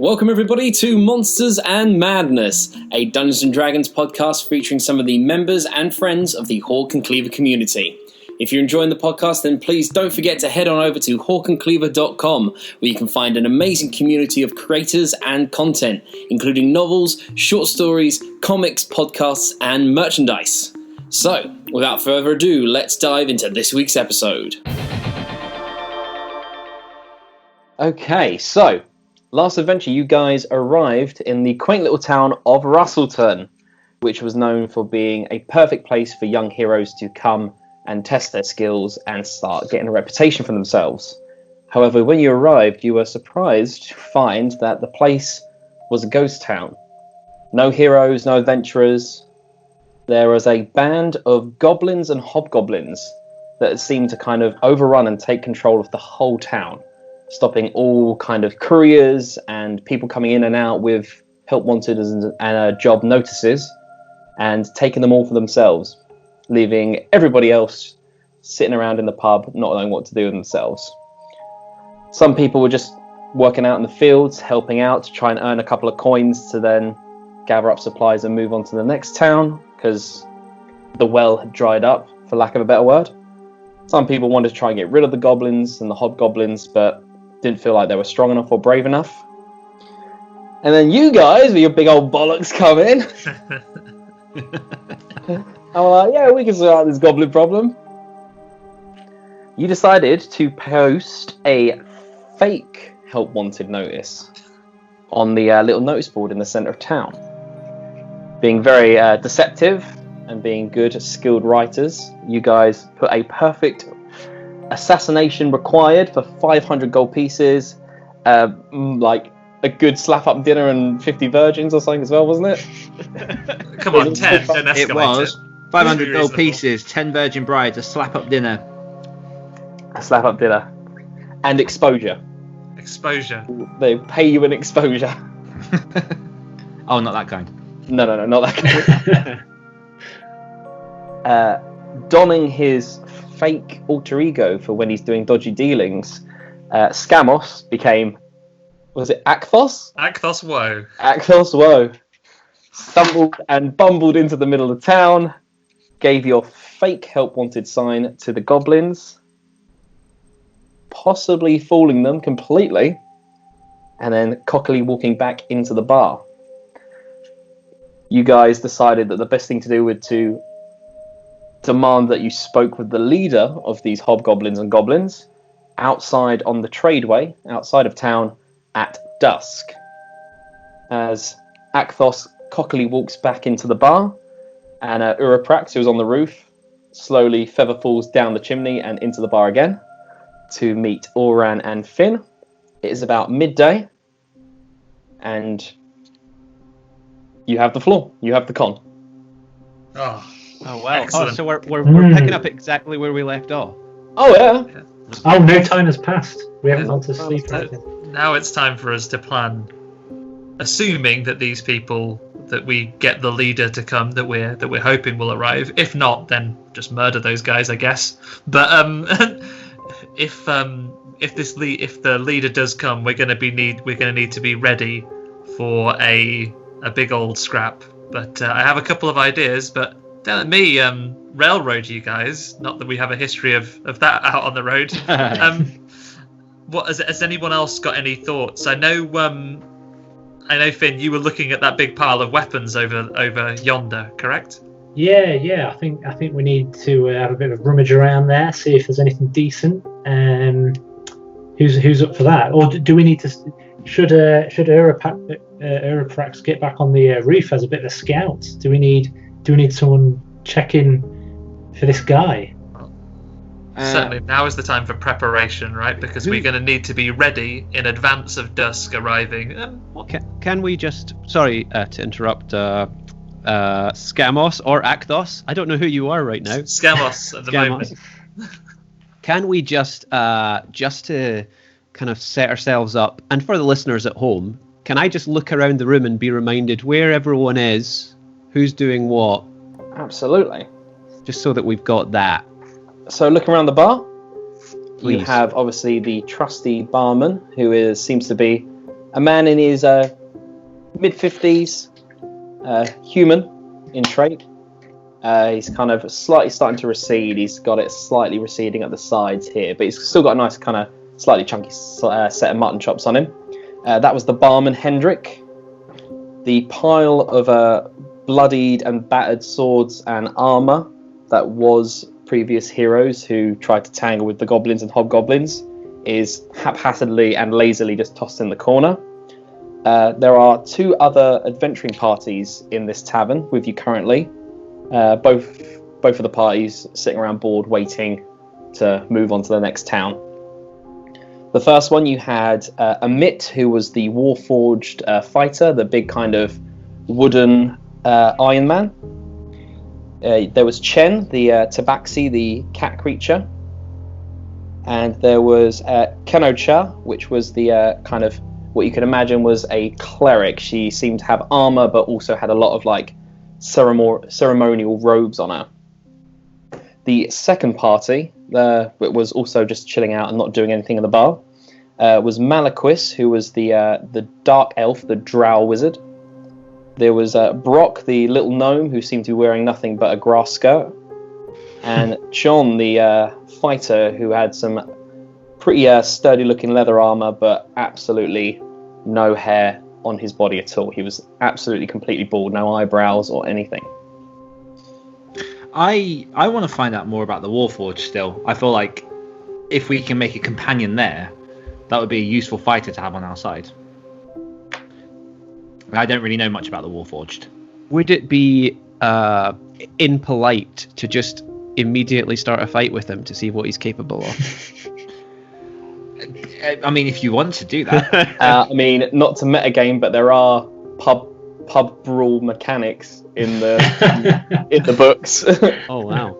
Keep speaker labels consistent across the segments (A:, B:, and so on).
A: Welcome everybody to Monsters and Madness, a Dungeons & Dragons podcast featuring some of the members and friends of the Hawk Cleaver Community. If you're enjoying the podcast, then please don't forget to head on over to hawkandcleaver.com, where you can find an amazing community of creators and content, including novels, short stories, comics, podcasts, and merchandise. So, without further ado, let's dive into this week's episode. Okay, so last adventure, you guys arrived in the quaint little town of Russellton, which was known for being a perfect place for young heroes to come and test their skills and start getting a reputation for themselves. However, when you arrived, you were surprised to find that the place was a ghost town. No heroes, no adventurers. There was a band of goblins and hobgoblins that seemed to kind of overrun and take control of the whole town, stopping all kind of couriers and people coming in and out with help wanted and job notices, and taking them all for themselves, leaving everybody else sitting around in the pub not knowing what to do with themselves. Some people were just working out in the fields, helping out to try and earn a couple of coins to then gather up supplies and move on to the next town, because the well had dried up, for lack of a better word. Some people wanted to try and get rid of the goblins and the hobgoblins, but didn't feel like they were strong enough or brave enough. And then you guys, with your big old bollocks, come in. I'm like, yeah, we can sort out this goblin problem. You decided to post a fake help wanted notice on the little notice board in the centre of town. Being very deceptive and being good, skilled writers, you guys put a perfect assassination required for 500 gold pieces, like a good slap-up dinner and 50 virgins or something as well, wasn't it?
B: Come on, 10, don't escalate
C: it. Was 500 gold pieces, 10 virgin brides, a slap-up dinner.
A: A slap-up dinner. And exposure.
B: Exposure.
A: They pay you an exposure.
C: Oh, not that kind.
A: No, not that kind. Donning his fake alter ego for when he's doing dodgy dealings, Scamos became, was it Akthos?
B: Akthos Woe.
A: Akthos Woe. Stumbled and bumbled into the middle of town, gave your fake help wanted sign to the goblins, possibly fooling them completely, and then cockily walking back into the bar. You guys decided that the best thing to do was to demand that you spoke with the leader of these hobgoblins and goblins outside on the tradeway, outside of town, at dusk. As Akthos cockily walks back into the bar, and Uraprax, who's on the roof, slowly feather falls down the chimney and into the bar again to meet Oran and Finn. It is about midday, and you have the floor. You have the con.
C: Oh wow!
B: Excellent.
C: Oh, so we're picking up exactly where we left off.
A: Oh yeah.
D: Oh, no time has passed. We haven't gone to sleep or anything.
B: Now it's time for us to plan, assuming that these people, that we get the leader to come that we're hoping will arrive. If not, then just murder those guys, I guess. But if the leader does come, we're gonna need to be ready for a big old scrap. But I have a couple of ideas, but don't let me railroad you guys. Not that we have a history of that out on the road. What has anyone else got any thoughts? I know Finn, you were looking at that big pile of weapons over yonder, correct?
D: Yeah. I think we need to have a bit of rummage around there, see if there's anything decent. Who's up for that? Or do we need to? Should Uraprax get back on the roof as a bit of a scout? Do we need someone checking for this guy?
B: Certainly, now is the time for preparation, right? Because we're going to need to be ready in advance of dusk arriving.
C: Can we just... Sorry to interrupt, Scamos or Akthos? I don't know who you are right now.
B: Scamos at the moment.
C: Can we just to kind of set ourselves up, and for the listeners at home, can I just look around the room and be reminded where everyone is, who's doing what?
A: Absolutely.
C: Just so that we've got that.
A: So looking around the bar,
C: Please.
A: You have obviously the trusty barman, who seems to be a man in his mid-50s, human in trait. He's kind of slightly starting to recede. He's got it slightly receding at the sides here, but he's still got a nice kind of slightly chunky set of mutton chops on him. That was the barman Hendrik. The pile of bloodied and battered swords and armour that was previous heroes who tried to tangle with the goblins and hobgoblins is haphazardly and lazily just tossed in the corner. There are 2 other adventuring parties in this tavern with you currently. Both of the parties sitting around board waiting to move on to the next town. The first one, you had Amit, who was the Warforged fighter, the big kind of wooden Iron Man. There was Chen, the Tabaxi, the cat creature. And there was Kenocha, which was the kind of what you could imagine was a cleric. She seemed to have armor, but also had a lot of like ceremonial robes on her. The second party, was also just chilling out and not doing anything in the bar, was Malaquis, who was the dark elf, the drow wizard. There was Brock, the little gnome, who seemed to be wearing nothing but a grass skirt, and John, the fighter, who had some pretty sturdy-looking leather armor, but absolutely no hair on his body at all. He was absolutely completely bald, no eyebrows or anything.
E: I want to find out more about the Warforged still. I feel like if we can make a companion there, that would be a useful fighter to have on our side. I don't really know much about the Warforged.
C: Would it be impolite to just immediately start a fight with him to see what he's capable of?
E: I mean, if you want to do that.
A: I mean, not to metagame, but there are pub brawl mechanics in the books.
C: Oh, wow.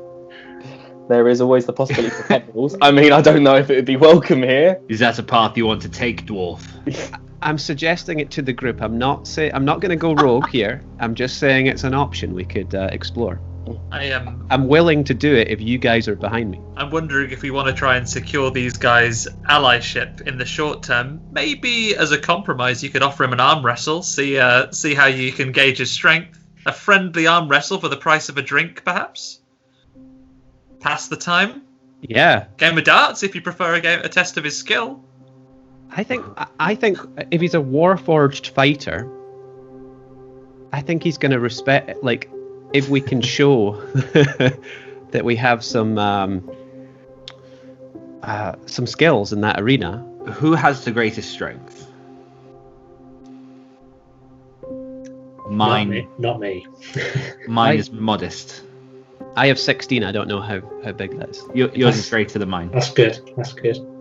A: There is always the possibility for pub brawls. I mean, I don't know if it would be welcome here.
E: Is that a path you want to take, dwarf?
C: I'm suggesting it to the group. I'm not going to go rogue here. I'm just saying it's an option we could explore. I'm willing to do it if you guys are behind me.
B: I'm wondering if we want to try and secure these guys' allyship in the short term. Maybe as a compromise, you could offer him an arm wrestle. See how you can gauge his strength. A friendly arm wrestle for the price of a drink, perhaps. Pass the time.
C: Yeah.
B: Game of darts if you prefer a test of his skill.
C: I think if he's a Warforged fighter, I think he's going to respect, like, if we can show that we have some skills in that arena.
E: Who has the greatest strength? Mine.
D: Not me.
E: Mine is modest.
C: I have 16. I don't know how big that is.
E: Yours is greater than mine.
D: That's good.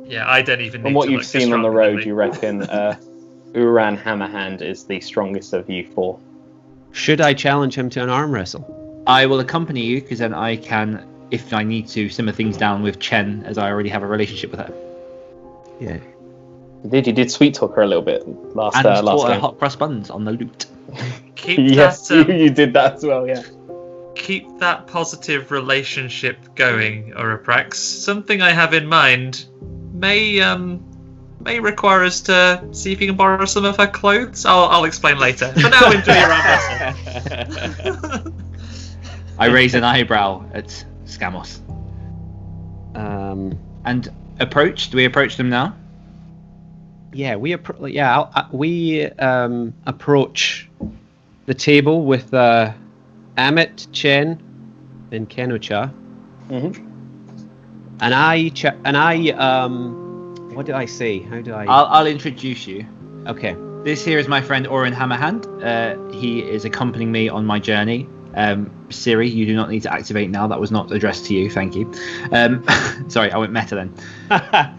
B: Yeah, I don't even.
A: From what you've seen on the road, you reckon Uran Hammerhand is the strongest of you 4.
C: Should I challenge him to an arm wrestle?
E: I will accompany you, because then I can, if I need to, simmer things down with Chen, as I already have a relationship with her.
C: Yeah.
A: You did sweet talk her a little bit last
E: And taught her
A: game.
E: hot cross buns on the loot.
A: Yes, you did that as well, yeah.
B: Keep that positive relationship going, Oroprax. Something I have in mind may require us to see if you can borrow some of her clothes. I'll explain later. For now, enjoy your arm wrestle.
E: I raise an eyebrow at Scamos. And approach? Do we approach them now?
C: Yeah, we approach the table with Amit, Chen, and Kenocha.
A: Mm-hmm.
C: And I what do I say? How do I?
E: I'll introduce you.
C: Okay.
E: This here is my friend Orin Hammerhand. He is accompanying me on my journey. Siri, you do not need to activate now. That was not addressed to you. Thank you. Sorry, I went meta then.
A: I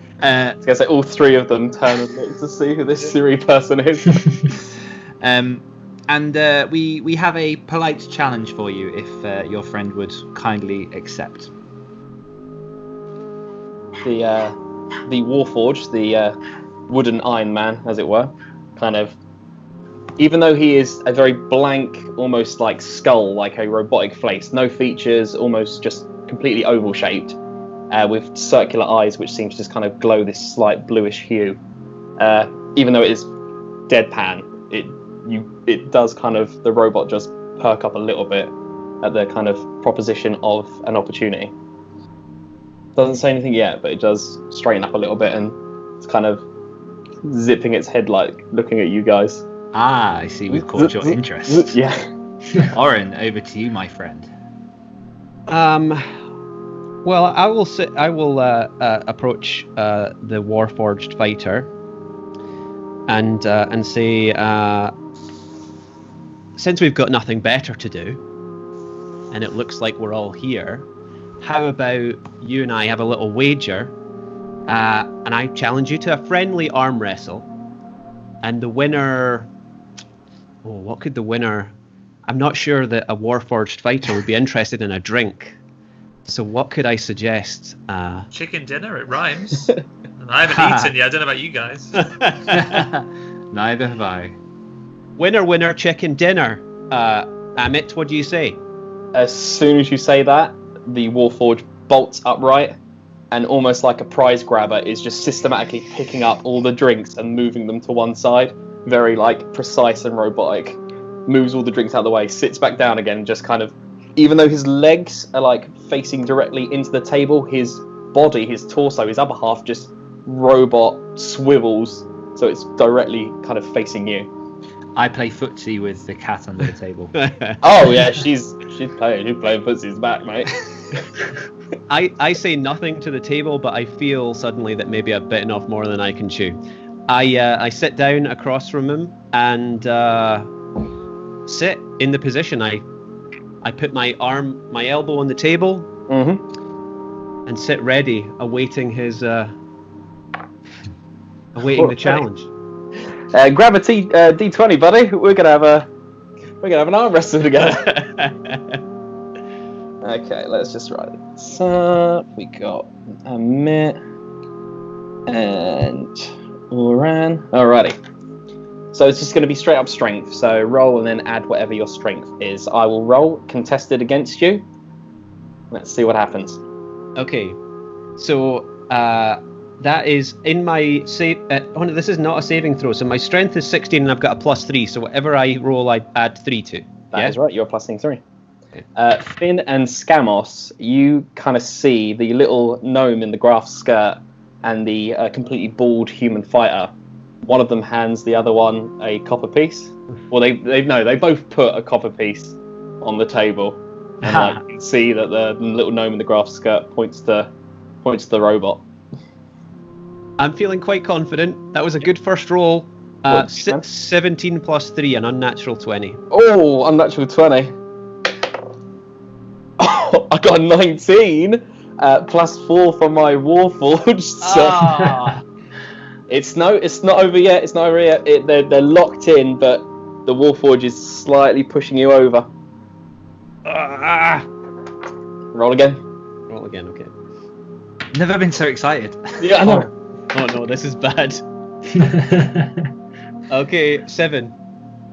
A: was going to say all 3 of them turn and look to see who this Siri person is.
E: And we have a polite challenge for you if your friend would kindly accept.
A: The Warforged, the wooden Iron Man, as it were, kind of, even though he is a very blank, almost like skull, like a robotic face, no features, almost just completely oval shaped, with circular eyes which seem to just kind of glow this slight bluish hue. Even though it is deadpan, it does kind of, the robot just perk up a little bit at the kind of proposition of an opportunity. Doesn't say anything yet, but it does straighten up a little bit, and it's kind of zipping its head, like looking at you guys.
E: Ah, I see. We've caught your interest.
A: Yeah.
E: Oren, over to you, my friend.
C: Well, I will approach the Warforged fighter and say, since we've got nothing better to do, and it looks like we're all here, how about you and I have a little wager, and I challenge you to a friendly arm wrestle, and the winner... Oh, what could the winner... I'm not sure that a Warforged fighter would be interested in a drink. So what could I suggest?
B: Chicken dinner, it rhymes. And I haven't eaten yet. I don't know about you guys.
E: Neither have I.
C: Winner, winner, chicken dinner. Amit, what do you say?
A: As soon as you say that, the Warforged bolts upright, and almost like a prize grabber is just systematically picking up all the drinks and moving them to one side. Very like precise and robotic. Moves all the drinks out of the way, sits back down again, just kind of, even though his legs are like facing directly into the table, his body, his torso, his upper half just robot swivels, so it's directly kind of facing you.
E: I play footsie with the cat under the table.
A: Oh yeah, she's playing footsie's back, mate.
C: I say nothing to the table, but I feel suddenly that maybe I've bitten off more than I can chew. I sit down across from him and sit in the position. I put my elbow on the table, and sit ready, awaiting his the challenge.
A: Grab a D20, buddy. We're gonna have an arm wrestle together. Okay, let's just write this up. We got Amit and Oran. Alrighty. So it's just going to be straight up strength. So roll and then add whatever your strength is. I will roll contested against you. Let's see what happens.
C: Okay. So that is in my save. Oh no, this is not a saving throw. So my strength is 16 and I've got a +3. So whatever I roll, I add 3 to.
A: That is right. You're +3.
C: Okay.
A: Finn and Scamos, you kind of see the little gnome in the grass skirt and the completely bald human fighter. One of them hands the other one a copper piece. Well, they both put a copper piece on the table, and you can see that the little gnome in the grass skirt points to the robot.
C: I'm feeling quite confident. That was a good first roll. 17 +3, an unnatural 20.
A: Oh, unnatural 20. Oh, I got a 19 +4 from my Warforged. So it's not over yet. It's not over yet. They're locked in, but the Warforged is slightly pushing you over. Roll again.
C: Roll again. Okay.
E: Never been so excited.
A: Yeah, I know.
C: Oh no, this is bad. Okay, 7.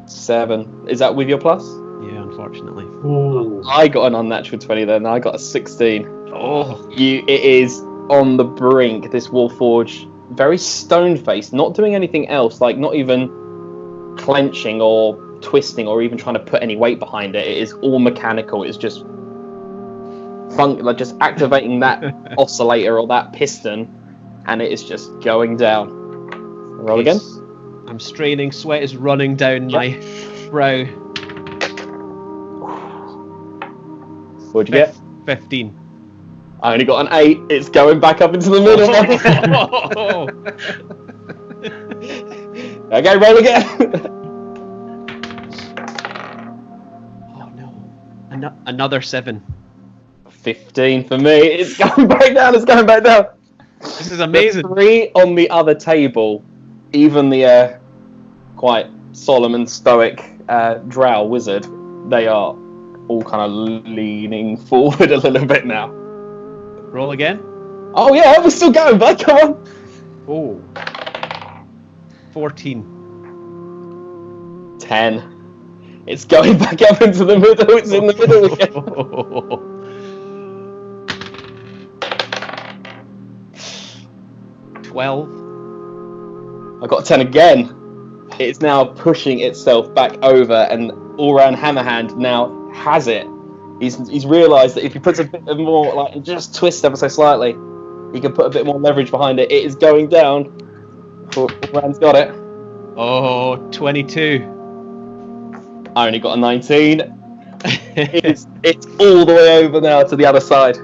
A: 7. Is that with your plus?
C: Yeah, unfortunately.
D: Ooh.
A: I got an unnatural 20 then. I got a 16.
C: Oh.
A: It is on the brink. This Warforged, very stone-faced, not doing anything else, like not even clenching or twisting or even trying to put any weight behind it. It is all mechanical. It's just just activating that oscillator or that piston, and it is just going down. Roll again.
C: I'm straining. Sweat is running down my brow.
A: What'd you get?
C: 15.
A: I only got an 8. It's going back up into the middle. Okay, roll again.
C: Oh no. Another 7.
A: 15 for me. It's going back down. It's going back down.
C: This is amazing.
A: The 3 on the other table, even the quite solemn and stoic drow wizard, they are all kind of leaning forward a little bit now.
C: Roll again.
A: Oh yeah, we're still going, bud. Come on.
C: Oh. 14.
A: 10. It's going back up into the middle. It's in the middle again.
C: 12.
A: I got 10 again. It's now pushing itself back over, and all-round Hammerhand now has it. He's realised that if he puts a bit more, like, just twist ever so slightly, he can put a bit more leverage behind it. It is going down. All-round's got it.
C: Oh, 22.
A: I only got a 19. It's all the way over now to the other side.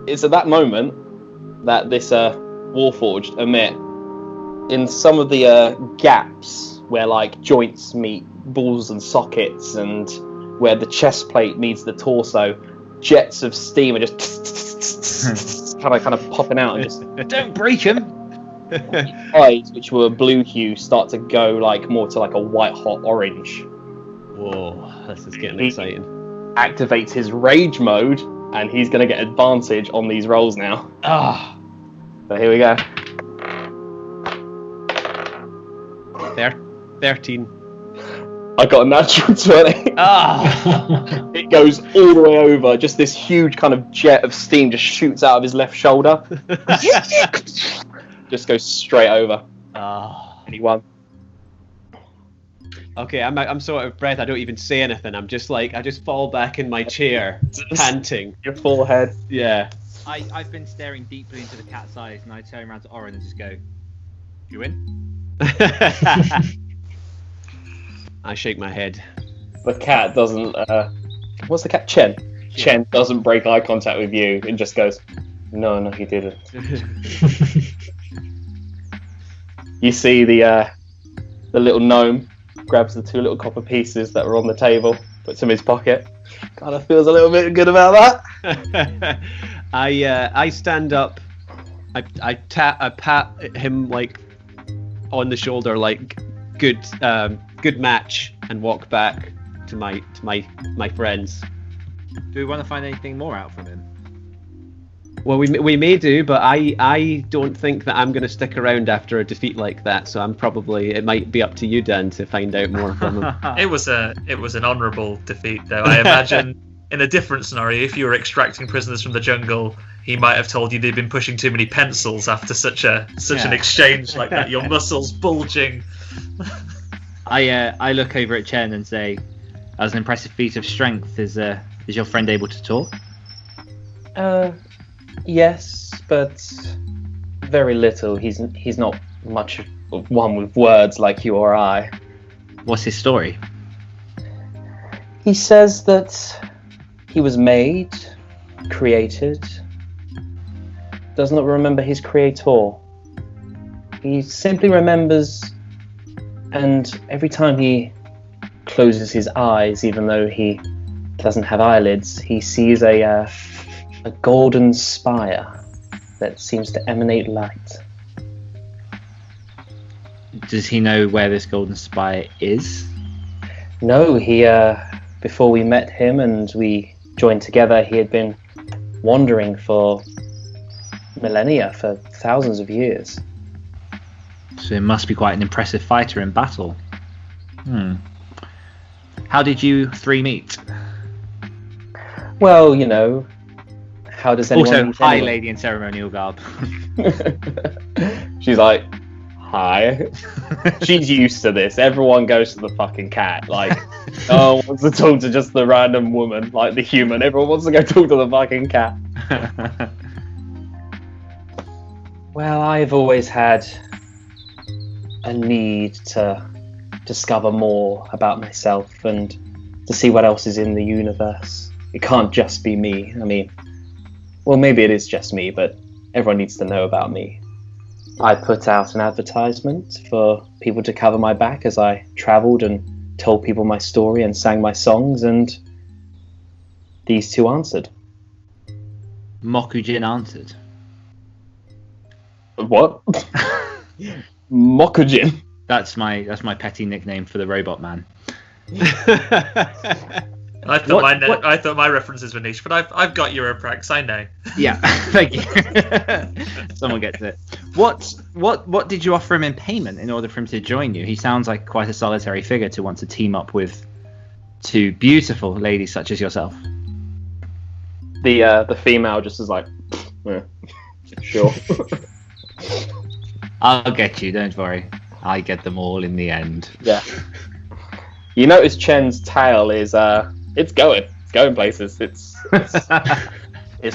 A: It's at that moment that this Warforged emit, in some of the gaps where like joints meet balls and sockets, and where the chest plate meets the torso, jets of steam are just kind of popping out, and just
E: Don't break him.
A: eyes, which were blue hue, start to go like more to like a white hot orange.
C: Whoa, this is getting exciting.
A: Activates his rage mode, and he's going to get advantage on these rolls now.
C: Ah,
A: So here we go.
C: 13.
A: I got a natural 20.
C: Ah,
A: It goes all the way over. Just this huge kind of jet of steam just shoots out of his left shoulder. Just goes straight over.
C: ah.
A: And he won.
C: Okay, I'm so out of breath. I don't even say anything. I'm just like, I just fall back in my chair, panting.
A: Your forehead.
C: Yeah.
E: I've been staring deeply into the cat's eyes, and I turn around to Oren and just go, "You win?"
C: I shake my head.
A: The cat doesn't. What's the cat? Chen. Chen doesn't break eye contact with you and just goes, "No, he didn't." You see the little gnome grabs the 2 little copper pieces that were on the table, puts them in his pocket. Kind of feels a little bit good about that.
C: I stand up. I pat him like on the shoulder, like good match, and walk back to my friends.
E: Do we want to find anything more out from him?
C: Well, we may do, but I don't think that I'm going to stick around after a defeat like that. So it might be up to you, Dan, to find out more from him.
B: It was an honourable defeat, though. I imagine in a different scenario, if you were extracting prisoners from the jungle, he might have told you they'd been pushing too many pencils after such an exchange like that. Your muscles bulging.
E: I look over at Chen and say, "As an impressive feat of strength, is your friend able to talk?"
A: Yes, but very little. He's not much of one with words like you or I.
E: What's his story?
A: He says that he was made, created, does not remember his creator. He simply remembers, and every time he closes his eyes, even though he doesn't have eyelids, he sees a golden spire that seems to emanate light.
E: Does he know where this golden spire is?
A: No, he before we met him and we joined together, he had been wandering for millennia, for thousands of years.
E: So he must be quite an impressive fighter in battle. How did you 3 meet?
A: Well, you know, how does anyone
E: Also,
A: meet
E: hi,
A: anyone?
E: lady in ceremonial garb.
A: She's like, hi. She's used to this. Everyone goes to the fucking cat. Like, no one wants to talk to just the random woman, like the human. Everyone wants to go talk to the fucking cat. Well, I've always had a need to discover more about myself and to see what else is in the universe. It can't just be me. I mean, well, maybe it is just me, but everyone needs to know about me. I put out an advertisement for people to cover my back as I travelled and told people my story and sang my songs, and these 2 answered.
E: Mokujin answered.
A: What? Mokujin.
E: That's my petty nickname for the robot man.
B: I thought my references were niche, but I've got Europrax. I know.
E: Yeah, thank you. Someone gets it. What did you offer him in payment in order for him to join you? He sounds like quite a solitary figure to want to team up with 2 beautiful ladies such as yourself.
A: The female just is like, yeah, sure.
E: I'll get you, don't worry. I get them all in the end.
A: Yeah. You notice Chen's tail is it's going places. It's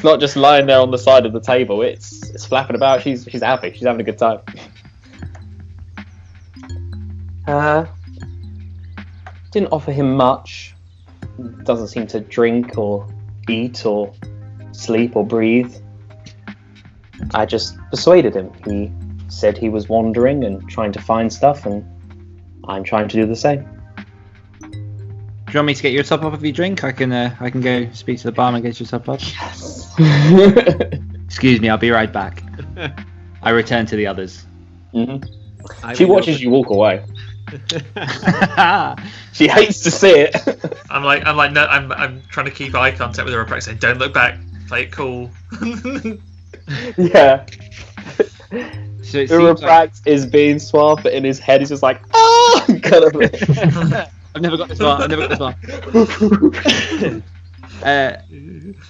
A: not just lying there on the side of the table. It's flapping about. She's happy. She's having a good time. Didn't offer him much. Doesn't seem to drink or eat or sleep or breathe. I just persuaded him. He said he was wandering and trying to find stuff, and I'm trying to do the same.
E: Do you want me to get you a top up of your drink? I can go speak to the barman and get you a top up.
A: Yes.
E: Excuse me, I'll be right back. I return to the others.
A: Mm-hmm. She watches you walk away. She hates to see it.
B: I'm trying to keep eye contact with her, saying, "Don't look back. Play it cool."
A: Yeah.
E: So it
A: Uraprax is being suave, but in his head he's just like, "Ah!" kind of.
E: I've never got this far.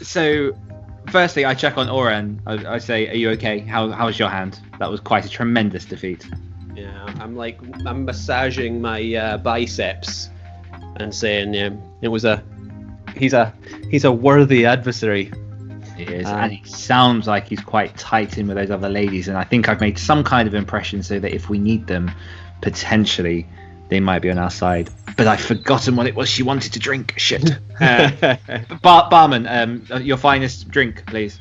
E: So, firstly, I check on Oren. I say, "Are you okay? How's your hand? That was quite a tremendous defeat."
C: Yeah, I'm massaging my biceps and saying, he's a worthy adversary.
E: He is, and he sounds like he's quite tight in with those other ladies, and I think I've made some kind of impression so that if we need them, potentially they might be on our side. But I've forgotten what it was she wanted to drink. Shit. Barman, your finest drink, please.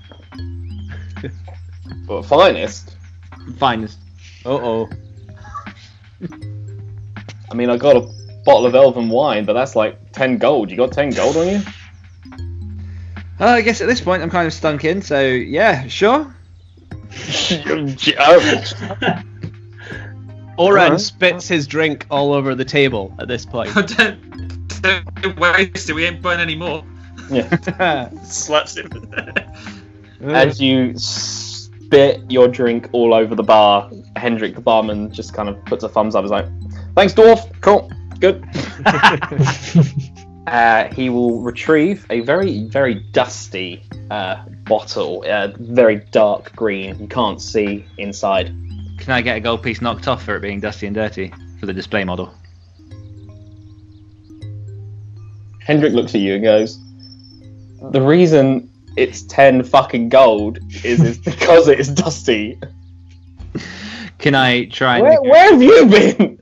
A: What, finest?
E: Finest.
C: Uh-oh.
A: I mean, I got a bottle of elven wine, but that's like 10 gold. You got 10 gold on you?
E: I guess at this point I'm kind of stunk in, so yeah, sure.
C: Oren spits his drink all over the table at this point.
B: Don't waste it. We ain't burn any more.
A: Yeah.
B: Slaps him.
A: As you spit your drink all over the bar, Hendrik the barman just kind of puts a thumbs up. He's like, "Thanks, dwarf. Cool. Good." He will retrieve a very, very dusty bottle, very dark green. You can't see inside.
E: Can I get a gold piece knocked off for it being dusty and dirty for the display model?
A: Hendrik looks at you and goes, "The reason it's 10 fucking gold is because it is dusty."
E: Can I try?
A: Where have you been?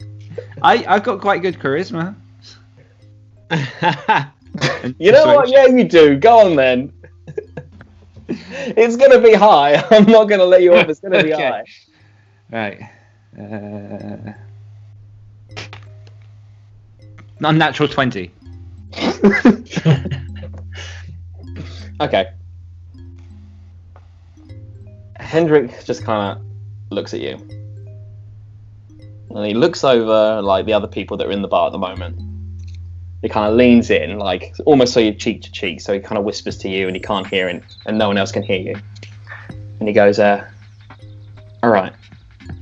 E: I've got quite good charisma.
A: You know what? Yeah, you do. Go on then. It's gonna be high. I'm not gonna let you off. It's gonna be high.
E: Right. Unnatural 20.
A: Okay. Hendrik just kind of looks at you. And he looks over like the other people that are in the bar at the moment. He kind of leans in, like almost so you're cheek to cheek, so he kind of whispers to you and you can't hear him and no one else can hear you. And he goes, "Alright,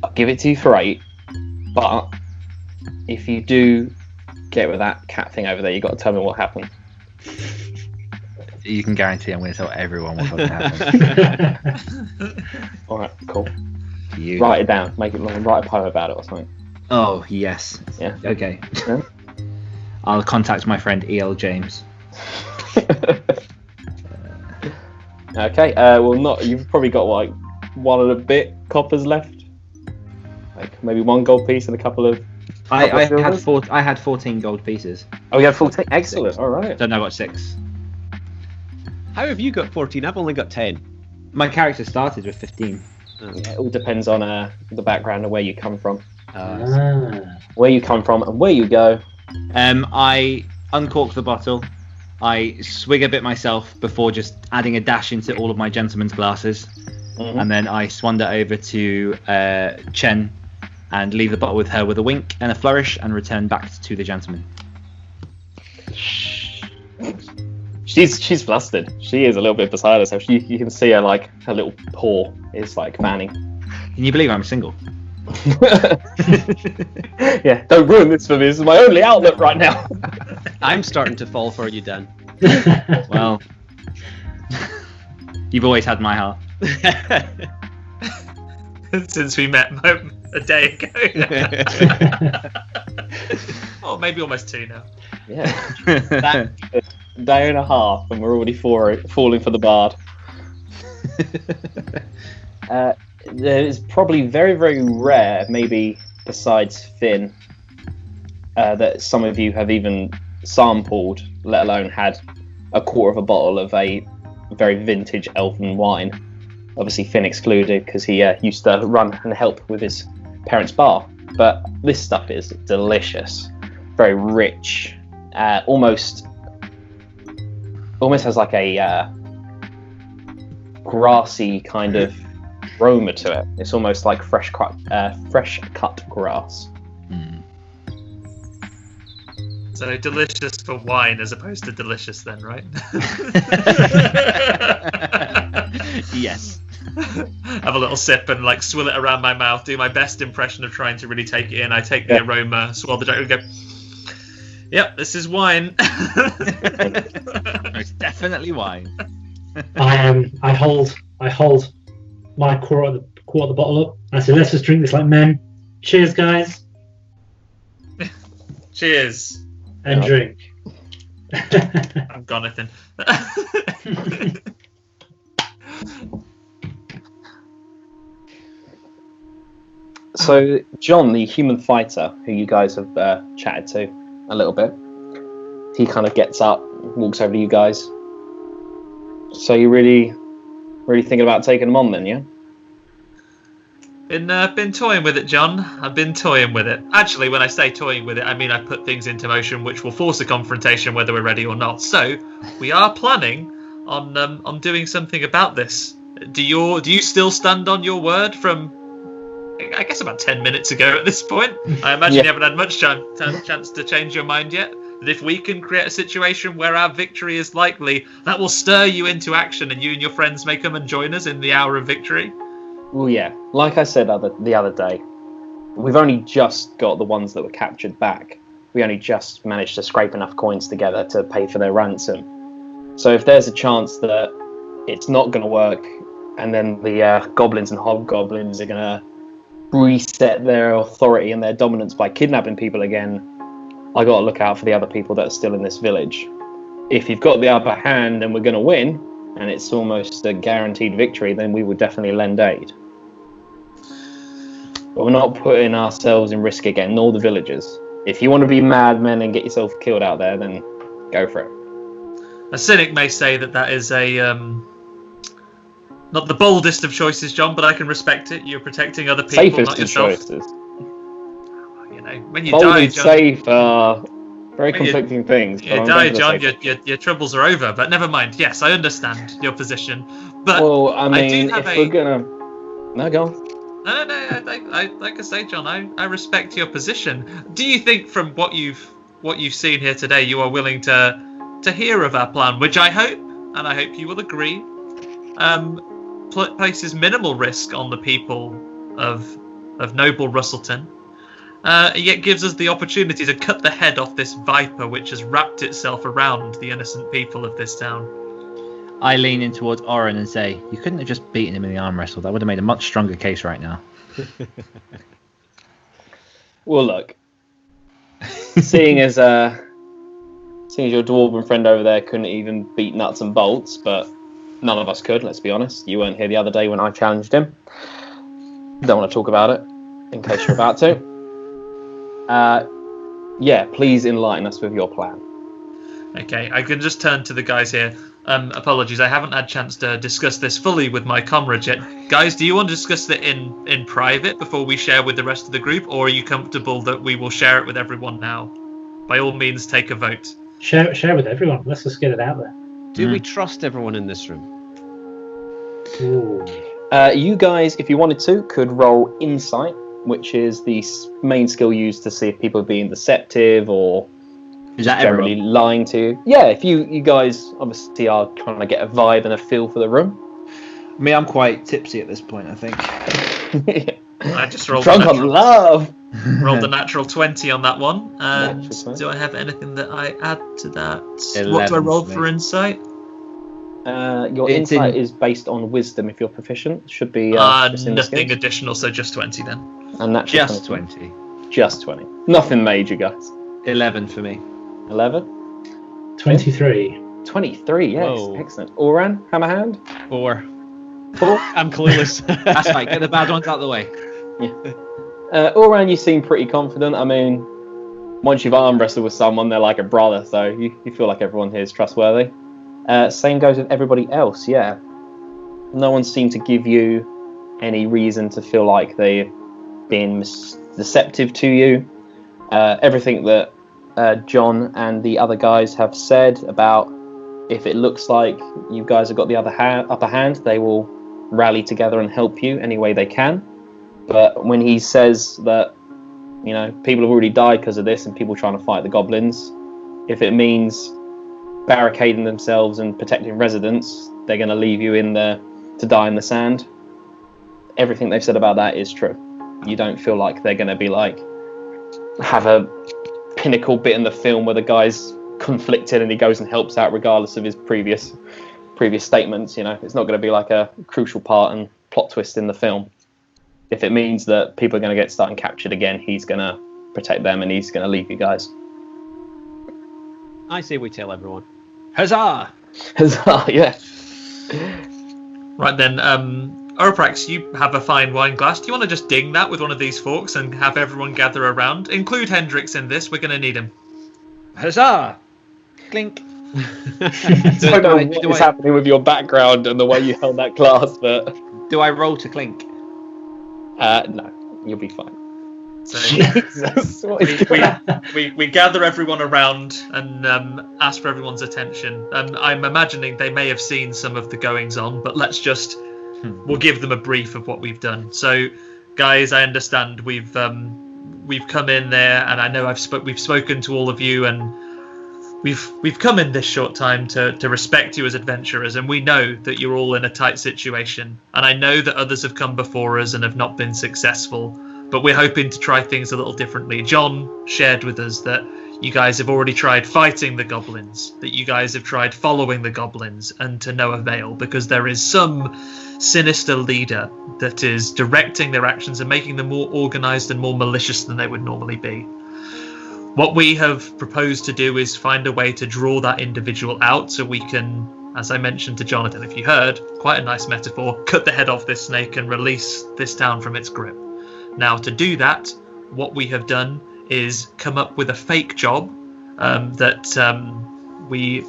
A: I'll give it to you for 8, but if you do get with that cat thing over there, you got to tell me what happened."
E: You can guarantee I'm going to tell everyone what happened.
A: Alright, cool.
E: You.
A: Write it down. Write a poem about it or something.
E: Oh, yes.
A: Yeah.
E: Okay.
A: Yeah.
E: I'll contact my friend E.L. James.
A: Okay, well, not. You've probably got like 1 and a bit coppers left. Like maybe 1 gold piece and a couple of.
E: I had 14 gold pieces.
A: Oh, you had 14. Excellent. All right.
E: Then I got 6.
C: How have you got 14? I've only got 10.
E: My character started with 15.
A: Yeah, it all depends on the background and where you come from. Where you come from and where you go.
E: I uncork the bottle. I swig a bit myself before just adding a dash into all of my gentleman's glasses. Mm-hmm. And then I swander over to Chen and leave the bottle with her with a wink and a flourish and return back to the gentleman.
A: She's flustered. She is a little bit beside herself. You can see her, like, her little paw is like fanning.
E: Can you believe I'm single?
A: Yeah, don't ruin this for me. This is my only outlet right now.
C: I'm starting to fall for you, Dan.
E: Well, you've always had my heart.
B: since we met a day ago. Oh, maybe almost 2 now.
A: Yeah. Day and a half, and we're already falling for the bard. It's probably very, very rare, maybe besides Finn, that some of you have even sampled, let alone had a quarter of a bottle of a very vintage elven wine. Obviously Finn excluded because he used to run and help with his parents' bar. But this stuff is delicious, very rich, almost has like a grassy kind of aroma to it. It's almost like fresh cut grass.
B: So delicious for wine as opposed to delicious then, right?
E: Yes.
B: Have a little sip and like swill it around my mouth, do my best impression of trying to really take it in. I take the aroma, swallow the drink and go, yep, this is wine.
E: It's definitely wine.
D: I hold my quarter of the bottle up. I say, let's just drink this like men. Cheers, guys.
B: Cheers.
D: And drink.
B: I'm Jonathan.
A: So, John, the human fighter, who you guys have chatted to a little bit, he kind of gets up, walks over to you guys. So you're really thinking about taking them on then, yeah?
B: Been toying with it, John. I've been toying with it. Actually, when I say toying with it, I mean I put things into motion which will force a confrontation whether we're ready or not. So, we are planning on doing something about this. Do you still stand on your word from, I guess, about 10 minutes ago at this point? I imagine you haven't had much chance to change your mind yet. That if we can create a situation where our victory is likely, that will stir you into action and you and your friends may come and join us in the hour of victory.
A: Well, yeah. Like I said the other day, we've only just got the ones that were captured back. We only just managed to scrape enough coins together to pay for their ransom. So if there's a chance that it's not going to work, and then the goblins and hobgoblins are going to reset their authority and their dominance by kidnapping people again, I got to look out for the other people that are still in this village. If you've got the upper hand and we're going to win, and it's almost a guaranteed victory, then we would definitely lend aid. But we're not putting ourselves in risk again, nor the villagers. If you want to be madmen and get yourself killed out there, then go for it.
B: A cynic may say that is a not the boldest of choices, John, but I can respect it. You're protecting other people,
A: Safest
B: not yourself.
A: of choices.
B: You know, when you
A: Bold
B: die,
A: and
B: John,
A: safe are very conflicting things.
B: You die, John. Your troubles are over. But never mind. Yes, I understand your position. But
A: well, I mean,
B: we're
A: gonna go on.
B: No. I like I say, John. I respect your position. Do you think, from what you've seen here today, you are willing to hear of our plan, which I hope, and I hope you will agree, places minimal risk on the people of noble Russellton, yet gives us the opportunity to cut the head off this viper which has wrapped itself around the innocent people of this town?
E: I lean in towards Oren and say, you couldn't have just beaten him in the arm wrestle. That would have made a much stronger case right now.
A: Well, look, seeing as your dwarven friend over there couldn't even beat nuts and bolts, but none of us could, let's be honest. You weren't here the other day when I challenged him. Don't want to talk about it, in case you're about to. Please enlighten us with your plan.
B: Okay, I can just turn to the guys here. Apologies, I haven't had a chance to discuss this fully with my comrades yet. Guys, do you want to discuss it in private before we share with the rest of the group, or are you comfortable that we will share it with everyone now? By all means, take a vote.
D: Share with everyone. Let's just get it out there.
C: Do we trust everyone in this room?
D: Ooh.
A: You guys, if you wanted to, could roll insight, which is the main skill used to see if people are being deceptive or
E: Is that
A: generally
E: everyone?
A: lying to you. Yeah, if you guys obviously are trying to get a vibe and a feel for the room.
E: I mean, I'm quite tipsy at this point, I think.
B: I just rolled
A: Drunk on love.
B: rolled a natural 20 on that one. And
A: Natural 20.
B: do I have anything that I add to that?
E: 11
B: What do I roll
E: for me.
B: for insight?
A: Your
C: It's
A: insight
C: in-
A: is based on wisdom if you're proficient. Should be just in the
B: Nothing
A: skills.
B: additional, so just 20 then.
A: And natural
E: Just
A: 20.
E: 20.
A: Just 20. Nothing major, guys.
C: 11 for me.
A: 11.
D: 23.
A: 23, yes.
C: Whoa.
A: Excellent. Oran, Hammerhand?
C: 4.
A: 4.
C: I'm clueless.
E: That's right. Get the bad ones out of the way.
A: All around you seem pretty confident. I mean, once you've arm wrestled with someone, they're like a brother, so you feel like everyone here is trustworthy. Same goes with everybody else, yeah. No one seemed to give you any reason to feel like they're being deceptive to you. Everything that John and the other guys have said about if it looks like you guys have got the upper hand, they will rally together and help you any way they can. But when he says that, people have already died because of this and people trying to fight the goblins, if it means barricading themselves and protecting residents, they're going to leave you in there to die in the sand. Everything they've said about that is true. You don't feel like they're going to be like, have a pinnacle bit in the film where the guy's conflicted and he goes and helps out regardless of his previous statements. It's not going to be like a crucial part and plot twist in the film. If it means that people are going to get started and captured again, he's going to protect them and he's going to leave you guys.
C: I say we tell everyone.
E: Huzzah!
A: Huzzah, yeah.
B: Right then, Oroprax, you have a fine wine glass. Do you want to just ding that with one of these forks and have everyone gather around? Include Hendrix in this. We're going to need him.
E: Huzzah! Clink.
A: I don't know what is happening with your background and the way you held that glass, but...
E: Do I roll to clink?
A: No, you'll be fine.
B: So
A: Jesus, what is going on?
B: we gather everyone around and ask for everyone's attention. I'm imagining they may have seen some of the goings on, but let's just we'll give them a brief of what we've done. So, guys, I understand we've come in there, and I know we've spoken to all of you, and we've come in this short time to respect you as adventurers, and we know that you're all in a tight situation, and I know that others have come before us and have not been successful. But we're hoping to try things a little differently. John shared with us that you guys have already tried fighting the goblins, that you guys have tried following the goblins, and to no avail, because there is some sinister leader that is directing their actions and making them more organised and more malicious than they would normally be. What we have proposed to do is find a way to draw that individual out so we can, as I mentioned to Jonathan, if you heard, quite a nice metaphor, cut the head off this snake and release this town from its grip. Now, to do that, what we have done is come up with a fake job that we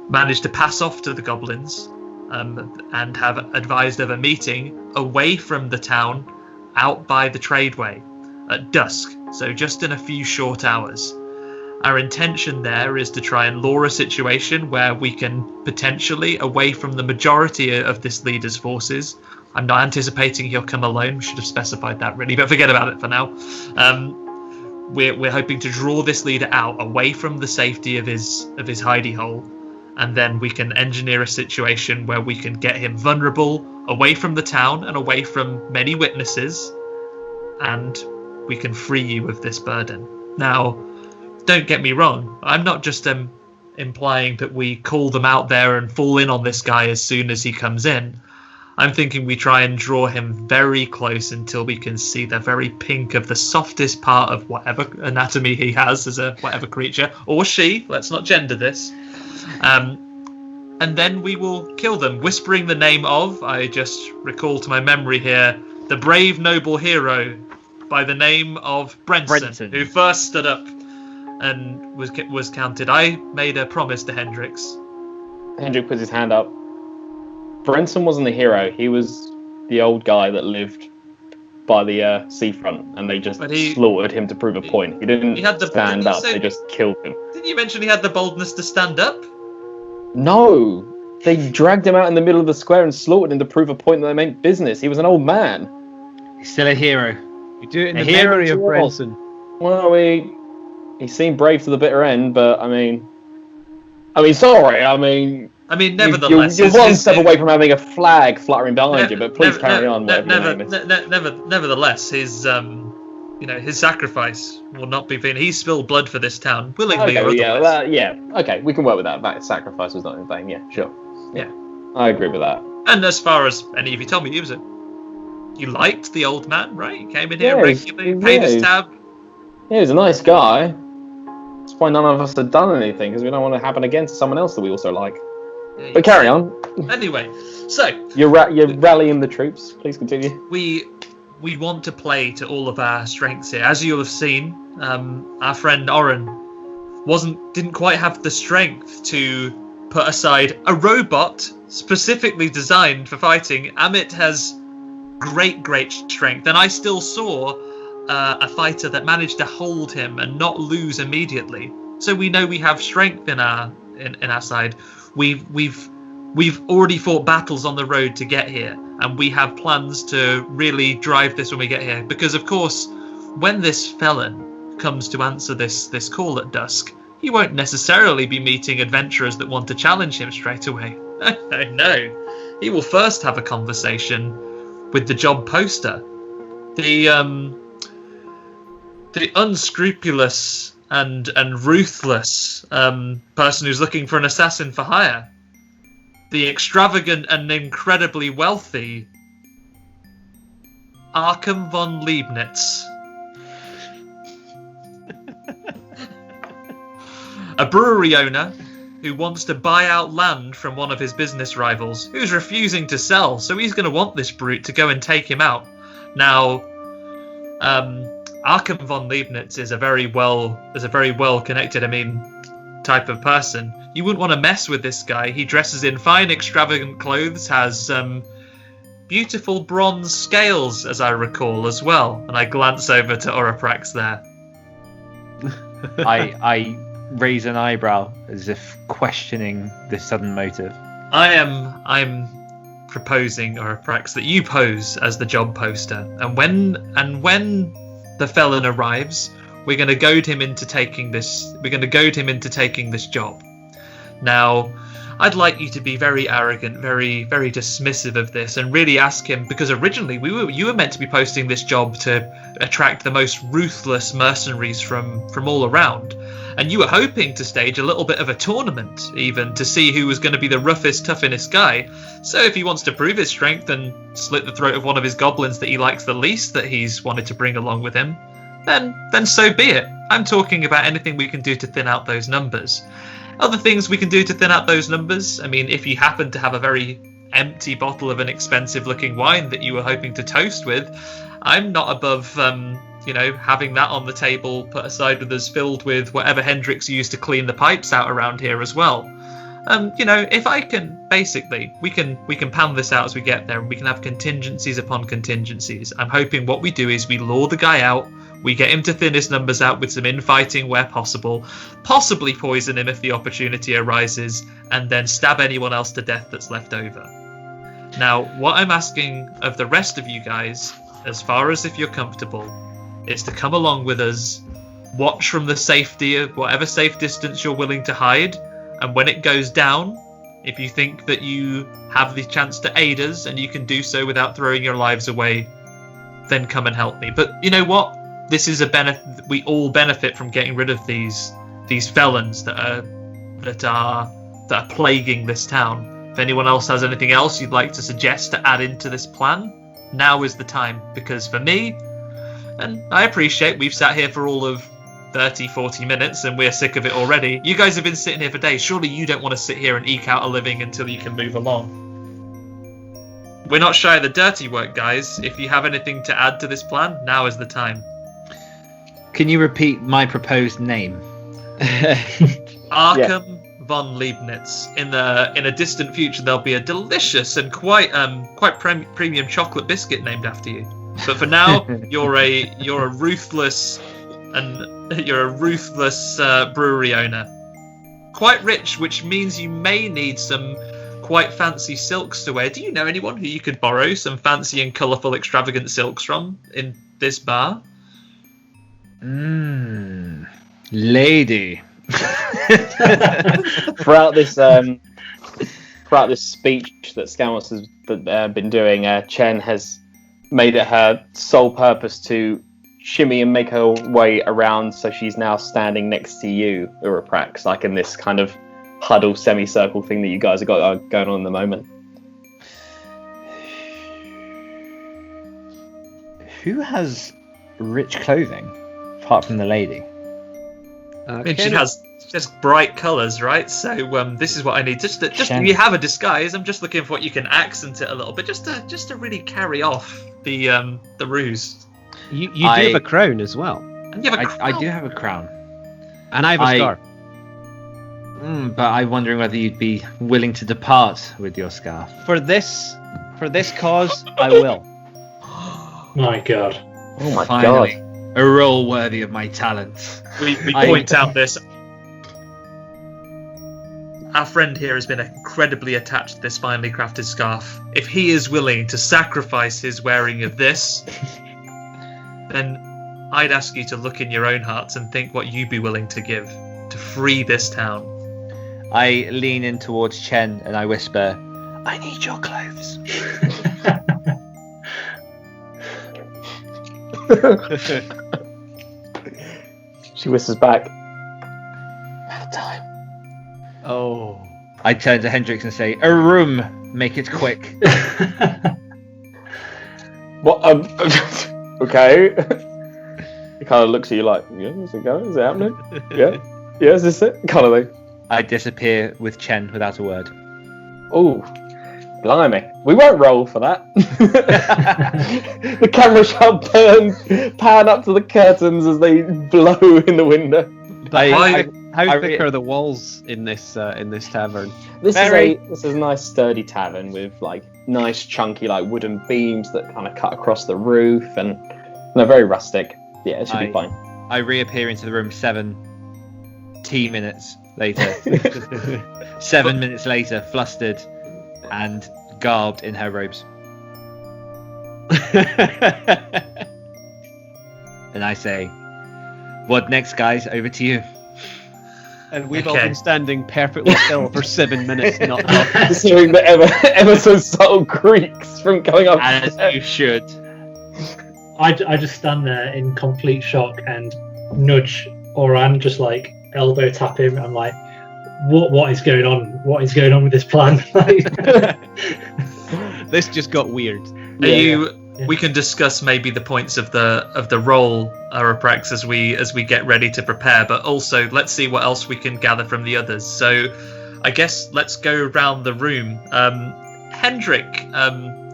B: managed to pass off to the goblins and have advised of a meeting away from the town out by the tradeway at dusk, so just in a few short hours. Our intention there is to try and lure a situation where we can potentially, away from the majority of this leader's forces, I'm not anticipating he'll come alone. We should have specified that, really, but forget about it for now. We're hoping to draw this leader out away from the safety of his hidey hole, and then we can engineer a situation where we can get him vulnerable, away from the town and away from many witnesses, and we can free you of this burden. Now, don't get me wrong. I'm not just implying that we call them out there and fall in on this guy as soon as he comes in. I'm thinking we try and draw him very close until we can see the very pink of the softest part of whatever anatomy he has as a whatever creature, or she, let's not gender this. And then we will kill them, whispering the name of, I just recall to my memory here, the brave noble hero by the name of Brenton, who first stood up and was counted. I made a promise to Hendrix.
A: Hendrix puts his hand up. Brenton wasn't the hero. He was the old guy that lived by the seafront, and they just slaughtered him to prove a point. He didn't stand up. They just killed him.
B: Didn't you mention he had the boldness to stand up?
A: No. They dragged him out in the middle of the square and slaughtered him to prove a point that they meant business. He was an old man.
E: He's still a hero.
C: You do it in the memory of Brenton.
A: Well, he seemed brave to the bitter end, but I mean, sorry. Nevertheless, you're one step away from having a flag fluttering behind you. But please carry on.
B: Nevertheless, his sacrifice will not be vain. He spilled blood for this town, willingly or otherwise.
A: Okay, we can work with that. That sacrifice was not in vain. Yeah, sure.
B: Yeah.
A: I agree with that.
B: And as far as any of you told me, you liked the old man, right? You came in here
A: Yeah,
B: regularly, paid his tab.
A: Yeah, he's a nice guy. That's why none of us have done anything, because we don't want it to happen again to someone else that we also like. But carry on.
B: Anyway, so
A: You're rallying the troops. Please continue.
B: we want to play to all of our strengths here. As you'll have seen, our friend Oren didn't quite have the strength to put aside a robot specifically designed for fighting. Amit has great strength, and I still saw a fighter that managed to hold him and not lose immediately. So we know we have strength in our side. We've already fought battles on the road to get here, and we have plans to really drive this when we get here. Because of course, when this felon comes to answer this call at dusk, he won't necessarily be meeting adventurers that want to challenge him straight away. No, he will first have a conversation with the job poster, the unscrupulous and ruthless person who's looking for an assassin for hire, the extravagant and incredibly wealthy Arkham von Leibniz. A brewery owner who wants to buy out land from one of his business rivals, who's refusing to sell, so he's going to want this brute to go and take him out. Now, Arkham von Leibniz is a very well connected, type of person. You wouldn't want to mess with this guy. He dresses in fine, extravagant clothes, has beautiful bronze scales, as I recall, as well. And I glance over to Oraprax there.
E: I raise an eyebrow as if questioning this sudden motive.
B: I'm proposing, Oraprax, that you pose as the job poster, and when the felon arrives, we're going to goad him into taking this. We're going to goad him into taking this job. Now, I'd like you to be very arrogant, very dismissive of this, and really ask him, because originally you were meant to be posting this job to attract the most ruthless mercenaries from all around, and you were hoping to stage a little bit of a tournament, even to see who was going to be the roughest, toughest guy. So if he wants to prove his strength and slit the throat of one of his goblins that he likes the least that he's wanted to bring along with him, then so be it. I'm talking about anything we can do to thin out those numbers. Other things we can do to thin out those numbers, if you happen to have a very empty bottle of an expensive looking wine that you were hoping to toast with, I'm not above having that on the table put aside with us, filled with whatever Hendrix used to clean the pipes out around here as well. If I can, basically, we can pan this out as we get there, and we can have contingencies upon contingencies. I'm hoping what we do is we lure the guy out, we get him to thin his numbers out with some infighting where possible, possibly poison him if the opportunity arises, and then stab anyone else to death that's left over. Now, what I'm asking of the rest of you guys, as far as if you're comfortable, is to come along with us, watch from the safety of whatever safe distance you're willing to hide, and when it goes down, if you think that you have the chance to aid us and you can do so without throwing your lives away, then come and help me. But you know what? This is a benefit. We all benefit from getting rid of these felons that are plaguing this town. If anyone else has anything else you'd like to suggest to add into this plan, now is the time. Because for me, and I appreciate we've sat here for all of 30, 40 minutes and we're sick of it already. You guys have been sitting here for days. Surely you don't want to sit here and eke out a living until you can move along. We're not shy of the dirty work, guys. If you have anything to add to this plan, now is the time.
E: Can you repeat my proposed name?
B: Arkham von Leibniz. In a distant future, there'll be a delicious and quite premium chocolate biscuit named after you. But for now, you're a ruthless brewery owner. Quite rich, which means you may need some quite fancy silks to wear. Do you know anyone who you could borrow some fancy and colourful, extravagant silks from in this bar?
E: Lady.
A: Throughout this speech that Scamos has been doing, Chen has made it her sole purpose to shimmy and make her way around, so she's now standing next to you, Uraprax, like in this kind of huddle semicircle thing that you guys have got going on at the moment.
E: Who has rich clothing apart from the lady?
B: I mean, she has bright colours, right? So this is what I need. Just if you have a disguise, I'm just looking for what you can accent it a little bit, just to really carry off the ruse.
C: You do have a crown as well.
B: And you have a crown.
E: I do have a crown.
C: And I have a scarf.
E: But I'm wondering whether you'd be willing to depart with your scarf.
C: For this cause, I will.
D: My God.
A: Oh my
E: Finally,
A: god.
E: a role worthy of my talents.
B: We point out this. Our friend here has been incredibly attached to this finely crafted scarf. If he is willing to sacrifice his wearing of this, then I'd ask you to look in your own hearts and think what you'd be willing to give to free this town.
E: I lean in towards Chen and I whisper, I need your clothes.
A: She whispers back. Out of time.
C: Oh.
E: I turn to Hendrix and say, a room, make it quick.
A: What? Okay. He kind of looks at you like, yeah, is it going? Is it happening? Yeah. Yeah, is this it? Kind of thing.
E: I disappear with Chen without a word.
A: Oh, blimey. We won't roll for that. The camera shall pan up to the curtains as they blow in the window.
C: How thick are the walls in this tavern?
A: This is a nice sturdy tavern with like nice chunky like wooden beams that kind of cut across the roof and they're very rustic. Yeah, it should be fine.
E: I reappear into the room 17 minutes later. 7 minutes later, flustered and garbed in her robes. And I say, what next, guys? Over to you.
C: And we've all been standing perfectly still for 7 minutes, not talking.
A: Just hearing the ever so subtle creaks from coming up.
E: As you should.
D: I just stand there in complete shock and nudge Oran, just like elbow tap him. I'm like, what is going on? What is going on with this plan?
C: This just got weird.
B: We can discuss maybe the points of the roll, Araprax, as we get ready to prepare. But also, let's see what else we can gather from the others. So, I guess let's go around the room. Hendrik,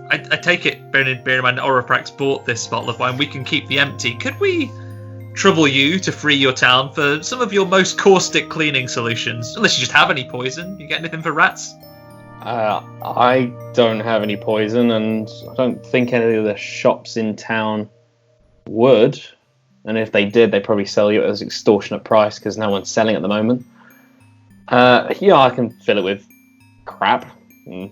B: I take it, bearing in mind Araprax bought this bottle of wine. We can keep the empty. Could we trouble you to free your town for some of your most caustic cleaning solutions? Unless you just have any poison. You get anything for rats?
A: I don't have any poison, and I don't think any of the shops in town would. And if they did, they'd probably sell you at an extortionate price because no one's selling at the moment. Yeah, I can fill it with crap and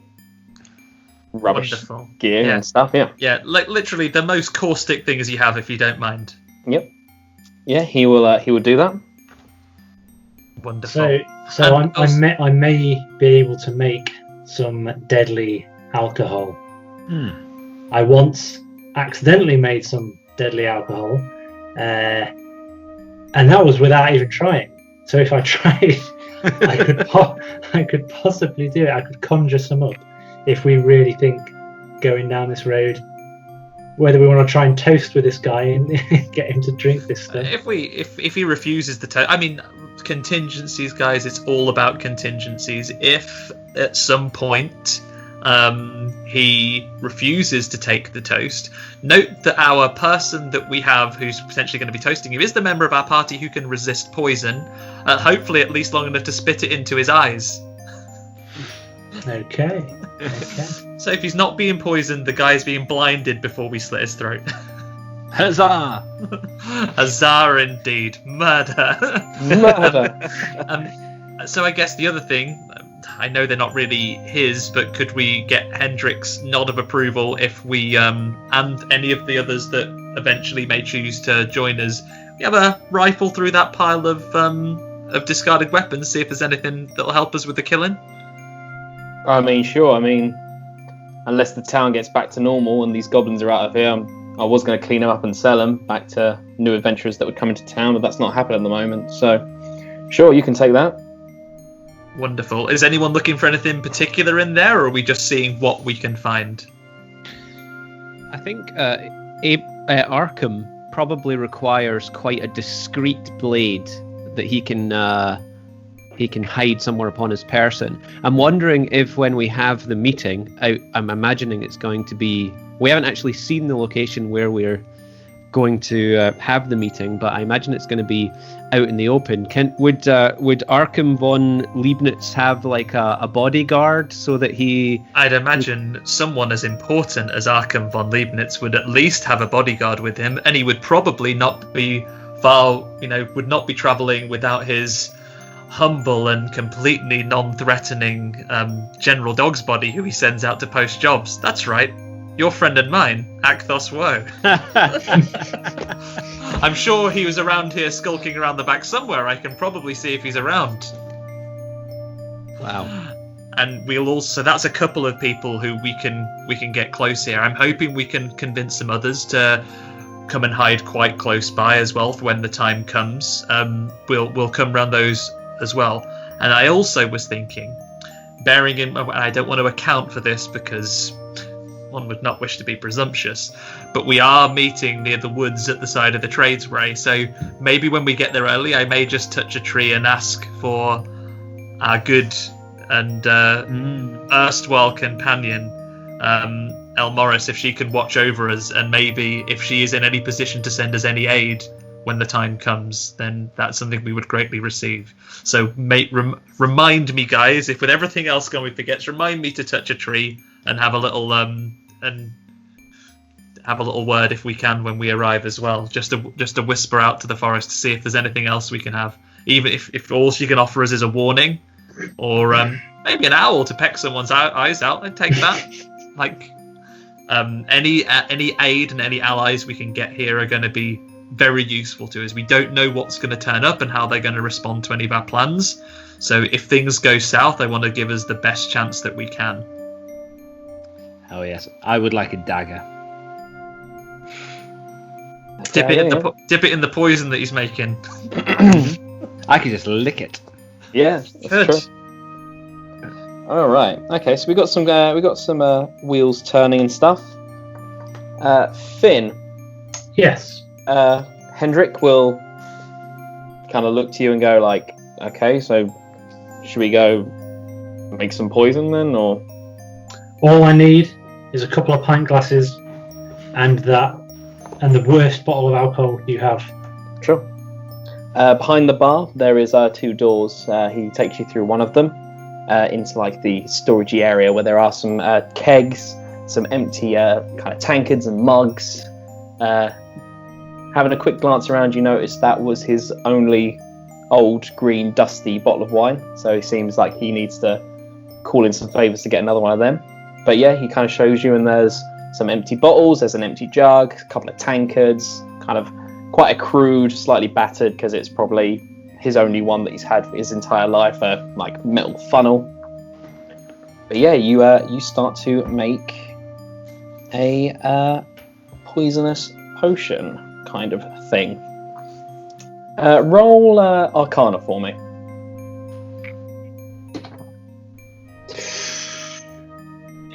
A: rubbish gear and stuff. Yeah,
B: like literally the most caustic things you have, if you don't mind.
A: Yep. Yeah, he will do that.
B: Wonderful.
D: So I may be able to make some deadly alcohol. I once accidentally made some deadly alcohol, and that was without even trying. So if I tried, I could possibly do it. I could conjure some up if we really think going down this road, whether we want to try and toast with this guy and get him to drink this stuff.
B: If he refuses the toast, I mean, contingencies, guys. It's all about contingencies. If at some point he refuses to take the toast, note that our person that we have who's potentially going to be toasting him is the member of our party who can resist poison, hopefully at least long enough to spit it into his eyes.
D: Okay.
B: So if he's not being poisoned, the guy's being blinded before we slit his throat.
E: Huzzah!
B: Huzzah indeed. Murder. So I guess the other thing, I know they're not really his, but could we get Hendrik's nod of approval if we, and any of the others that eventually may choose to join us, we have a rifle through that pile of discarded weapons, see if there's anything that'll help us with the killing?
A: I mean, sure. I mean, unless the town gets back to normal and these goblins are out of here, I was going to clean them up and sell them back to new adventurers that would come into town, but that's not happening at the moment. So, sure, you can take that.
B: Wonderful. Is anyone looking for anything particular in there, or are we just seeing what we can find?
C: I think Arkham probably requires quite a discreet blade that he can hide somewhere upon his person. I'm wondering if when we have the meeting, I'm imagining it's going to be. We haven't actually seen the location where we're going to have the meeting, but I imagine it's going to be out in the open. Would Arkham von Leibniz have like a bodyguard so that he?
B: I'd imagine someone as important as Arkham von Leibniz would at least have a bodyguard with him, and he would probably not be would not be traveling without his humble and completely non-threatening General Dogsbody, who he sends out to post jobs. That's right. Your friend and mine, Akthos Woe. I'm sure he was around here skulking around the back somewhere. I can probably see if he's around.
C: Wow.
B: And we'll also, that's a couple of people who we can get close here. I'm hoping we can convince some others to come and hide quite close by as well for when the time comes. We'll come round those as well. And I also was thinking, bearing in mind, I don't want to account for this because one would not wish to be presumptuous, but we are meeting near the woods at the side of the tradesway, so maybe when we get there early I may just touch a tree and ask for our good and erstwhile companion El Morris if she can watch over us, and maybe if she is in any position to send us any aid when the time comes, then that's something we would greatly receive. So remind me, guys, if with everything else gone we forget, remind me to touch a tree and have a little word if we can when we arrive as well, just to whisper out to the forest to see if there's anything else we can have, even if all she can offer us is a warning, or maybe an owl to peck someone's eyes out. I'd take that. Like any aid and any allies we can get here are going to be very useful to us. We don't know what's going to turn up and how they're going to respond to any of our plans, so if things go south I want to give us the best chance that we can.
E: Oh yes, I would like a dagger.
B: Dip it in the poison that he's making.
E: I could just lick it.
A: Yeah, that's true. All right. Okay, so we got some wheels turning and stuff. Finn.
D: Yes.
A: Hendrik will kind of look to you and go like, okay, so should we go make some poison then, or?
D: All I need is a couple of pint glasses and the worst bottle of alcohol you have.
A: Sure. Behind the bar, there is 2 doors. He takes you through one of them into like the storagey area where there are some kegs, some empty kind of tankards and mugs. Having a quick glance around, you notice that was his only old, green, dusty bottle of wine. So it seems like he needs to call in some favours to get another one of them. But yeah, he kind of shows you, and there's some empty bottles, there's an empty jug, a couple of tankards, kind of quite a crude, slightly battered, because it's probably his only one that he's had for his entire life, a like metal funnel. But yeah, you start to make a poisonous potion kind of thing. Roll Arcana for me.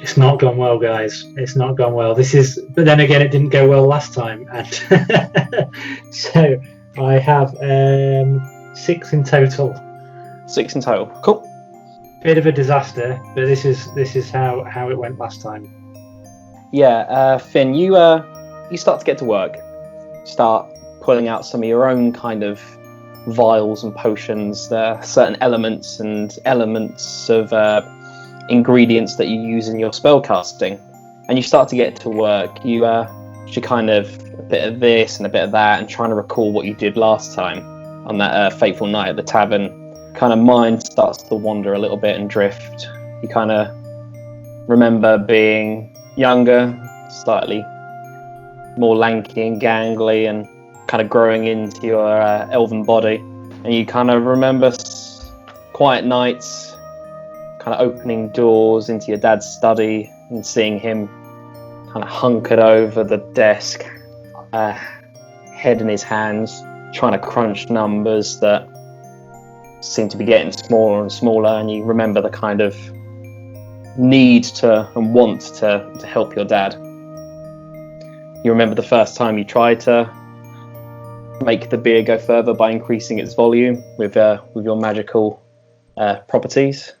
D: It's not gone well, guys. It's not gone well. But then again, it didn't go well last time, and so I have 6 in total.
A: 6 in total. Cool.
D: Bit of a disaster, but this is how it went last time.
A: Yeah, Finn, you start to get to work. Start pulling out some of your own kind of vials and potions. There are certain elements of ingredients that you use in your spellcasting, and you start to get to work. You kind of a bit of this and a bit of that, and trying to recall what you did last time on that fateful night at the tavern. Kind of mind starts to wander a little bit and drift. You kind of remember being younger, slightly more lanky and gangly, and kind of growing into your elven body, and you kind of remember quiet nights, kind of opening doors into your dad's study and seeing him kind of hunkered over the desk, head in his hands, trying to crunch numbers that seem to be getting smaller and smaller, and you remember the kind of need to and want to help your dad. You remember the first time you tried to make the beer go further by increasing its volume with your magical properties.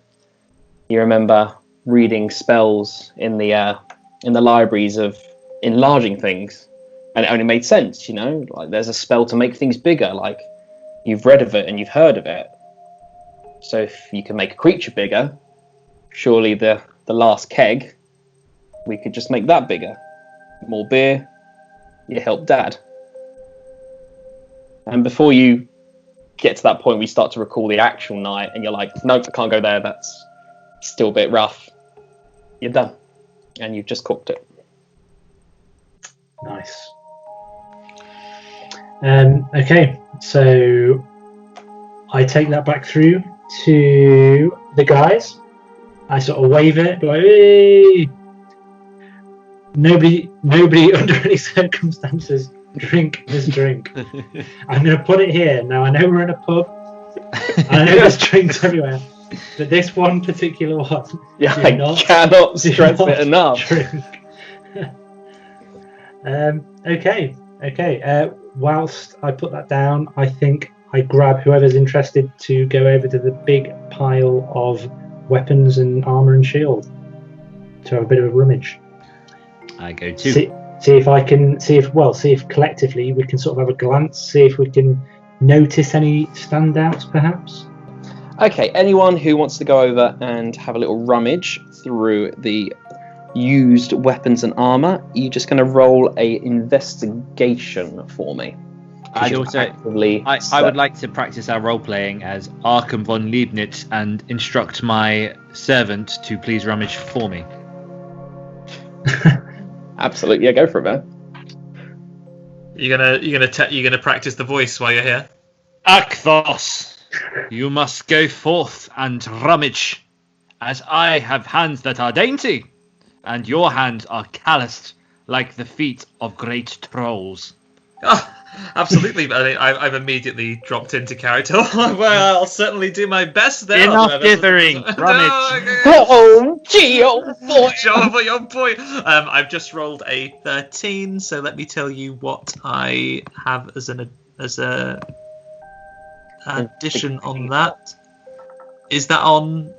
A: You remember reading spells in the libraries of enlarging things, and it only made sense. Like there's a spell to make things bigger. Like you've read of it and you've heard of it. So if you can make a creature bigger, surely the last keg, we could just make that bigger. More beer, you help Dad. And before you get to that point, we start to recall the actual night, and you're like, nope, I can't go there. That's still a bit rough. You're done, and you've just cooked it.
D: Nice. Okay, so I take that back through to the guys. I sort of wave it, be like, hey! Nobody under any circumstances drink this drink. I'm going to put it here. Now, I know we're in a pub. I know there's drinks everywhere. But this one particular one,
A: yeah, I cannot stress it enough.
D: Okay. Whilst I put that down, I think I grab whoever's interested to go over to the big pile of weapons and armor and shield to have a bit of a rummage.
E: I go too.
D: See if collectively we can sort of have a glance, see if we can notice any standouts, perhaps.
A: Okay, anyone who wants to go over and have a little rummage through the used weapons and armor, you're just going to roll a investigation for me.
E: I would like to practice our role playing as Arkham von Leibniz and instruct my servant to please rummage for me.
A: Absolutely, yeah, go for it, man.
B: You're gonna practice the voice while you're here.
E: Akthos, you must go forth and rummage, as I have hands that are dainty, and your hands are calloused like the feet of great trolls.
B: Oh, absolutely. I've immediately dropped into character. Well, I'll certainly do my best there.
E: Enough dithering. Rummage.
A: Oh, gee, oh boy.
B: Your boy. I've just rolled a 13, so let me tell you what I have as a addition on that. Is that on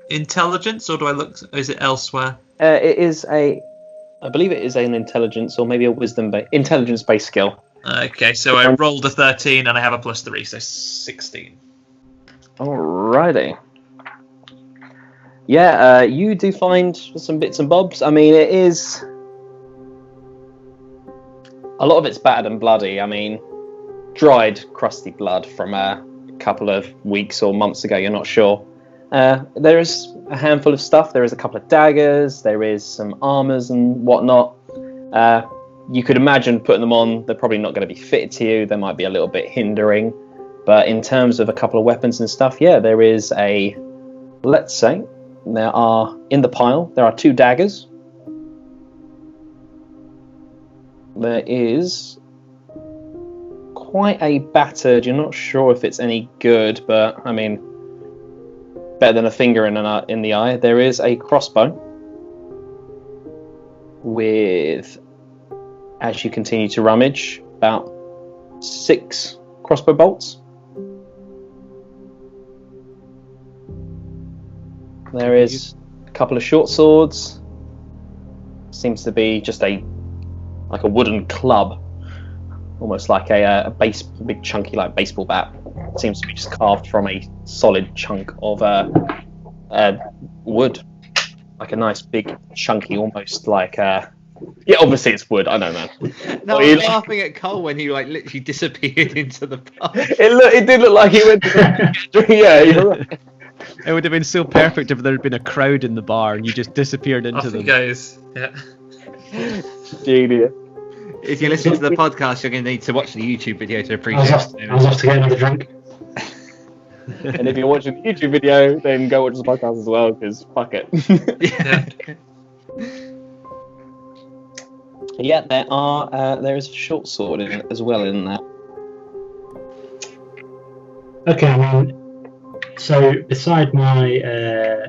B: intelligence, or do I look? Is it elsewhere?
A: It is I believe it is an intelligence or maybe a intelligence-based skill.
B: Okay, so I rolled a 13 and I have a +3, so 16.
A: Alrighty. Yeah, you do find some bits and bobs. I mean, it is... A lot of it's battered and bloody. I mean, dried, crusty blood from a couple of weeks or months ago, you're not sure. There is a handful of stuff. There is a couple of daggers. There is some armors and whatnot. You could imagine putting them on. They're probably not going to be fitted to you. They might be a little bit hindering. But in terms of a couple of weapons and stuff, yeah, there is let's say, there are, in the pile, there are 2 daggers. There is quite a battered, you're not sure if it's any good, but, I mean, better than a finger in the eye. There is a crossbow with, as you continue to rummage, about 6 crossbow bolts. There is a couple of short swords. Seems to be just like a wooden club, almost like a big chunky like baseball bat. It seems to be just carved from a solid chunk of wood, like a nice big chunky, almost like yeah, obviously it's wood. I know, man.
E: No, I was laughing at Cole when he literally disappeared into the pub.
A: It did look like he went to the yeah, you're right.
C: It would have been so perfect if there had been a crowd in the bar and you just disappeared into
B: Off
C: them.
B: he goes. Yeah.
A: Genius.
E: If you listen to the podcast, you're going to need to watch the YouTube video to appreciate it.
D: I was off to get another drink.
A: And if you're watching the YouTube video, then go watch the podcast as well, because fuck it. Yeah, there is a short sword in it as well in there.
D: Okay, so beside my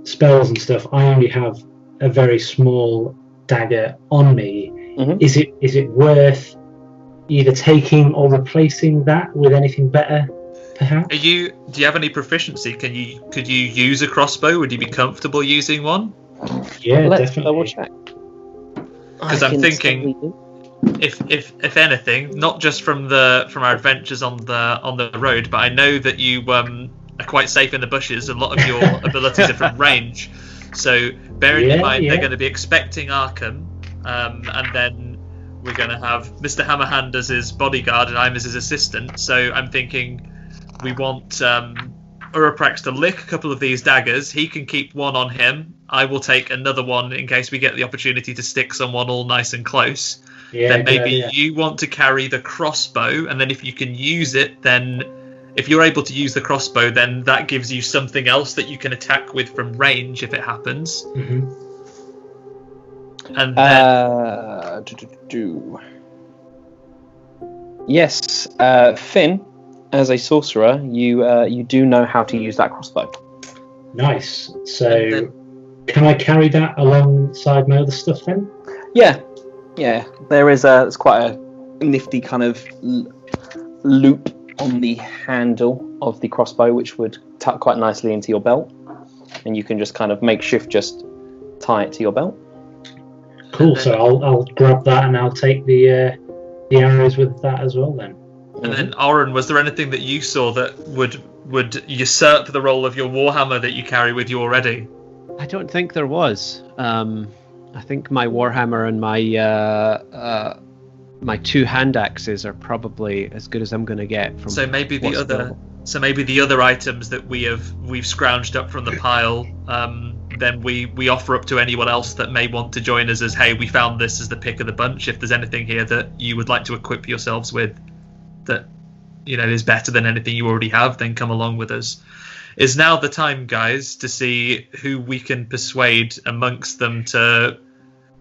D: spells and stuff, I only have a very small dagger on me.
A: Mhm.
D: Is it worth either taking or replacing that with anything better, perhaps?
B: Do you have any proficiency? Could you use a crossbow? Would you be comfortable using one?
D: Yeah,
A: Let's
D: definitely.
A: double check.
B: Because I'm thinking, if anything, not just from our adventures on the road, but I know that you are quite safe in the bushes. A lot of your abilities are from range. So bearing in mind they're going to be expecting Arkham, and then we're going to have Mr. Hammerhand as his bodyguard and I'm as his assistant. So I'm thinking we want Uraprax to lick a couple of these daggers. He can keep one on him. I will take another one in case we get the opportunity to stick someone all nice and close.
D: Yeah,
B: Then
D: good
B: maybe
D: idea.
B: you want to carry the crossbow, and then if you can use it, then if you're able to use the crossbow, then that gives you something else that you can attack with from range if it happens.
D: Mhm.
B: And then
A: Yes, Finn, as a sorcerer, you do know how to use that crossbow.
D: Nice.
B: And
D: So,
B: then-
D: can I carry that alongside my other stuff then?
A: Yeah. There is it's quite a nifty kind of loop on the handle of the crossbow, which would tuck quite nicely into your belt, and you can just kind of makeshift just tie it to your belt.
D: Cool. So I'll grab that and I'll take the arrows with that as well then.
B: And then, Oren, was there anything that you saw that would usurp the role of your warhammer that you carry with you already?
C: I don't think there was. I think my warhammer and my two hand axes are probably as good as I'm going to get. From
B: So maybe
C: what's available.
B: the other items that we've scrounged up from the pile, then we offer up to anyone else that may want to join us as, hey, we found this as the pick of the bunch. If there's anything here that you would like to equip yourselves with that is better than anything you already have, then come along with us. Is now the time, guys, to see who we can persuade amongst them to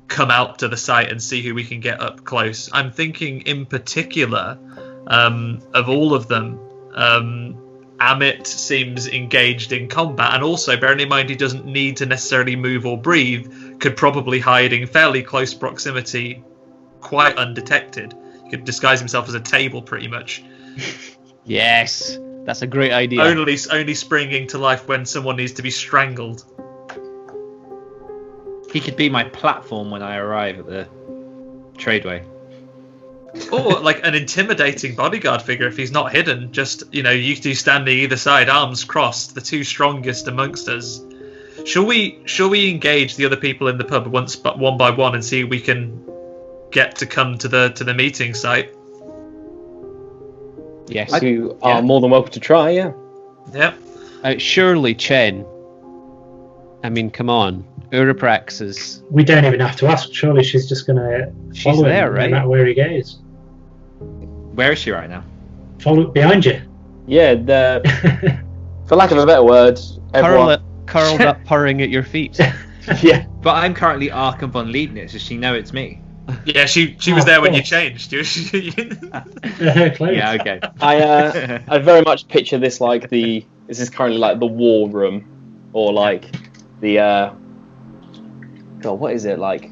B: come out to the site and see who we can get up close. I'm thinking in particular of all of them, Amit seems engaged in combat, and also bearing in mind he doesn't need to necessarily move or breathe, could probably hide in fairly close proximity quite undetected. He could disguise himself as a table pretty much.
C: Yes, that's a great idea.
B: Only springing to life when someone needs to be strangled.
E: He could be my platform when I arrive at the tradeway.
B: Or like an intimidating bodyguard figure if he's not hidden. Just, you two standing either side, arms crossed, the two strongest amongst us. Shall we engage the other people in the pub one by one and see if we can get to come to the meeting site?
C: Yes.
A: You are more than welcome to try, yeah.
B: Yep.
C: Surely, Chen. I mean, come on. Uraprax is...
D: We don't even have to ask. Surely she's just going to follow
C: there,
D: him
C: right?
D: no matter where he goes.
E: Where is she right now?
D: Follow behind you.
A: Yeah, for lack of a better word, everyone...
C: curled up, purring at your feet.
A: Yeah.
E: But I'm currently Arkham von Leibniz. Does she know it's me?
B: Yeah, she was
D: Oh,
B: there when
D: cool.
B: you changed.
D: Close.
E: Yeah, okay.
A: I very much picture this like this is currently like the war room, or like the God, what is it, like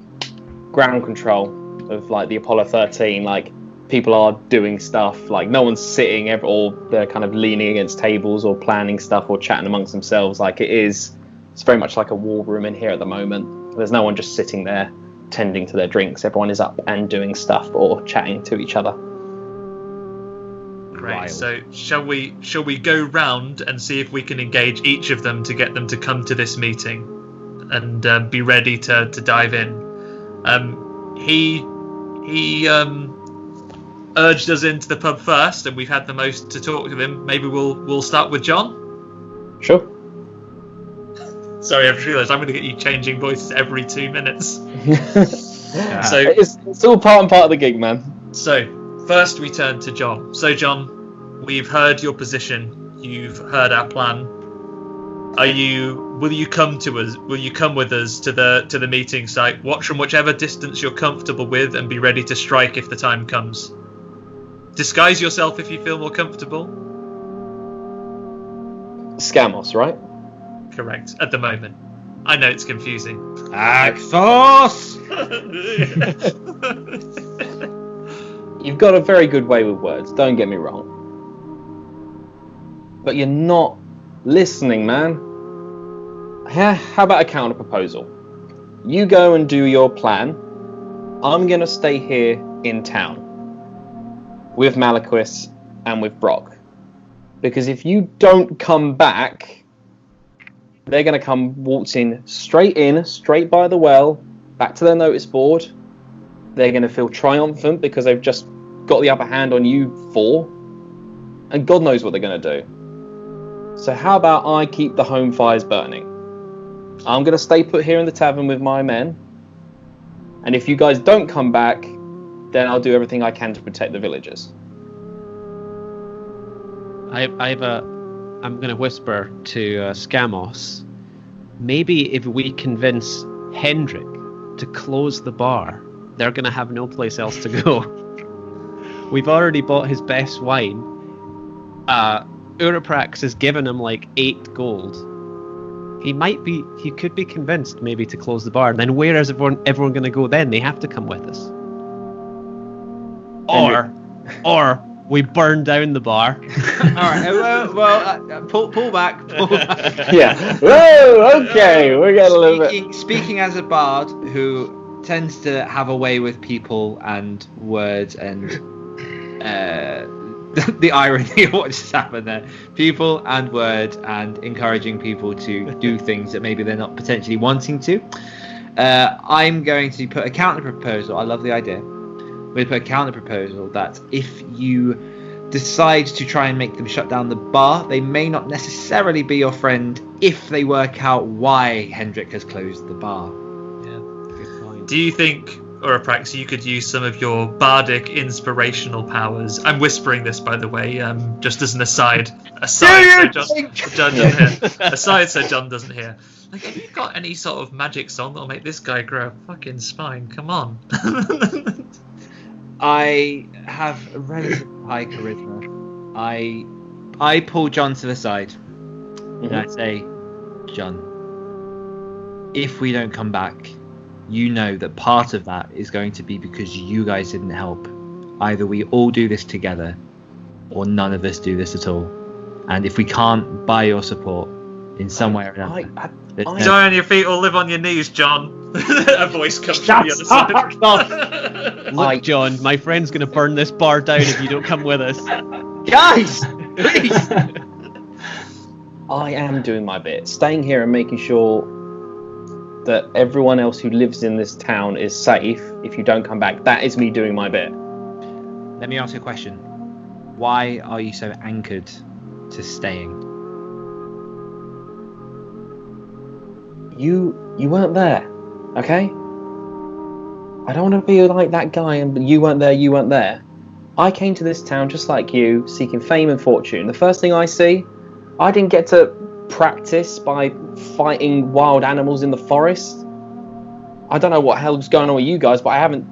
A: ground control of like the Apollo 13. Like people are doing stuff, like no one's sitting or they're kind of leaning against tables or planning stuff or chatting amongst themselves. Like it's very much like a war room in here at the moment. There's no one just sitting there tending to their drinks. Everyone is up and doing stuff or chatting to each other.
B: Great.
E: Wild.
B: So shall we go round and see if we can engage each of them to get them to come to this meeting and be ready to dive in? He urged us into the pub first, and we've had the most to talk to him. Maybe we'll start with John.
A: Sure.
B: Sorry, I've realised I'm going to get you changing voices every 2 minutes. So
A: It's all part and part of the gig, man.
B: So, first we turn to John. So, John, we've heard your position. You've heard our plan. Will you come to us? Will you come with us to the meeting site? Watch from whichever distance you're comfortable with, and be ready to strike if the time comes. Disguise yourself if you feel more comfortable.
A: Scamos, right?
B: Correct. At the moment, I know it's confusing.
E: Axos!
A: You've got a very good way with words, don't get me wrong. But you're not listening, man. How about a counter proposal? You go and do your plan. I'm going to stay here in town with Malachus and with Brock. Because if you don't come back, they're going to come waltzing straight in, straight by the well, back to their notice board. They're going to feel triumphant because they've just got the upper hand on you four. And God knows what they're going to do. So how about I keep the home fires burning? I'm going to stay put here in the tavern with my men. And if you guys don't come back, then I'll do everything I can to protect the villagers. I'm going to whisper to Scamos. Maybe if we convince Hendrik to close the bar, they're going to have no place else to go. We've already bought his best wine. Uraprax has given him like 8 gold. He could be convinced maybe to close the bar. Then where is everyone going to go then? They have to come with us. Or we burn down the bar.
E: All right. Pull back.
A: Yeah. Whoa. Okay. We're getting a little bit.
E: Speaking as a bard who tends to have a way with people and words and the irony of what just happened there. People and words and encouraging people to do things that maybe they're not potentially wanting to. I'm going to put a counter proposal. I love the idea. We'll put a counter proposal that if you decide to try and make them shut down the bar, they may not necessarily be your friend if they work out why Hendrik has closed the bar.
B: Yeah. Good point. Do you think, Uraprax, you could use some of your bardic inspirational powers? I'm whispering this, by the way, just as an aside. So John doesn't hear. Like, have you got any sort of magic song that'll make this guy grow a fucking spine? Come on.
E: I have a relatively high charisma. I pull John to the side and I say, John, if we don't come back, you know that part of that is going to be because you guys didn't help. Either we all do this together or none of us do this at all. And if we can't buy your support in some way or another,
B: die on your feet or live on your knees, John. A voice comes from the other side.
C: Look, John, my friend's going to burn this bar down if you don't come with us.
E: Guys, please.
A: I am doing my bit, staying here and making sure that everyone else who lives in this town is safe. If you don't come back, that is me doing my bit.
E: Let me ask you a question. Why are you so anchored to staying?
A: You weren't there, okay? I don't want to be like that guy and you weren't there. I came to this town just like you, seeking fame and fortune. The first thing I see, I didn't get to practice by fighting wild animals in the forest. I don't know what hell's going on with you guys, but I haven't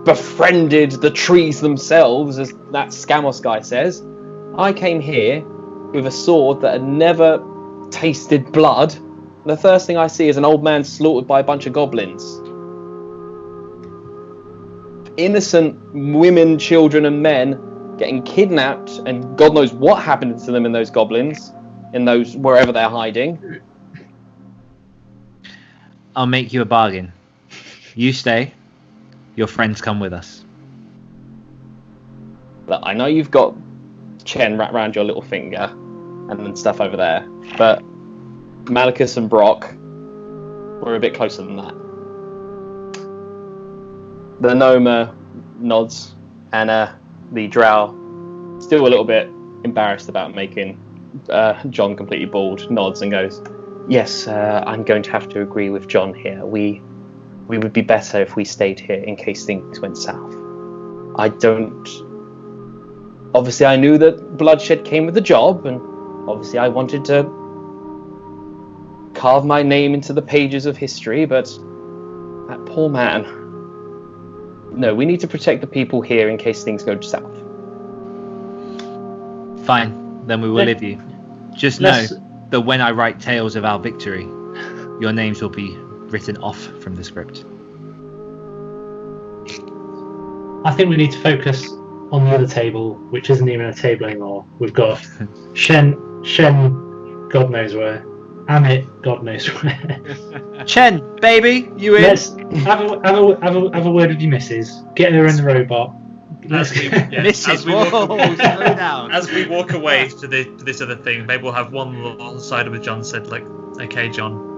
A: befriended the trees themselves, as that Scamos guy says. I came here with a sword that had never tasted blood. The first thing I see is an old man slaughtered by a bunch of goblins. Innocent women, children and men getting kidnapped, and God knows what happened to them in those goblins, in those wherever they're hiding.
E: I'll make you a bargain. You stay, your friends come with us.
A: Look, I know you've got Chen wrapped around your little finger and stuff over there, but Malachus and Brock were a bit closer than that. The gnome nods, and the drow, still a little bit embarrassed about making John completely bald, nods and goes, yes, I'm going to have to agree with John here. We would be better if we stayed here in case things went south. Obviously I knew that bloodshed came with the job, and obviously I wanted to carve my name into the pages of history, but that poor man. No, we need to protect the people here in case things go south.
E: Fine, then we will leave you. Just know that when I write tales of our victory, your names will be written off from the script.
D: I think we need to focus on the other table, which isn't even a table anymore. We've got Shen, God knows where. Amit, God knows where.
E: Chen, baby, you in?
D: Let's have a word with your missus. Get her in the robot.
E: Mrs. Whoa, slow down.
B: As we walk away to this other thing, maybe we'll have one little side with John said, like, okay, John,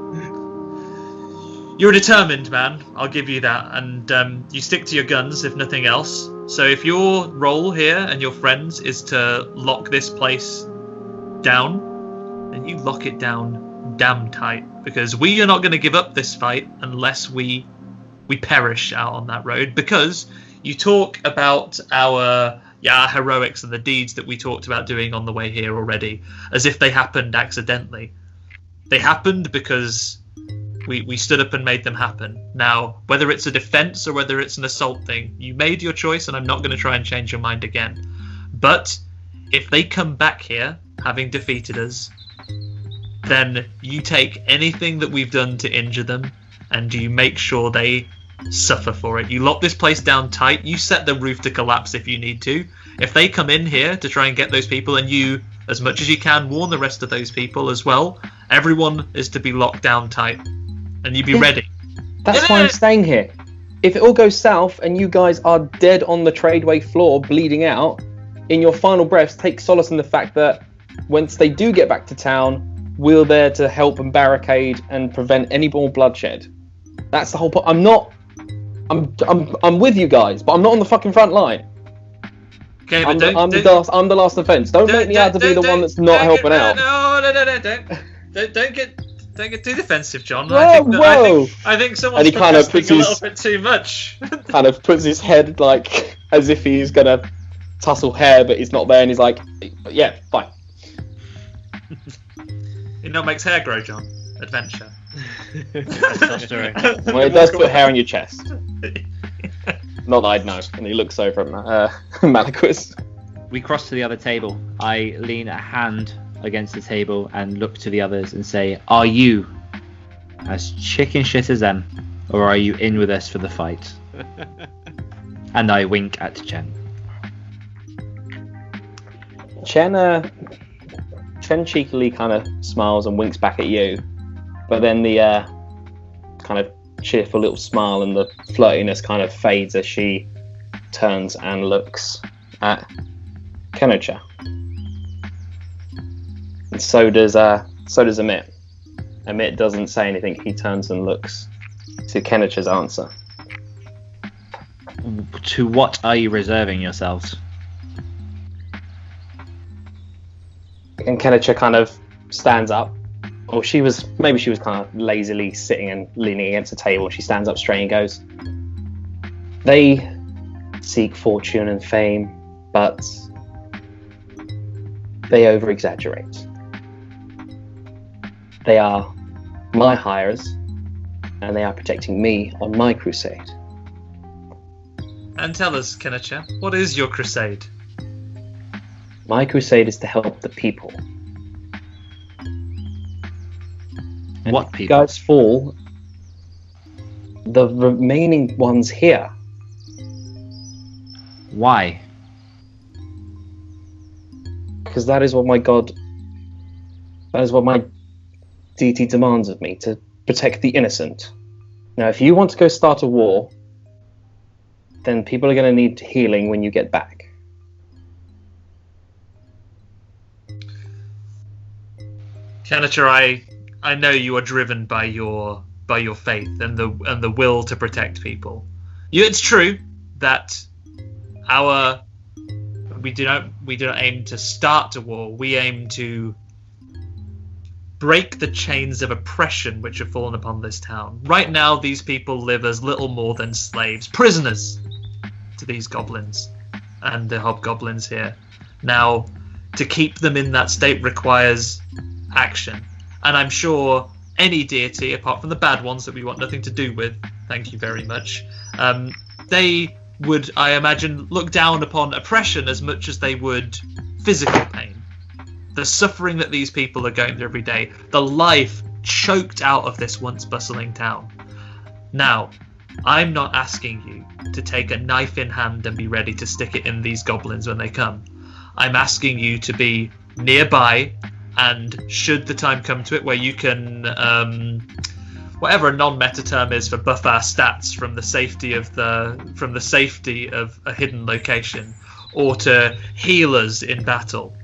B: you're a determined man, I'll give you that, and you stick to your guns if nothing else. So if your role here and your friends is to lock this place down, then you lock it down damn tight, because we are not going to give up this fight unless we perish out on that road. Because you talk about our heroics and the deeds that we talked about doing on the way here already, as if they happened accidentally. They happened because we stood up and made them happen. Now, whether it's a defense or whether it's an assault thing, you made your choice, and I'm not going to try and change your mind again. But if they come back here having defeated us, then you take anything that we've done to injure them and you make sure they suffer for it. You lock this place down tight. You set the roof to collapse if you need to. If they come in here to try and get those people, and you, as much as you can, warn the rest of those people as well, everyone is to be locked down tight. And you be ready.
A: That's why I'm staying here. If it all goes south and you guys are dead on the tradeway floor, bleeding out, in your final breaths, take solace in the fact that once they do get back to town, we're there to help and barricade and prevent any more bloodshed. That's the whole point. I'm with you guys, but I'm not on the fucking front line.
B: Okay,
A: I'm
B: but
A: the last defense. Don't make me out to be the one that's not helping out.
B: No, don't get too defensive, John.
A: Whoa.
B: I think someone's
A: And he kind of
B: protesting a little bit too much.
A: Kind of puts his head like as if he's gonna tussle hair, but he's not there, and he's like, yeah, fine.
B: It not makes hair grow, John. Adventure.
A: Well, it does put hair on your chest. Not that I'd know. And he looks over at Malachus.
E: We cross to the other table. I lean a hand against the table and look to the others and say, are you as chicken shit as them, or are you in with us for the fight? And I wink at Chen.
A: Chen cheekily kind of smiles and winks back at you, but then the kind of cheerful little smile and the flirtiness kind of fades as she turns and looks at Kenocha. And so does Amit. Amit doesn't say anything. He turns and looks to Kenocha's answer.
E: To what are you reserving yourselves?
A: And Kenocha kind of stands up. Or she was kind of lazily sitting and leaning against the table. She stands up straight and goes, they seek fortune and fame, but they over-exaggerate. They are my hires, and they are protecting me on my crusade.
B: And tell us, Kenocha, what is your crusade?
A: My crusade is to help the people. And
E: what
A: if
E: people?
A: You guys fall, the remaining ones here.
E: Why?
A: Because that is what my deity demands of me, to protect the innocent. Now, if you want to go start a war, then people are going to need healing when you get back.
B: Kenocha, I know you are driven by your faith and the will to protect people. It's true that we do not aim to start a war. We aim to break the chains of oppression which have fallen upon this town. Right now, these people live as little more than slaves, prisoners to these goblins and the hobgoblins here. Now, to keep them in that state requires action. And I'm sure any deity, apart from the bad ones that we want nothing to do with, thank you very much, they would, I imagine, look down upon oppression as much as they would physical pain. The suffering that these people are going through every day, the life choked out of this once bustling town. Now, I'm not asking you to take a knife in hand and be ready to stick it in these goblins when they come. I'm asking you to be nearby, and should the time come to it where you can, whatever a non-meta term is for buff our stats from the safety of a hidden location, or to heal us in battle.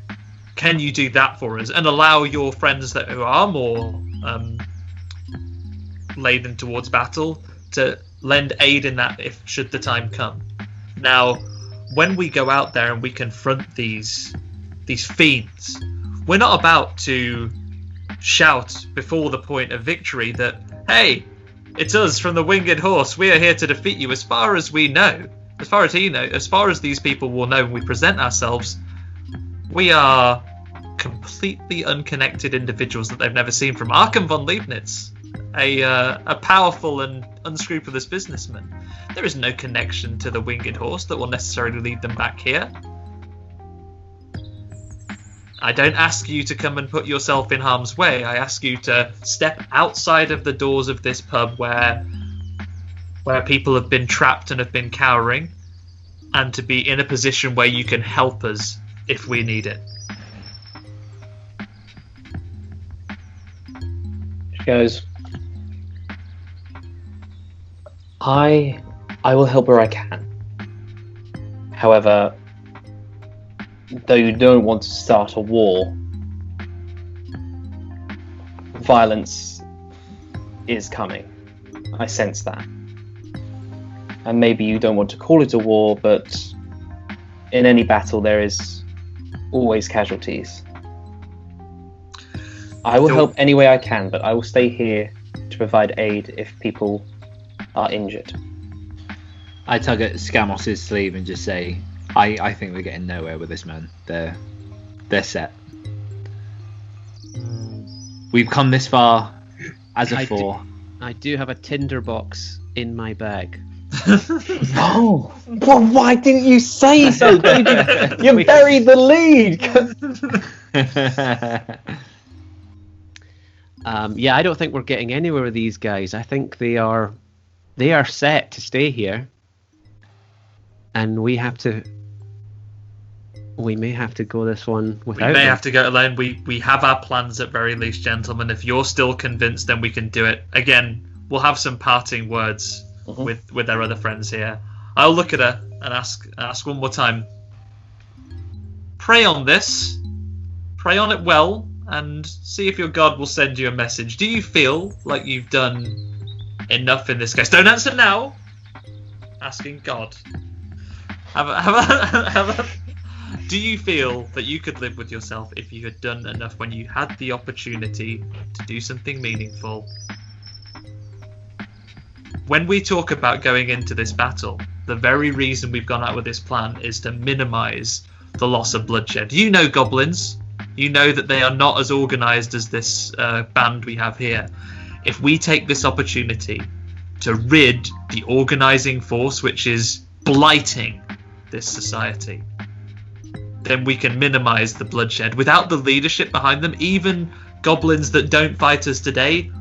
B: Can you do that for us and allow your friends who are more laden towards battle to lend aid in that if should the time come? Now, when we go out there and we confront these fiends, we're not about to shout before the point of victory that, hey, it's us from the Winged Horse, we are here to defeat you. As far as we know, as far as these people will know when we present ourselves, we are completely unconnected individuals that they've never seen from Arkham von Leibniz, a powerful and unscrupulous businessman. There is no connection to the Winged Horse that will necessarily lead them back here. I don't ask you to come and put yourself in harm's way. I ask you to step outside of the doors of this pub where people have been trapped and have been cowering, and to be in a position where you can help us if we need it.
A: She goes, I will help where I can. However, though you don't want to start a war, violence is coming. I sense that. And maybe you don't want to call it a war, but in any battle there is always casualties. I will help any way I can, but I will stay here to provide aid if people are injured.
E: I tug at Scamos's sleeve and just say, I think we're getting nowhere with this, man. They're set. We've come this far as a four.
C: I do have a tinderbox in my bag.
A: Oh, well, why didn't you say so, David? You buried the lead.
C: Yeah, I don't think we're getting anywhere with these guys. I think they are set to stay here, and we may have to go this one without
B: We may
C: them.
B: have to go alone. We have our plans at very least, gentlemen. If you're still convinced, then we can do it. Again, we'll have some parting words with our other friends here. I'll look at her and ask one more time. Pray on this. Pray on it well, and see if your god will send you a message. Do you feel like you've done enough in this case? Don't answer now. Asking God. Do you feel that you could live with yourself if you had done enough when you had the opportunity to do something meaningful? When we talk about going into this battle, the very reason we've gone out with this plan is to minimize the loss of bloodshed. You know goblins. You know that they are not as organized as this band we have here. If we take this opportunity to rid the organizing force which is blighting this society, then we can minimize the bloodshed. Without the leadership behind them, even goblins that don't fight us today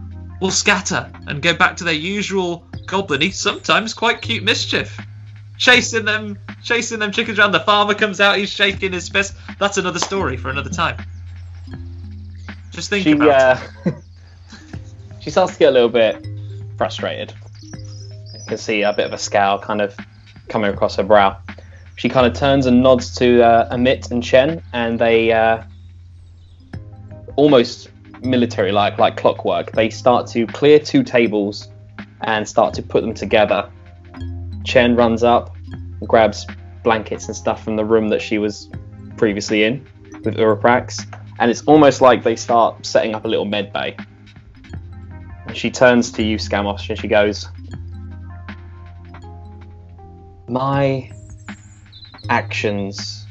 B: will scatter and go back to their usual goblin-y, sometimes quite cute mischief. Chasing them chickens around. The farmer comes out, he's shaking his fist. That's another story for another time. Just think about it.
A: She starts to get a little bit frustrated. You can see a bit of a scowl kind of coming across her brow. She kind of turns and nods to Amit and Chen, and they almost military-like clockwork. They start to clear 2 tables and start to put them together. Chen runs up and grabs blankets and stuff from the room that she was previously in with Uraprax, and it's almost like they start setting up a little med bay. She turns to you, Scamos, and she goes, my actions,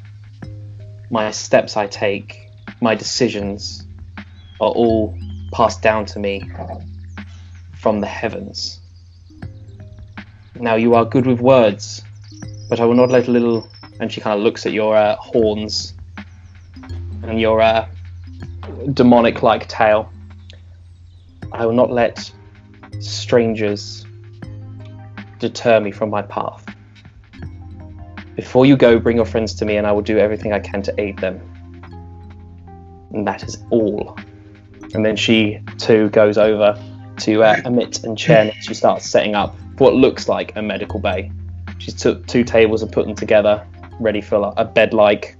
A: my steps I take, my decisions are all passed down to me from the heavens. Now you are good with words, but I will not let a little... And she kind of looks at your horns and your demonic-like tail. I will not let strangers deter me from my path. Before you go, bring your friends to me, and I will do everything I can to aid them. And that is all. And then she too goes over to Amit and Chen. She starts setting up what looks like a medical bay. She took 2 tables and put them together, ready for a bed-like.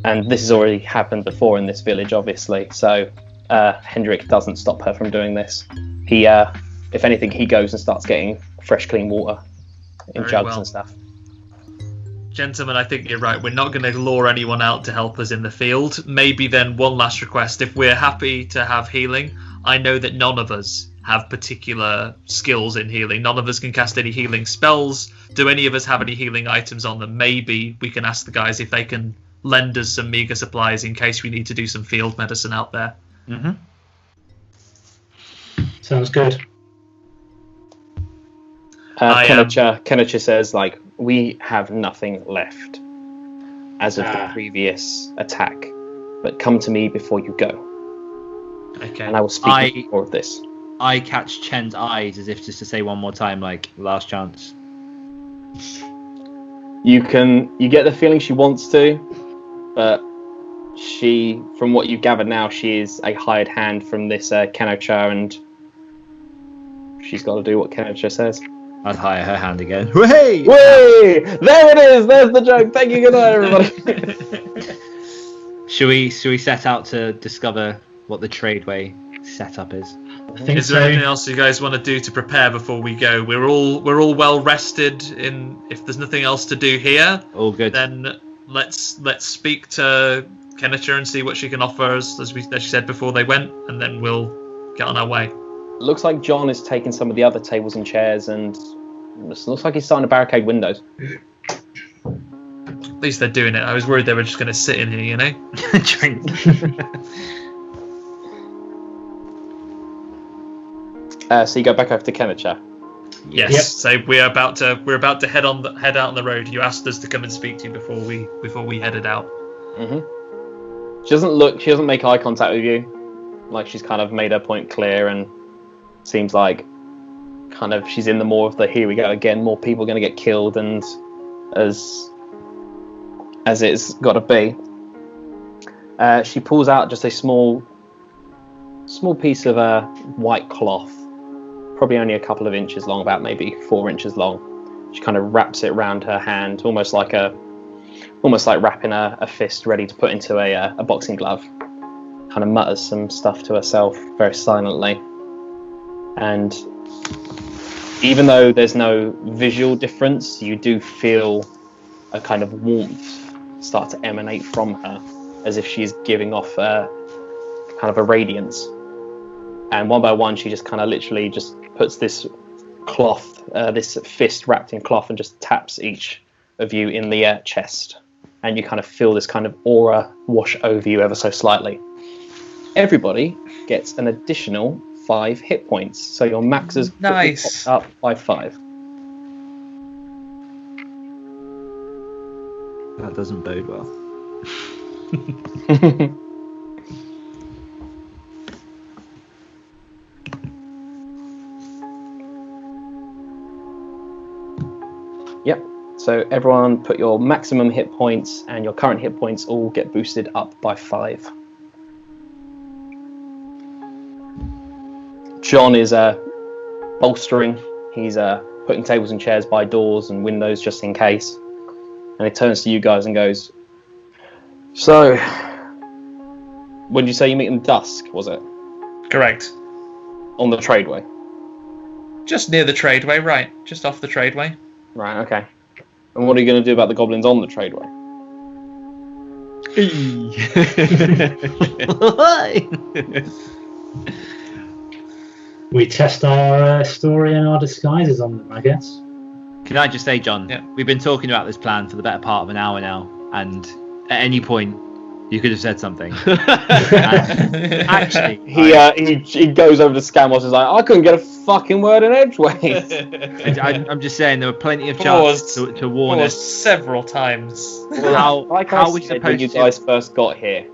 A: And this has already happened before in this village, obviously. So Hendrik doesn't stop her from doing this. He, if anything, he goes and starts getting fresh, clean water in
B: Very
A: jugs
B: well.
A: and stuff.
B: Gentlemen, I think you're right. We're not going to lure anyone out to help us in the field. Maybe then one last request. If we're happy to have healing, I know that none of us have particular skills in healing. None of us can cast any healing spells. Do any of us have any healing items on them? Maybe we can ask the guys if they can lend us some meager supplies in case we need to do some field medicine out there.
E: Mm-hmm.
D: Sounds good.
A: Kenicha says, like, we have nothing left as of the previous attack, but come to me before you go.
B: Okay.
A: And I will speak more of this.
E: I catch Chen's eyes as if just to say one more time, like, last chance.
A: You get the feeling she wants to, but she, from what you gather now, she is a hired hand from this Kenicha, and she's got to do what Kenicha says.
E: I'd hire her hand again. Hey!
A: Way! There it is! There's the joke! Thank you, good night, everybody!
E: Should we set out to discover what the tradeway setup is?
D: I think
B: Is there anything else you guys want to do to prepare before we go? We're all well rested. If there's nothing else to do here,
E: All good.
B: then let's speak to Kenicha and see what she can offer us, as she said before they went, and then we'll get on our way.
A: Looks like John is taking some of the other tables and chairs, and it looks like he's starting to barricade windows.
B: At least they're doing it. I was worried they were just going to sit in here, you know.
E: Drink.
A: So you go back over to Kenicha.
B: Yes.
D: Yep.
B: So we're about to head out on the road. You asked us to come and speak to you before we headed out.
A: Mm-hmm. She doesn't make eye contact with you. Like, she's kind of made her point clear, and seems like kind of she's in the more of the here we go again, more people are going to get killed, and as it's got to be. She pulls out just a small piece of white cloth, probably only a couple of inches long, about maybe 4 inches long. She kind of wraps it around her hand, almost like wrapping a fist ready to put into a boxing glove. Kind of mutters some stuff to herself very silently. And even though there's no visual difference, you do feel a kind of warmth start to emanate from her, as if she's giving off kind of a radiance. And one by one, she just kind of literally just puts this cloth, this fist wrapped in cloth, and just taps each of you in the chest. And you kind of feel this kind of aura wash over you ever so slightly. Everybody gets an additional 5 hit points, so your max is
B: Nice.
A: up by 5.
E: That doesn't bode well.
A: Yep. So everyone put your maximum hit points and your current hit points all get boosted up by 5. John is bolstering. He's putting tables and chairs by doors and windows just in case. And he turns to you guys and goes, "So, when did you say you meet in dusk, was it?
B: Correct.
A: On the tradeway?"
B: Just near the tradeway, right? Just off the tradeway.
A: Right, okay. And what are you going to do about the goblins on the tradeway?
D: We test our story and our disguises on them, I guess.
E: Can I just say, John,
B: Yeah.
E: we've been talking about this plan for the better part of an hour now, and at any point, you could have said something. Actually,
A: He goes over to Scamos and is like, "I couldn't get a fucking word in edgeways."
E: I'm just saying there were plenty of chances to warn us.
B: several times.
E: How
A: Like
E: how
A: I
E: we
A: said when
E: supposed
A: you
E: to?
A: guys first got here,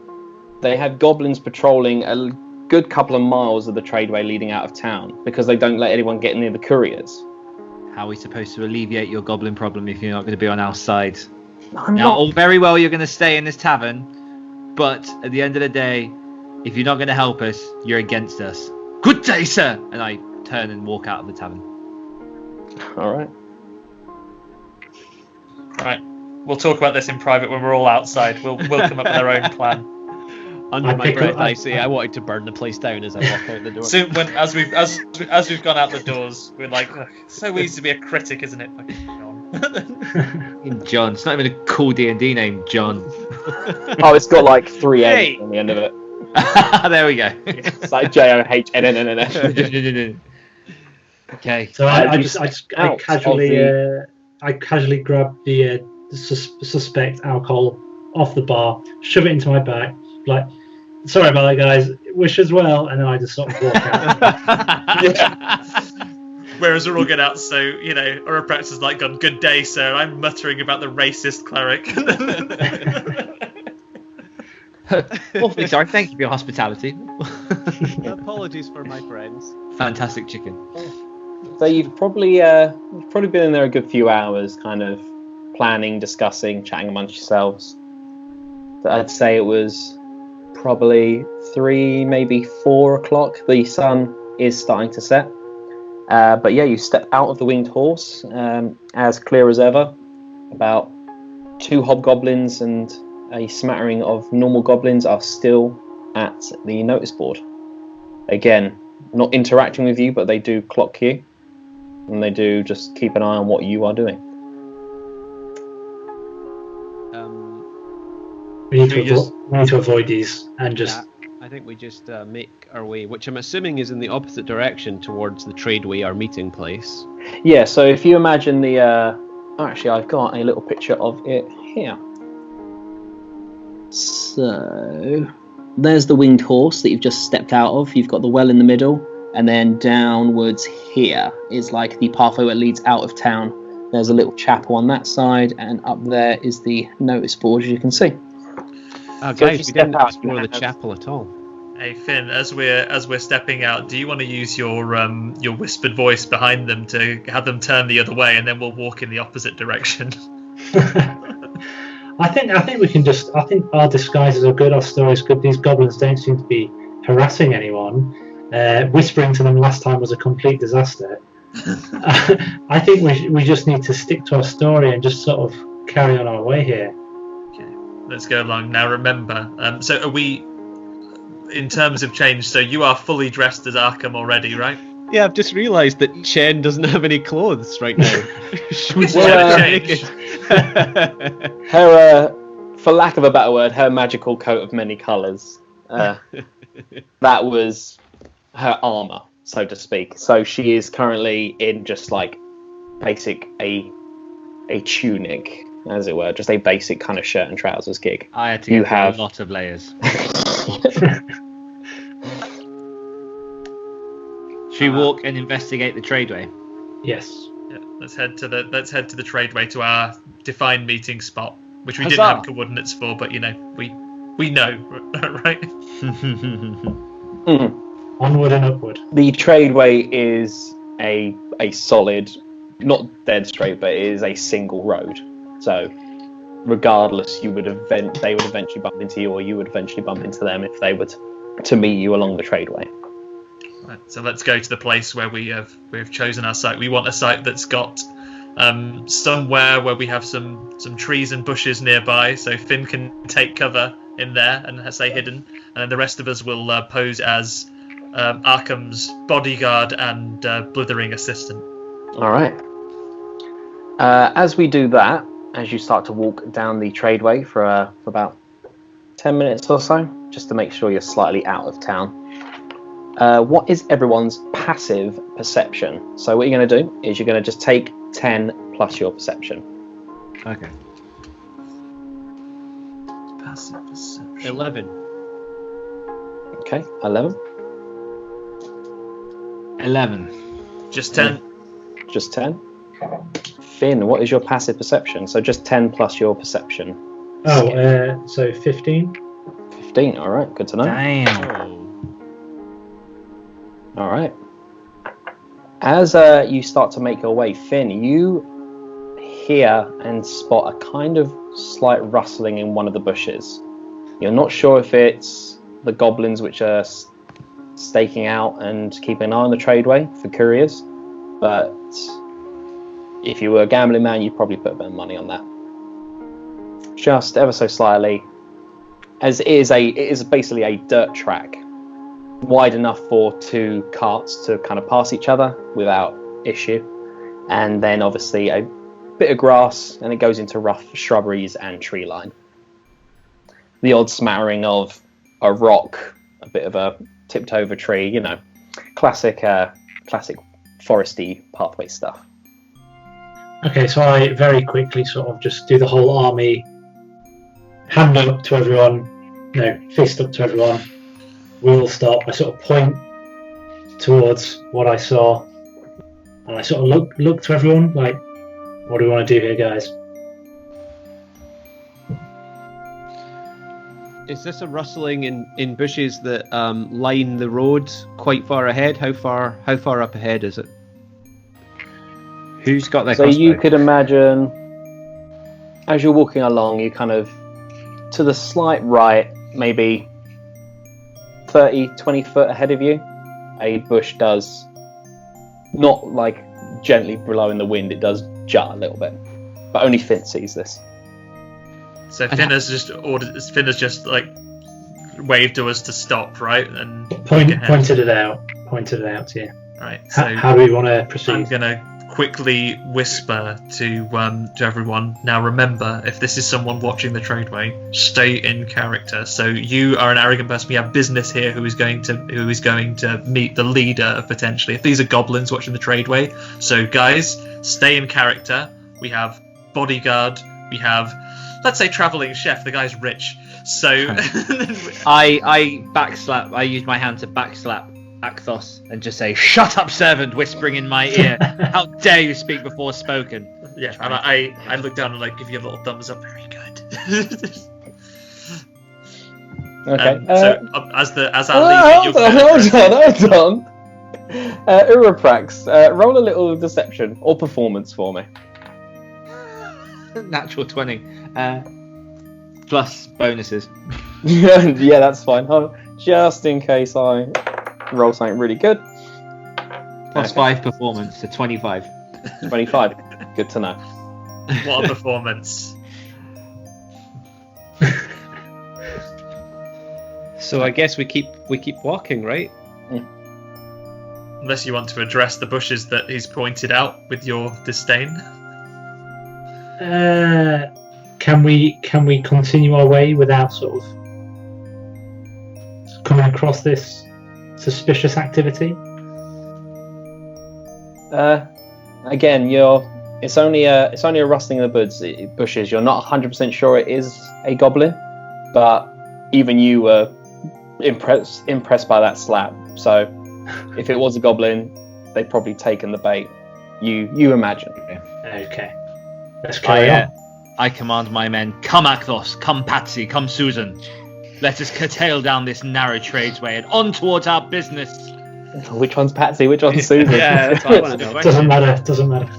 A: they had goblins patrolling a good couple of miles of the tradeway leading out of town because they don't let anyone get near the couriers.
E: How are we supposed to alleviate your goblin problem if you're not going to be on our side?
A: I'm
E: Now,
A: not.
E: all very well, you're going to stay in this tavern, but at the end of the day, if you're not going to help us, you're against us. Good day, sir! And I turn and walk out of the tavern.
A: All right.
B: Right. We'll talk about this in private when we're all outside. We'll come up with our own plan.
C: Under my
D: pick
C: breath,
D: up-
C: I say I wanted to burn the place down as I walk out the door.
B: So as we've gone out the doors, we're like, "Ugh, it's so easy to be a critic, isn't it? Fucking John."
E: John. It's not even a cool D&D name, John.
A: Oh, it's got like 3 N's
E: Hey.
A: on the end of it.
E: There we go.
A: It's like JOHNNNN.
E: Okay.
D: So I casually grab the suspect alcohol off the bar, shove it into my bag, like, sorry about that, guys. Wish as well, and then I just sort of walk out.
B: Whereas we're all getting out, so our approach is like, "Gone, good day, sir." I'm muttering about the racist cleric.
E: Awfully sorry. Thank you for your hospitality.
C: Apologies for my friends.
E: Fantastic chicken.
A: So you've probably been in there a good few hours, kind of planning, discussing, chatting amongst yourselves. So I'd say it was probably 3, maybe 4 o'clock. The sun is starting to set. But yeah, you step out of the winged horse, as clear as ever. About 2 hobgoblins and a smattering of normal goblins are still at the notice board. Again, not interacting with you, but they do clock you. And they do just keep an eye on what you are doing.
D: We need to avoid these and just.
C: I think we just make our way, which I'm assuming is in the opposite direction towards the tradeway, our meeting place.
A: Yeah, so if you imagine the... actually, I've got a little picture of it here. So, there's the winged horse that you've just stepped out of. You've got the well in the middle, and then downwards here is like the pathway that leads out of town. There's a little chapel on that side, and up there is the notice board, as you can see.
C: Oh,
A: So if
C: guys,
A: you
C: we didn't
A: step out,
C: explore
A: you
C: the
A: have-
C: chapel at all.
B: Hey Finn, as we're stepping out, do you want to use your whispered voice behind them to have them turn the other way, and then we'll walk in the opposite direction?
D: I think we can just. I think our disguises are good. Our stories good. These goblins don't seem to be harassing anyone. Whispering to them last time was a complete disaster. I think we just need to stick to our story and just sort of carry on our way here.
B: Okay, let's go along. Now remember, so are we, in terms of change, so you are fully dressed as Arkham already, right?
C: Yeah, I've just realised that Chen doesn't have any clothes right now. She's
B: Well,
C: naked.
A: Her, for lack of a better word, her magical coat of many colours. That was her armour, so to speak. So she is currently in just like basic a tunic, as it were, just a basic kind of shirt and trousers gig.
E: I had to
A: You
E: get through
A: have-
E: a lot of layers. Should we walk and investigate the tradeway?
D: Yes.
B: Yeah, let's head to the tradeway, to our defined meeting spot, which we didn't
E: Huzzah!
B: have coordinates for, but we know, right?
A: Mhm.
D: Onward and upward.
A: The tradeway is a solid, not dead straight, but it is a single road. So regardless, they would eventually bump into you, or you would eventually bump into them if they were to meet you along the tradeway.
B: Right, so let's go to the place where we've chosen our site. We want a site that's got somewhere where we have some trees and bushes nearby, so Finn can take cover in there and stay hidden, and then the rest of us will pose as Arkham's bodyguard and blithering assistant.
A: All right. As we do that, as you start to walk down the tradeway for about 10 minutes or so, just to make sure you're slightly out of town, what is everyone's passive perception? So what you're going to do is you're going to just take 10 plus your perception.
E: Okay.
B: Passive perception.
C: 11.
A: Okay, 11.
E: 11.
B: Just 10.
A: Just 10. Finn, what is your passive perception? So just 10 plus your perception.
D: Oh, so 15.
A: 15, all right, good to know.
E: Damn.
C: Oh.
A: All right. As you start to make your way, Finn, you hear and spot a kind of slight rustling in one of the bushes. You're not sure if it's the goblins which are staking out and keeping an eye on the tradeway for couriers, but if you were a gambling man, you'd probably put a bit of money on that. Just ever so slightly, as it is basically a dirt track, wide enough for two carts to kind of pass each other without issue, and then obviously a bit of grass, and it goes into rough shrubberies and tree line. The odd smattering of a rock, a bit of a tipped over tree, you know, classic foresty pathway stuff.
D: Okay, so I very quickly sort of just do the whole army, hand up to everyone, fist up to everyone. We will stop. I sort of point towards what I saw, and I sort of look to everyone like, what do we want to do here, guys?
C: Is this a rustling in bushes that line the road quite far ahead? How far up ahead is it?
E: Who's got their
A: So
E: crossbow?
A: you could imagine, as you're walking along, you kind of, to the slight right, maybe 30, 20 foot ahead of you, a bush does, not like gently blowing the wind, it does jut a little bit. But only Finn sees this.
B: So Finn has just like waved to us to stop, right? And
D: Pointed it out to you.
B: Right. So
D: How do we want to proceed?
B: I'm gonna quickly whisper to everyone. Now remember, if this is someone watching the tradeway, stay in character. So you are an arrogant person. We have business here who is going to meet the leader potentially. If these are goblins watching the tradeway, so guys, stay in character. We have bodyguard. We have, let's say, traveling chef. The guy's rich. So
E: I backslap. I use my hand to backslap Akthos and just say, "Shut up, servant!" whispering in my ear. "How dare you speak before spoken?"
B: Yeah, and I look down and like give you a little thumbs up. Very good.
A: Okay.
B: So as our leader,
A: Hold on. Uraprax, roll a little deception or performance for me.
E: Natural 20. Plus bonuses.
A: Yeah, that's fine. Just in case I roll something really good.
E: Plus 5 performance, so 25.
A: 25. Good to know.
B: What a performance!
C: So I guess we keep walking, right?
B: Unless you want to address the bushes that he's pointed out with your disdain.
D: Can we continue our way without sort of coming across this suspicious activity?
A: Again, it's only a rustling in the bushes. You're not 100% sure it is a goblin, but even you were impressed by that slap. So if it was a goblin, they'd probably taken the bait. You imagine.
D: Okay. Let's carry on.
E: I command my men, "Come Akthos, come Patsy, come Susan. Let us curtail down this narrow tradesway and on towards our business."
A: Which one's Patsy? Which one's Susan?
E: Yeah, that's what I want to know.
D: Doesn't matter.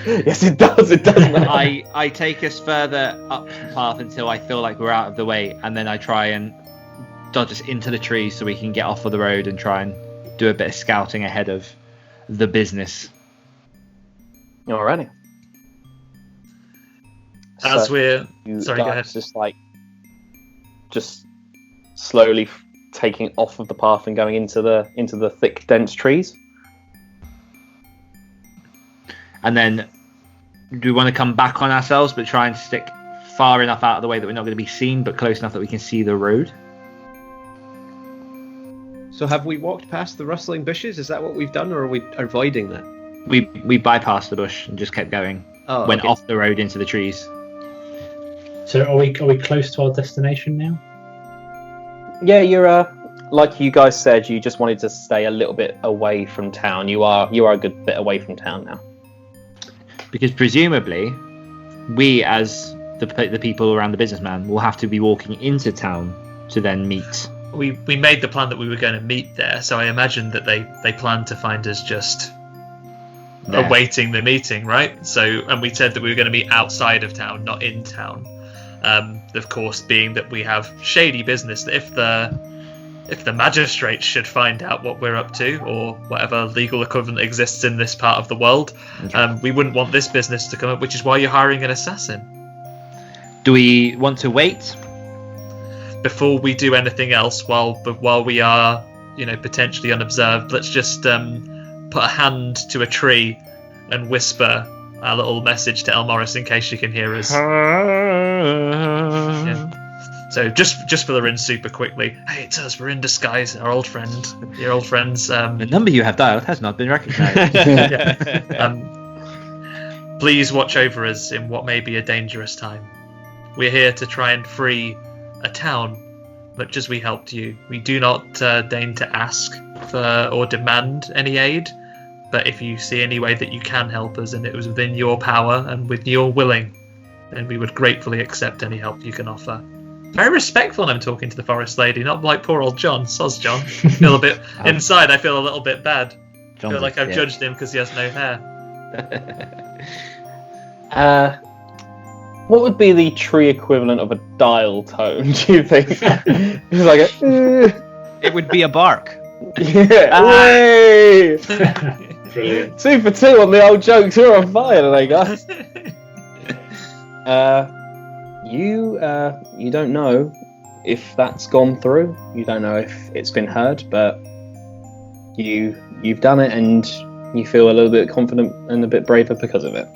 A: Yes, it does. It does matter.
E: I take us further up the path until I feel like we're out of the way, and then I try and dodge us into the trees so we can get off of the road and try and do a bit of scouting ahead of the business.
A: Alrighty.
B: As
A: So
B: we're
A: you
B: sorry, go ahead.
A: just slowly taking off of the path and going into the thick, dense trees.
E: And then, do we want to come back on ourselves, but try and stick far enough out of the way that we're not going to be seen, but close enough that we can see the road?
C: So have we walked past the rustling bushes? Is that what we've done, or are we avoiding that?
E: We bypassed the bush and just kept going.
C: Oh,
E: Went
C: okay.
E: off the road into the trees.
D: So are we close to our destination now?
A: Yeah, you're like you guys said, you just wanted to stay a little bit away from town. You are a good bit away from town now.
E: Because presumably, we as the people around the businessman will have to be walking into town to then meet
B: we made the plan that we were going to meet there, so I imagine that they planned to find us just awaiting the meeting, right? So, and we said that we were going to meet outside of town, not in town. Of course, being that we have shady business, that if the magistrates should find out what we're up to, or whatever legal equivalent exists in this part of the world, we wouldn't want this business to come up, which is why you're hiring an assassin.
E: Do we want to wait?
B: Before we do anything else, while we are, potentially unobserved, let's just put a hand to a tree and whisper a little message to Elmoris in case she can hear us. Yeah. So just fill her in super quickly. Hey, it's us. We're in disguise. Our old friend, your old friends.
E: The number you have dialed has not been recognised.
B: Please watch over us in what may be a dangerous time. We're here to try and free a town, much as we helped you. We do not deign to ask for or demand any aid, but if you see any way that you can help us and it was within your power and with your willing, then we would gratefully accept any help you can offer. Very respectful when I'm talking to the forest lady, not like poor old John. Soz John. Feel a bit inside. I feel a little bit bad. I feel like I've judged him because he has no hair.
A: What would be the tree equivalent of a dial tone, do you think? It's like
C: It would be a bark.
A: Way!
D: Brilliant.
A: 2 for 2 on the old jokes. We're on fire today, guys. You don't know if that's gone through. You don't know if it's been heard, but you've done it, and you feel a little bit confident and a bit braver because of it.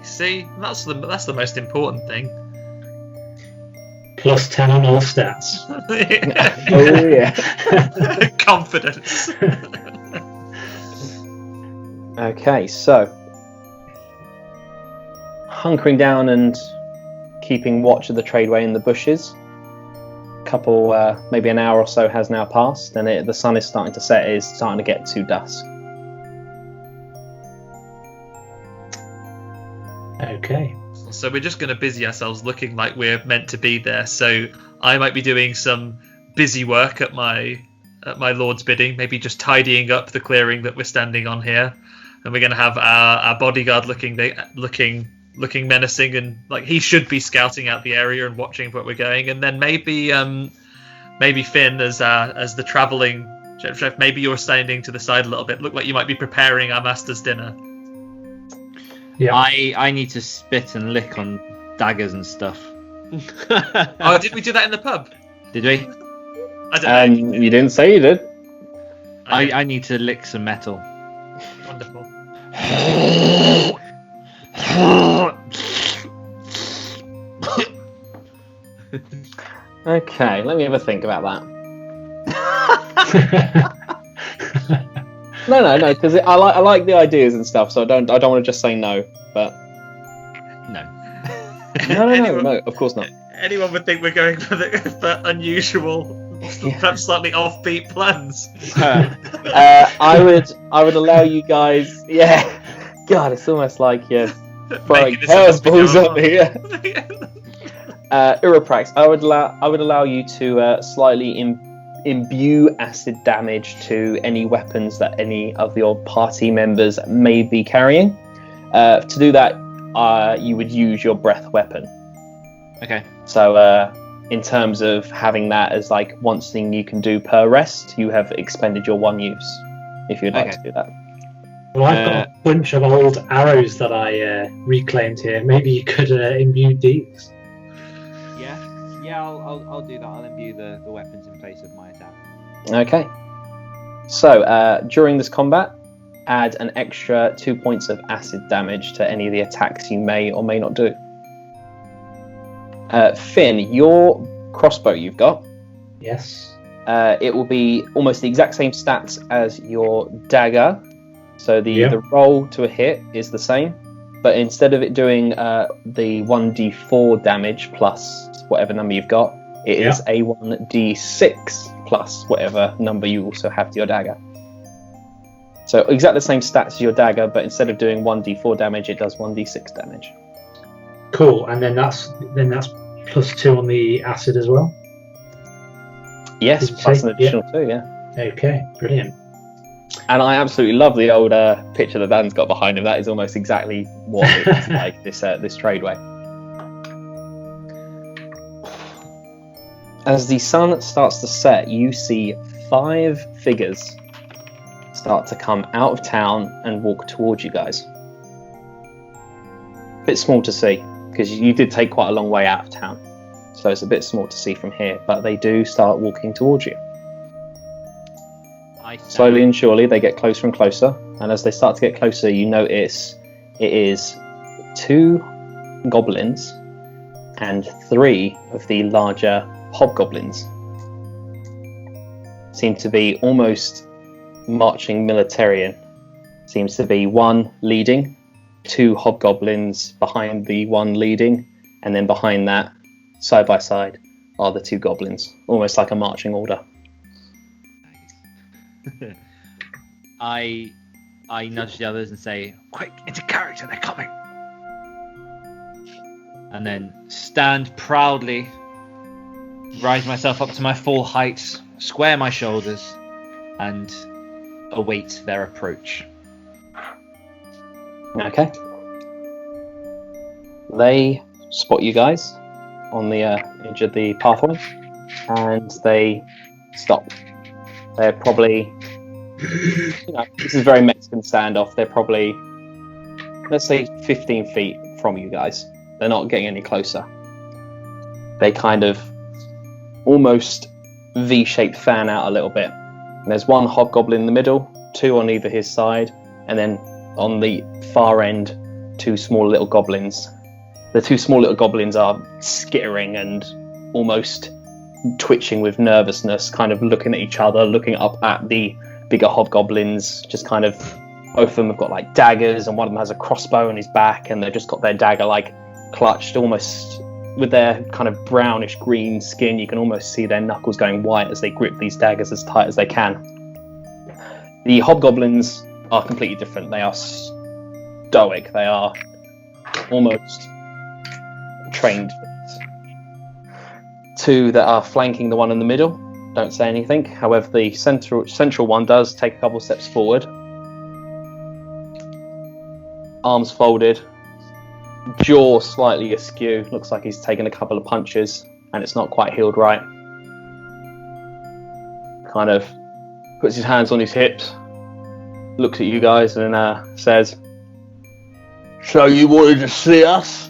B: See, that's the most important thing.
D: Plus 10 on all stats.
A: Oh yeah.
B: Confidence.
A: Okay, so hunkering down and keeping watch of the tradeway in the bushes. Maybe an hour or so has now passed, and the sun is starting to set. It's starting to get to dusk.
D: Okay.
B: So we're just going to busy ourselves looking like we're meant to be there. So I might be doing some busy work at my lord's bidding, maybe just tidying up the clearing that we're standing on here, and we're going to have our bodyguard looking menacing, and like he should be scouting out the area and watching where we're going. And then maybe Finn as the travelling chef, maybe you're standing to the side a little bit. Look like you might be preparing our master's dinner.
D: Yeah.
E: I need to spit and lick on daggers and stuff.
B: Oh, did we do that in the pub?
E: Did we?
B: I don't know.
A: You didn't say you did.
E: I need to lick some metal.
B: Wonderful.
A: Okay, let me have a think about that. No, because I like the ideas and stuff, so I don't want to just say no. But
E: No.
A: no, of course not.
B: Anyone would think we're going for unusual, perhaps slightly offbeat plans.
A: I would allow you guys. Yeah, God, it's almost like throwing curveballs at me. Uraprax, I would allow you to slightly imbue acid damage to any weapons that any of your party members may be carrying. To do that, you would use your breath weapon.
E: Okay.
A: So, in terms of having that as like one thing you can do per rest, you have expended your one use. If you'd like to do that.
D: Well, I've got a bunch of old arrows that I reclaimed here. Maybe you could imbue these.
E: Yeah, I'll do that. I'll imbue the weapons in place of my attack.
A: Okay. So, during this combat, add an extra 2 points of acid damage to any of the attacks you may or may not do. Finn, your crossbow you've got.
D: Yes.
A: It will be almost the exact same stats as your dagger. So the roll to a hit is the same, but instead of it doing the 1d4 damage plus whatever number you've got, it is a 1d6 plus whatever number you also have to your dagger. So exactly the same stats as your dagger, but instead of doing 1d4 damage, it does 1d6 damage.
D: Cool, and then that's plus 2 on the acid as well.
A: Yes,
D: Did you
A: plus
D: say?
A: an additional 2, yeah.
D: Okay, brilliant.
A: And I absolutely love the old picture that Dan's got behind him. That is almost exactly what it's like, this tradeway. As the sun starts to set, you see 5 figures start to come out of town and walk towards you guys. A bit small to see, because you did take quite a long way out of town. So it's a bit small to see from here, but they do start walking towards you. Slowly and surely they get closer and closer, and as they start to get closer you notice it is 2 goblins and 3 of the larger hobgoblins. Seem to be almost marching militarian. Seems to be one leading, 2 hobgoblins behind the one leading, and then behind that, side by side, are the 2 goblins, almost like a marching order.
E: I nudge the others and say, "Quick, into character, they're coming!" And then stand proudly, rise myself up to my full height, square my shoulders, and await their approach.
A: Okay. They spot you guys on the edge of the pathway, and they stop. They're probably, this is very Mexican standoff. They're probably, let's say, 15 feet from you guys. They're not getting any closer. They kind of almost V-shaped fan out a little bit. There's 1 hobgoblin in the middle, 2 on either his side, and then on the far end, 2 small little goblins. The 2 small little goblins are skittering and almost twitching with nervousness, kind of looking at each other, looking up at the bigger hobgoblins, just kind of, both of them have got like daggers, and one of them has a crossbow on his back, and they've just got their dagger like clutched, almost with their kind of brownish green skin. You can almost see their knuckles going white as they grip these daggers as tight as they can. The hobgoblins are completely different. They are stoic. They are almost trained. 2 that are flanking the one in the middle don't say anything. However, the central one does take a couple steps forward. Arms folded, jaw slightly askew. Looks like he's taken a couple of punches and it's not quite healed right. Kind of puts his hands on his hips, looks at you guys and says, "So you wanted to see us?"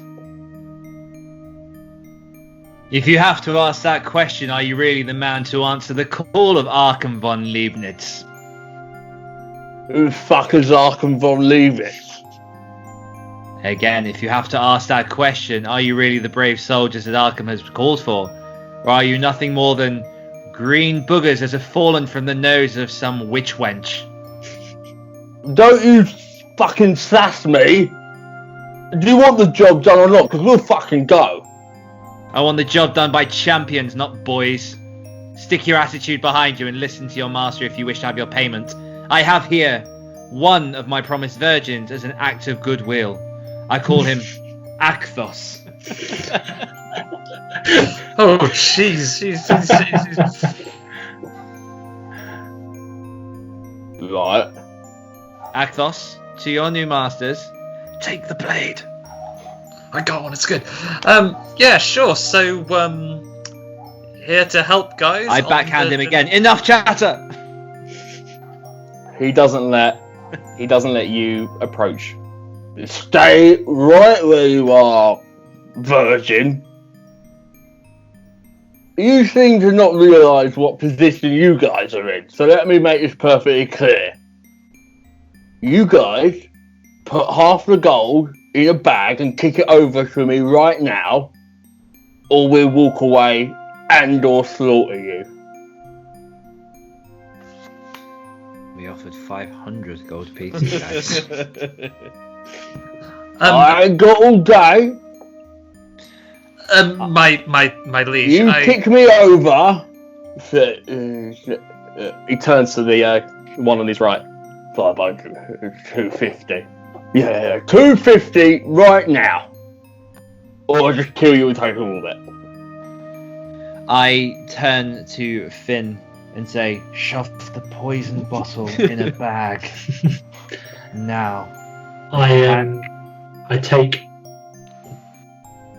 E: If you have to ask that question, are you really the man to answer the call of Arkham von Leibniz?
A: Who the fuck is Arkham von Leibniz?
E: Again, if you have to ask that question, are you really the brave soldiers that Arkham has called for? Or are you nothing more than green boogers that have fallen from the nose of some witch wench?
A: Don't you fucking sass me! Do you want the job done or not? Because we'll fucking go.
E: I want the job done by champions, not boys. Stick your attitude behind you and listen to your master if you wish to have your payment. I have here 1 of my promised virgins as an act of goodwill. I call him Akthos.
B: Oh, jeez.
A: Right.
E: Akthos, to your new masters, take the blade.
B: I got one, it's good. Yeah, sure. So, here to help, guys.
E: I backhand him again. Enough chatter!
A: He doesn't let you approach. Stay right where you are, virgin. You seem to not realise what position you guys are in, so let me make this perfectly clear. You guys put half the gold in a bag and kick it over to me right now, or we'll walk away and or slaughter you.
E: We offered 500 gold pieces, guys.
A: I ain't got all day.
B: My liege.
A: You kick me over. He turns to the one on his right. 500, 250. Yeah, 250 right now. Or I'll just kill you and take all of it.
E: I turn to Finn and say, "Shove the poison bottle in a bag now."
D: I take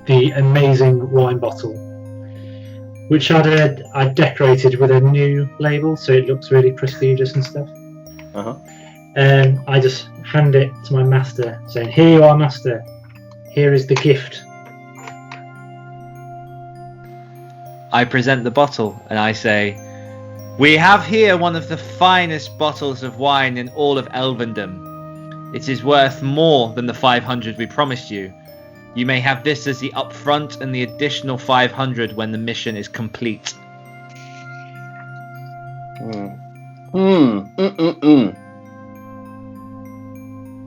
D: the amazing wine bottle, which I'd decorated with a new label, so it looks really prestigious and stuff. I just hand it to my master, saying, "Here you are, master. Here is the gift."
E: I present the bottle and I say, "We have here one of the finest bottles of wine in all of Elvendom. It is worth more than the 500 we promised you. You may have this as the upfront and the additional 500 when the mission is complete."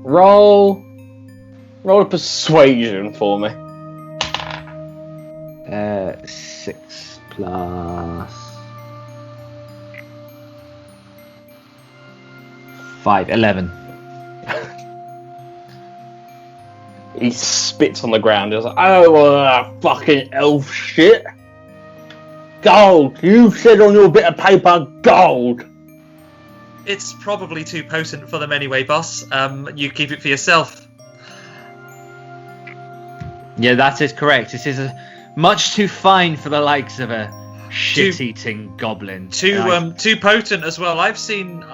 A: Roll a persuasion for me.
E: 6 plus 5, 11.
A: He spits on the ground. He's like, "I don't want that fucking elf shit. Gold. You said on your bit of paper, gold."
B: It's probably too potent for them anyway, boss. You keep it for yourself.
E: Yeah, that is correct. This is much too fine for the likes of a shit-eating goblin.
B: Too potent as well. I've seen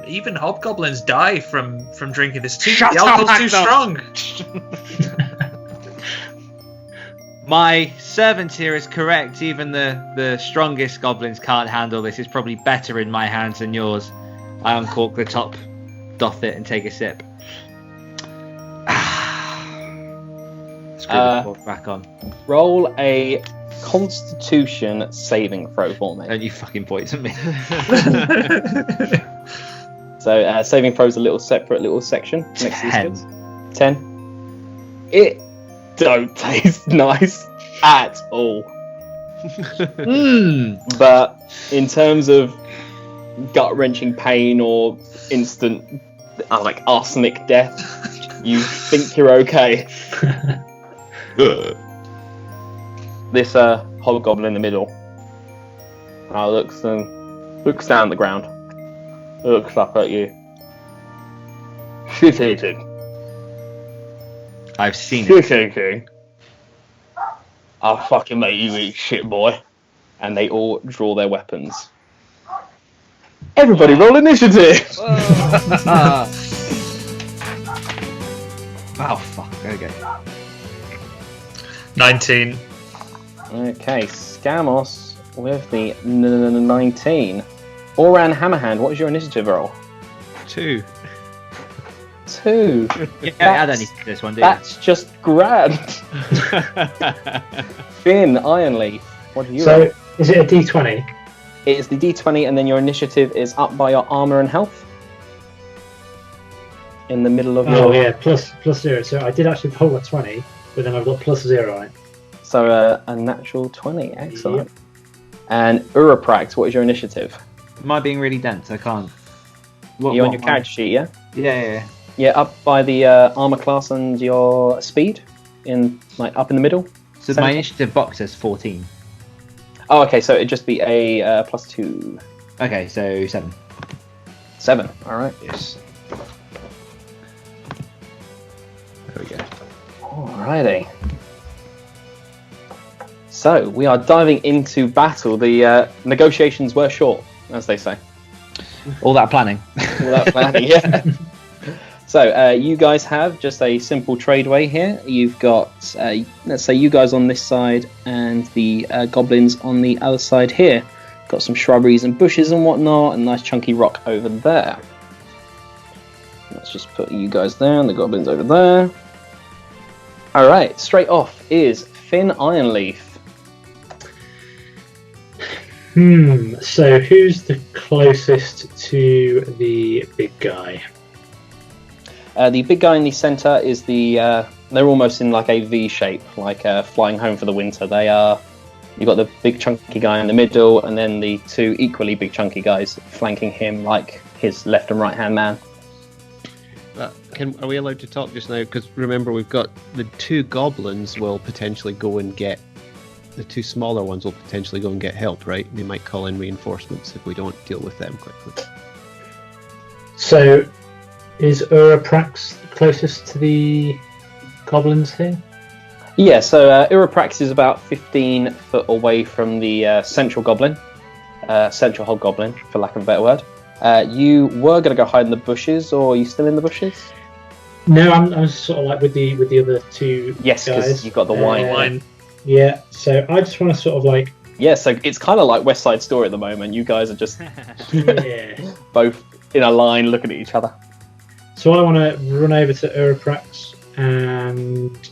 B: even hobgoblins die from drinking this. The alcohol's too strong.
E: My servant here is correct. Even the strongest goblins can't handle this. It's probably better in my hands than yours. I uncork the top, doff it, and take a sip. Screw the cork back on.
A: Roll a Constitution saving throw for me.
E: Don't you fucking poison me.
A: So saving throws a separate little section next to
E: 10.
A: these bits. 10. It don't taste nice at all. But in terms of gut-wrenching pain or instant like arsenic death, you think you're okay. This hobgoblin in the middle looks down at the ground, looks up at you. Shit eating.
E: I've seen
A: Shit eating. I'll fucking make you eat shit, boy. And they all draw their weapons. Everybody roll initiative!
E: Oh, fuck. Okay.
B: 19.
A: Okay, Scamos with the 19. Oran Hammerhand, what is your initiative roll?
C: 2.
A: 2.
E: Yeah, I don't need this one, do you?
A: That's just grand. Finn Ironleaf, what do you
D: So,
A: roll?
D: is it a D20?
A: It is the D20, and then your initiative is up by your armor and health. In the middle of
D: Oh
A: your...
D: yeah, plus 0. So I did actually roll a 20, but then I've got plus 0 on it.
A: So a natural 20, excellent. Yep. And Uraprax, what is your initiative?
E: Am I being really dense? I can't.
A: You're on your character sheet, yeah?
E: Yeah.
A: Yeah, up by the armor class and your speed, up in the middle.
E: So my initiative box says 14.
A: Oh, okay, so it'd just be a plus 2.
E: Okay, so 7.
A: 7, alright.
C: Yes. There we go.
A: Alrighty. So, we are diving into battle. The negotiations were short, as they say.
E: All that planning.
A: All that planning, yeah. So, you guys have just a simple tradeway here. You've got, let's say, you guys on this side and the goblins on the other side here. Got some shrubberies and bushes and whatnot, and nice chunky rock over there. Let's just put you guys there and the goblins over there. Alright, straight off is Finn Ironleaf.
D: So who's the closest to the big guy?
A: The big guy in the centre is they're almost in like a V shape, like flying home for the winter. They are, you've got the big chunky guy in the middle, and then the two equally big chunky guys flanking him like his left and right hand man.
C: Are we allowed to talk just now? Because remember, we've got the two goblins will potentially go and get the two smaller ones will potentially go and get help, right? They might call in reinforcements if we don't deal with them quickly.
D: So, is Uraprax closest to the goblins here?
A: Yeah, so Uraprax is about 15 foot away from the central goblin, central hobgoblin, for lack of a better word. You were going to go hide in the bushes, or are you still in the bushes?
D: No, I'm sort of like with the other two
A: Yes,
D: guys.
A: because you've got the wine.
D: Yeah, so I just want to sort of like...
A: Yeah, so it's kind of like West Side Story at the moment. You guys are just
D: Yeah.
A: both in a line looking at each other.
D: So I want to run over to Uraprax and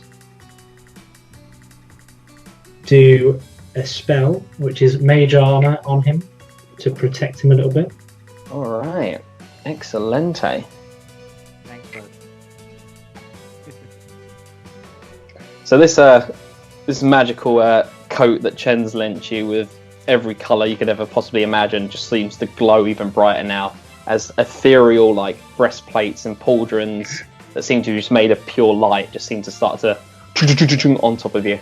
D: do a spell, which is Mage Armor on him, to protect him a little bit.
A: All right, excelente.
E: Thanks, bud.
A: So this magical coat that Chen's lent you with every colour you could ever possibly imagine just seems to glow even brighter now, as ethereal like breastplates and pauldrons that seem to be just made of pure light just seem to start to on top of you.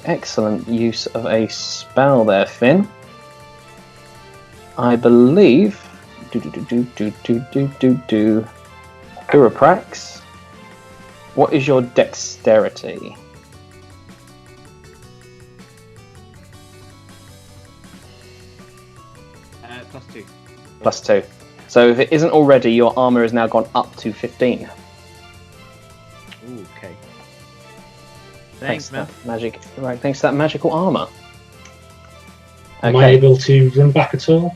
A: Excellent use of a spell there, Finn. I believe Uraprax. What is your dexterity?
E: +2.
A: +2. So if it isn't already, your armor has now gone up to 15.
E: Ooh, okay. Thanks, man.
A: Magic. Right, thanks to that magical armor.
D: Am I able to run back at all?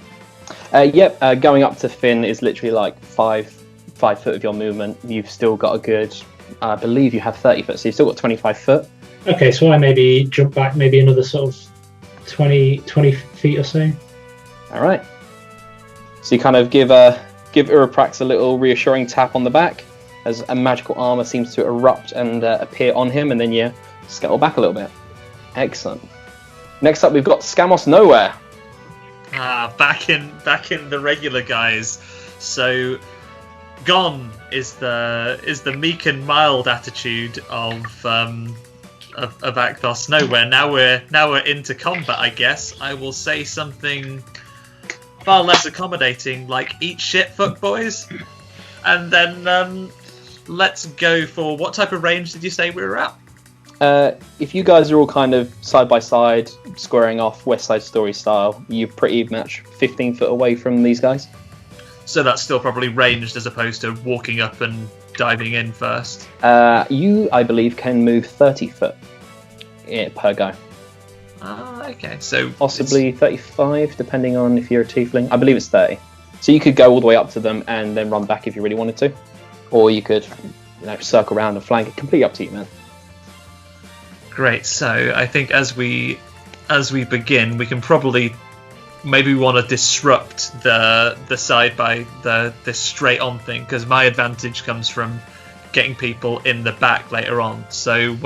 A: Yep. Going up to Finn is literally like 5 foot of your movement. You've still got a good. I believe you have 30 foot, so you've still got 25 foot.
D: Okay, so I maybe jump back maybe another sort of 20 feet or so.
A: All right. So you kind of give Uraprax a little reassuring tap on the back as a magical armor seems to erupt and appear on him, and then you scuttle back a little bit. Excellent. Next up, we've got Scamos Nowhere.
B: Back in the regular guys. So gone is the meek and mild attitude of Akthos Nowhere. Now we're into combat, I guess. I will say something far less accommodating, like eat shit, fuck boys, and then let's go for what type of range did you say we were at?
A: If you guys are all kind of side by side, squaring off West Side Story style, you're pretty much 15 foot away from these guys.
B: So that's still probably ranged as opposed to walking up and diving in first.
A: You, I believe, can move 30 foot per go.
B: Okay, so
A: possibly 35, depending on if you're a tiefling. I believe it's 30. So you could go all the way up to them and then run back if you really wanted to, or you could, circle around and flank it. Completely up to you, man.
B: Great. So I think as we begin, we can probably maybe want to disrupt the side by this straight on thing, because my advantage comes from getting people in the back later on. So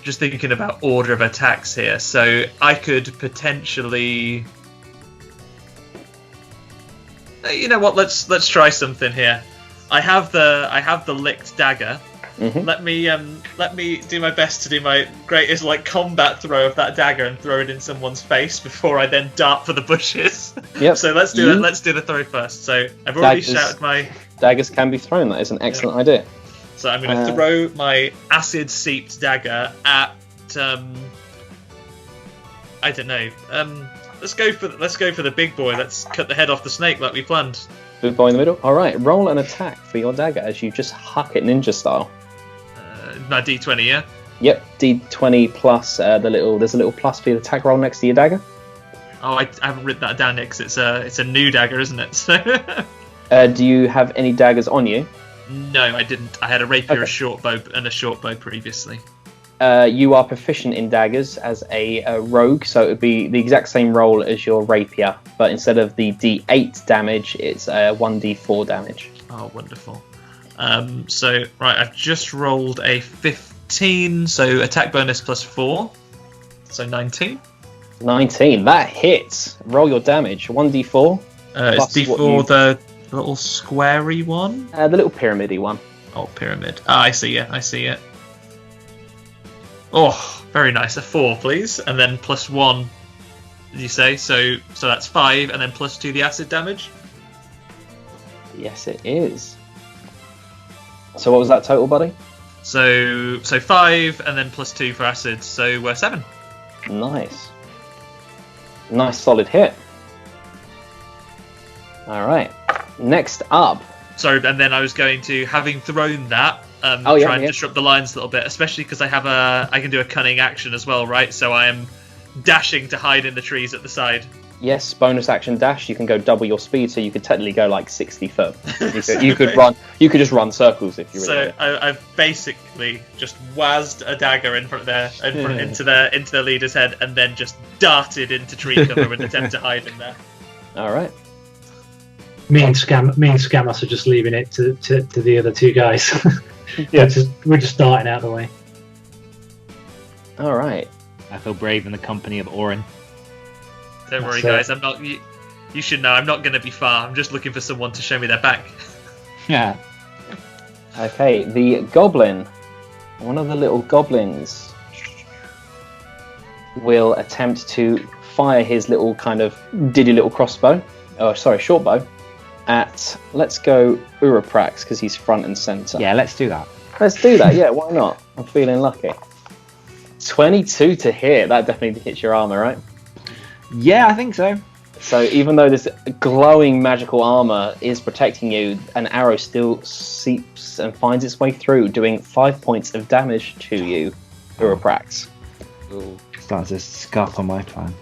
B: just thinking about order of attacks here. So I could potentially, you know what? Let's try something here. I have the licked dagger.
A: Mm-hmm.
B: Let me do my best to do my greatest combat throw of that dagger and throw it in someone's face before I then dart for the bushes.
A: Yep.
B: So let's do it. Let's do the throw first. So I've already shouted my
A: daggers can be thrown. That is an excellent idea.
B: So I'm going to throw my acid seeped dagger at I don't know. Let's go for the big boy. Let's cut the head off the snake like we planned.
A: Big boy in the middle. All right. Roll an attack for your dagger as you just huck it ninja style.
B: My D20, yeah.
A: Yep. D20 plus there's a little plus for your attack roll next to your dagger.
B: Oh, I haven't written that down yet because it's a new dagger, isn't it? So
A: do you have any daggers on you?
B: No, I didn't. I had a rapier, a short bow, and a short bow previously.
A: You are proficient in daggers as a rogue, so it would be the exact same roll as your rapier, but instead of the D8 damage, it's 1D4 damage.
B: Oh, wonderful. So, right, I've just rolled a 15, so attack bonus plus 4, so 19.
A: 19, that hits. Roll your damage. 1D4.
B: Is D4 the little squarey one?
A: The little pyramidy one.
B: Oh, pyramid. Ah, I see it. I see it. Oh, very nice. A 4, please, and then +1. Did you say so? So that's 5, and then +2 the acid damage.
A: Yes, it is. So what was that total, buddy?
B: So 5, and then +2 for acid. So we're 7.
A: Nice. Nice solid hit. All right. Next up.
B: Sorry, and then I was going to, having thrown that, try and disrupt the lines a little bit, especially because I can do a cunning action as well, right? So I am dashing to hide in the trees at the side.
A: Yes, bonus action dash. You can go double your speed, so you could technically go like 60 foot. You could run. You could just run circles if you really.
B: So I've basically just wazzed a dagger in front there, into the leader's head, and then just darted into tree cover in an attempt to hide in there.
A: All right.
D: Me and Scamus are just leaving it to the other two guys.
A: Yeah.
D: We're just starting out of the way.
A: All right.
E: I feel brave in the company of Orin.
B: Don't worry,
D: That's
B: guys. I'm not. You should know. I'm not going to be far. I'm just looking for someone to show me their back.
E: Yeah.
A: Okay, the goblin. One of the little goblins will attempt to fire his little kind of diddy little crossbow. Oh, sorry, short bow. At, let's go Uraprax, because he's front and centre.
E: Yeah, let's do that.
A: Let's do that, yeah, why not? I'm feeling lucky. 22 to hit, that definitely hits your armour, right?
E: Yeah, I think so.
A: So even though this glowing magical armour is protecting you, an arrow still seeps and finds its way through, doing 5 points of damage to you, Uraprax.
E: Starts to scuff on my plan.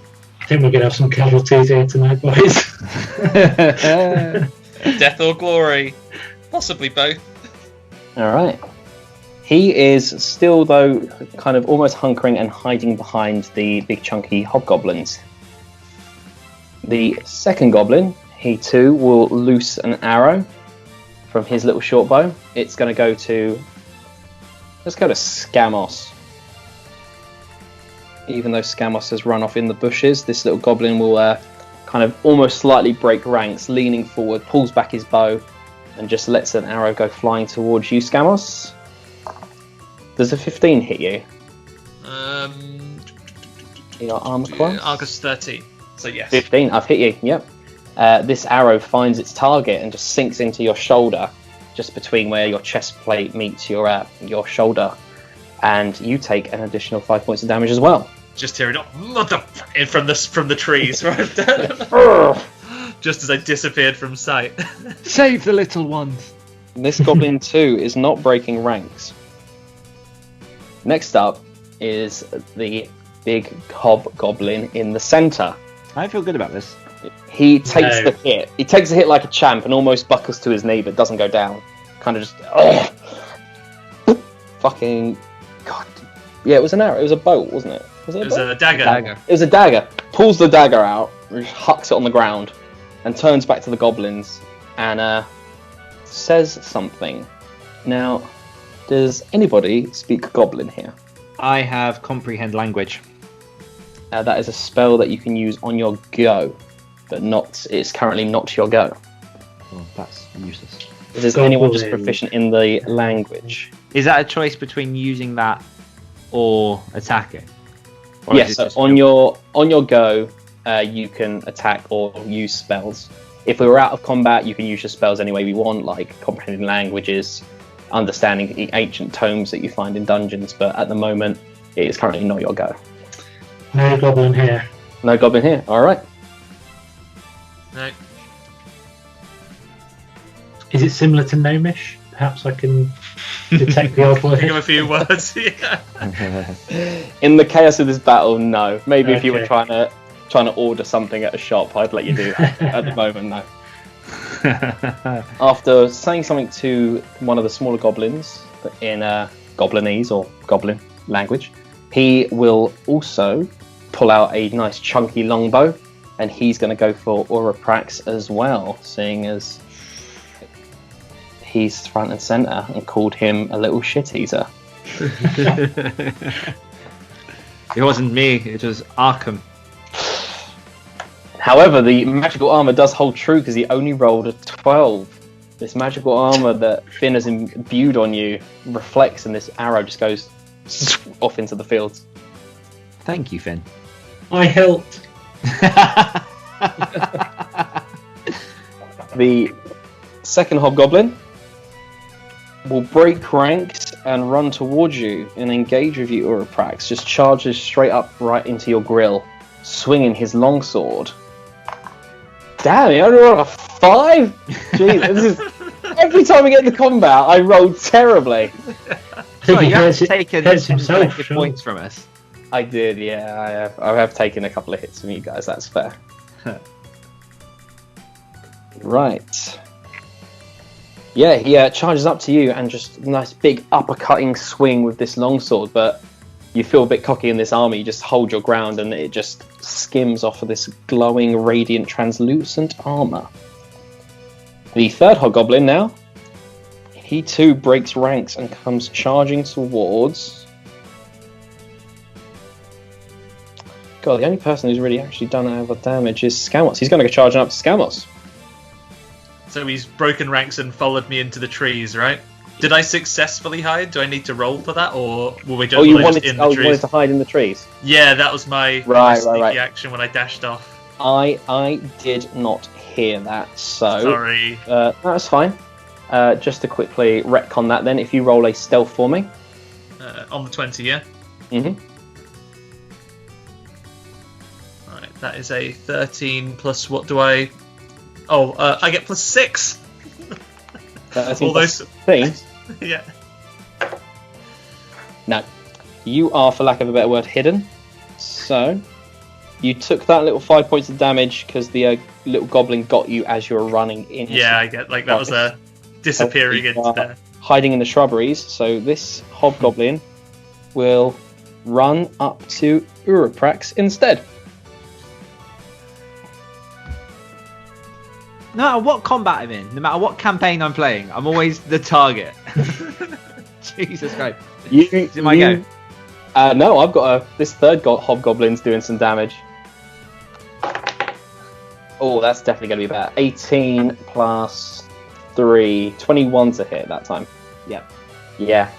D: I think we're going to have some casualties here tonight, boys.
B: Death or glory, possibly both.
A: Alright. He is still, though, kind of almost hunkering and hiding behind the big chunky hobgoblins. The second goblin, he too will loose an arrow from his little short bow. It's going to go to... Let's go to Scamos. Even though Scamos has run off in the bushes, this little goblin will kind of almost slightly break ranks, leaning forward, pulls back his bow, and just lets an arrow go flying towards you, Scamos. Does a 15 hit you? Your armor class?
B: Argus 13. So yes.
A: 15, I've hit you, yep. This arrow finds its target and just sinks into your shoulder, just between where your chest plate meets your shoulder. And you take an additional 5 points of damage as well.
B: Just hearing from the trees, right? Just as I disappeared from sight.
E: Save the little ones.
A: This goblin too is not breaking ranks. Next up is the big hobgoblin in the centre.
E: I feel good about this.
A: He takes the hit. He takes a hit like a champ and almost buckles to his knee, but doesn't go down. Kind of just fucking God. Yeah, it was an arrow. It was a bolt, wasn't it? Was it?
B: It was a dagger.
A: It was a dagger. Pulls the dagger out, hucks it on the ground, and turns back to the goblins and says something. Now, does anybody speak Goblin here?
E: I have comprehend language.
A: That is a spell that you can use on your go, but it's currently not your go.
E: Oh, that's useless.
A: Is anyone just proficient in the language?
E: Is that a choice between using that or attacking? Or
A: yes, so on your go, you can attack or use spells. If we were out of combat, you can use your spells any way we want, like comprehending languages, understanding the ancient tomes that you find in dungeons, but at the moment, it is currently not your go.
D: No goblin here.
A: No goblin here, alright.
B: No.
D: Is it similar to gnomish? Perhaps I can detect the odd word.
B: Think of a few words, yeah.
A: In the chaos of this battle, no. Maybe if you were
D: Okay.
A: trying to order something at a shop, I'd let you do that. At the moment, no. After saying something to one of the smaller goblins in Goblinese or Goblin language, he will also pull out a nice chunky longbow, and he's going to go for Uraprax as well, seeing as he's front and centre and called him a little shit eater.
E: It wasn't me, it was Arkham.
A: However, the magical armour does hold true because he only rolled a 12. This magical armor that Finn has imbued on you reflects, and this arrow just goes off into the fields.
E: Thank you, Finn.
D: I helped.
A: The second hobgoblin will break ranks and run towards you and engage with you, Uraprax. Just charges straight up right into your grill, swinging his longsword. Damn, you only rolled a 5? Jeez, this is... Every time we get into combat, I roll terribly.
D: I think he
E: you have
D: hurts,
E: taken
D: hurts himself.
E: some
D: Sure.
E: points from us.
A: I did, yeah. I have taken a couple of hits from you guys, that's fair. Right. Yeah, he charges up to you and just a nice big uppercutting swing with this longsword, but you feel a bit cocky in this armor, you just hold your ground and it just skims off of this glowing, radiant, translucent armor. The third hobgoblin now, he too breaks ranks and comes charging towards... God, the only person who's really actually done any damage is Scamos. He's going to go charging up to Scamos.
B: So he's broken ranks and followed me into the trees, right? Did I successfully hide? Do I need to roll for that, or were we just,
A: Oh, you
B: just
A: wanted
B: in
A: to,
B: the trees?
A: wanted to hide in the trees?
B: Yeah, that was my sneaky action when I dashed off.
A: I did not hear that, so...
B: Sorry.
A: That's fine. Just to quickly retcon that then, if you roll a stealth for me.
B: On the 20, yeah?
A: Mm-hmm.
B: Alright, that is a 13 plus what do I... Oh, I get plus 6! All those...
A: things.
B: Yeah.
A: No. You are, for lack of a better word, hidden. So, you took that little 5 points of damage because the little goblin got you as you were running in.
B: Yeah, I get, like, that was disappearing into there.
A: Hiding in the shrubberies, so this hobgoblin will run up to Uraprax instead.
E: No matter what combat I'm in, no matter what campaign I'm playing, I'm always the target. Jesus Christ. Is it my go?
A: No, I've got this third hobgoblin's doing some damage. Oh, that's definitely going to be better. 18 plus 3, 21 to hit that time.
E: Yep.
A: Yeah.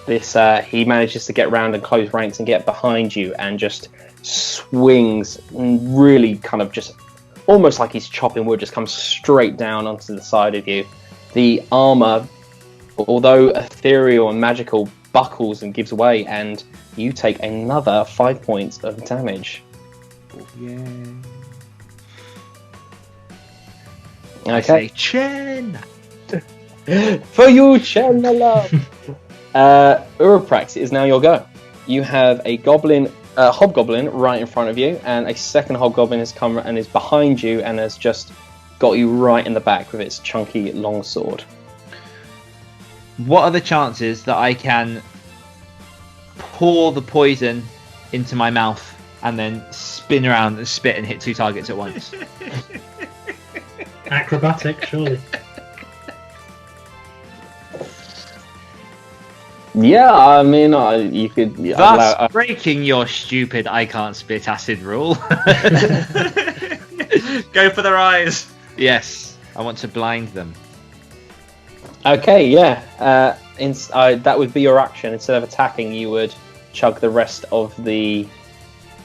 A: This he manages to get round and close ranks and get behind you and just swings and really kind of just almost like he's chopping wood, just comes straight down onto the side of you. The armor, although ethereal and magical, buckles and gives way, and you take another 5 points of damage.
E: Yeah.
A: Okay.
E: Chen!
A: For you, Chen, my love! Uraprax, it is now your go. You have a hobgoblin right in front of you, and a second hobgoblin has come and is behind you and has just got you right in the back with its chunky longsword.
E: What are the chances that I can pour the poison into my mouth and then spin around and spit and hit 2 targets at once?
D: Acrobatic, surely.
A: Yeah, I mean, you could...
E: Thus breaking your stupid I can't spit acid rule.
B: Go for their eyes.
E: Yes, I want to blind them.
A: Okay, yeah. That would be your action. Instead of attacking, you would chug the rest of the...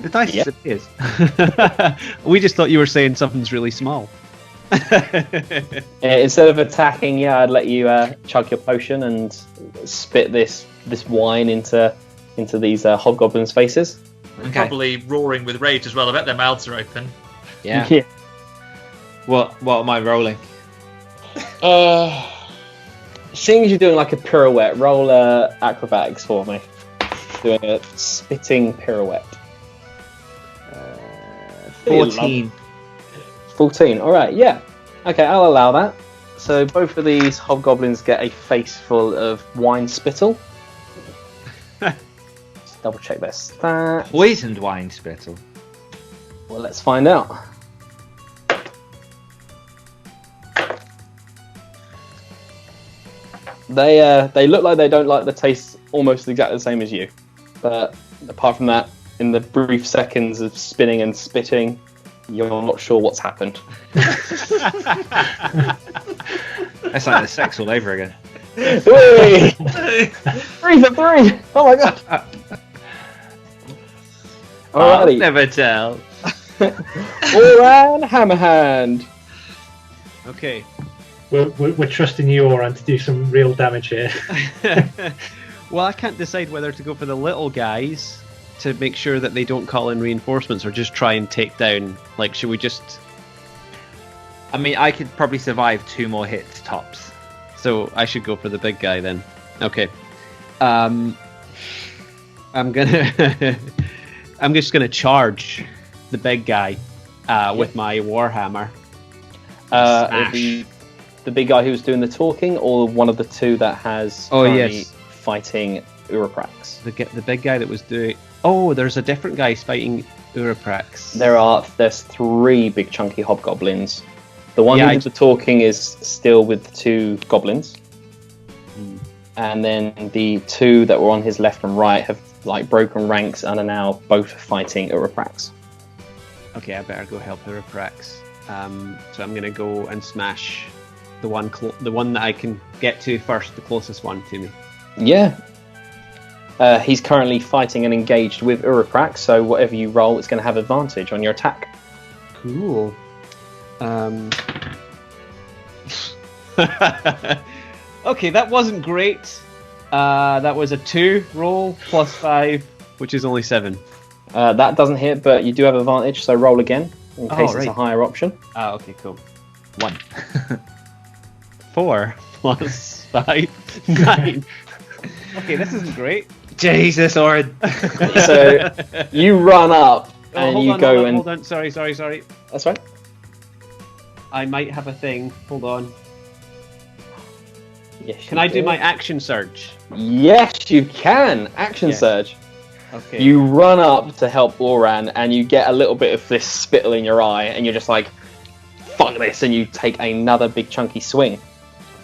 C: The dice disappears. We just thought you were saying something's really small.
A: Instead of attacking, I'd let you chug your potion and spit this wine into these hobgoblins' faces.
B: Okay. Probably roaring with rage as well. I bet their mouths are open.
E: Yeah. What am I rolling?
A: Seeing as you're doing like a pirouette, roll acrobatics for me. Doing a spitting pirouette.
E: 14.
A: 14, alright, yeah. Okay, I'll allow that. So both of these hobgoblins get a face full of wine spittle. Just double check their stats.
E: Poisoned wine spittle.
A: Well, let's find out. They look like they don't like the taste almost exactly the same as you. But apart from that, in the brief seconds of spinning and spitting, you're not sure what's happened.
E: That's like the sex all over again.
A: Hey! 3 for 3! Oh my god!
E: I'll
A: Alrighty.
E: never tell.
A: Oran Hammerhand.
C: Okay.
D: We're trusting you, Oran, to do some real damage here.
C: Well, I can't decide whether to go for the little guys to make sure that they don't call in reinforcements, or just try and take down. Like, should we just?
E: I mean, I could probably survive 2 more hits tops.
C: So I should go for the big guy then. Okay. I'm gonna. I'm just gonna charge the big guy with my warhammer.
A: The big guy who's doing the talking, or one of the two that has currently fighting Uraprax?
C: The big guy that was doing. Oh, there's a different guy fighting Uraprax.
A: There's 3 big chunky hobgoblins. The one who did the talking is still with the 2 goblins. And then the 2 that were on his left and right have like broken ranks and are now both fighting Uraprax.
C: Okay, I better go help Uraprax. So I'm going to go and smash the one that I can get to first, the closest one to me.
A: Yeah. He's currently fighting and engaged with Uraprax, so whatever you roll, it's going to have advantage on your attack.
C: Cool. Okay, that wasn't great. That was a 2 roll plus 5, which is only 7.
A: That doesn't hit, but you do have advantage, so roll again in case it's a higher option.
C: Okay, cool.
E: 1.
C: 4 plus 5, 9. Okay, this isn't great.
E: Jesus, Orin.
A: So you run up and
C: Hold on. Sorry.
A: That's right.
C: I might have a thing. Hold on.
A: Yes,
C: Can I do my action surge?
A: Yes, you can. Action surge.
C: Okay.
A: You run up to help Oran, and you get a little bit of this spittle in your eye, and you're just like, fuck this, and you take another big chunky swing.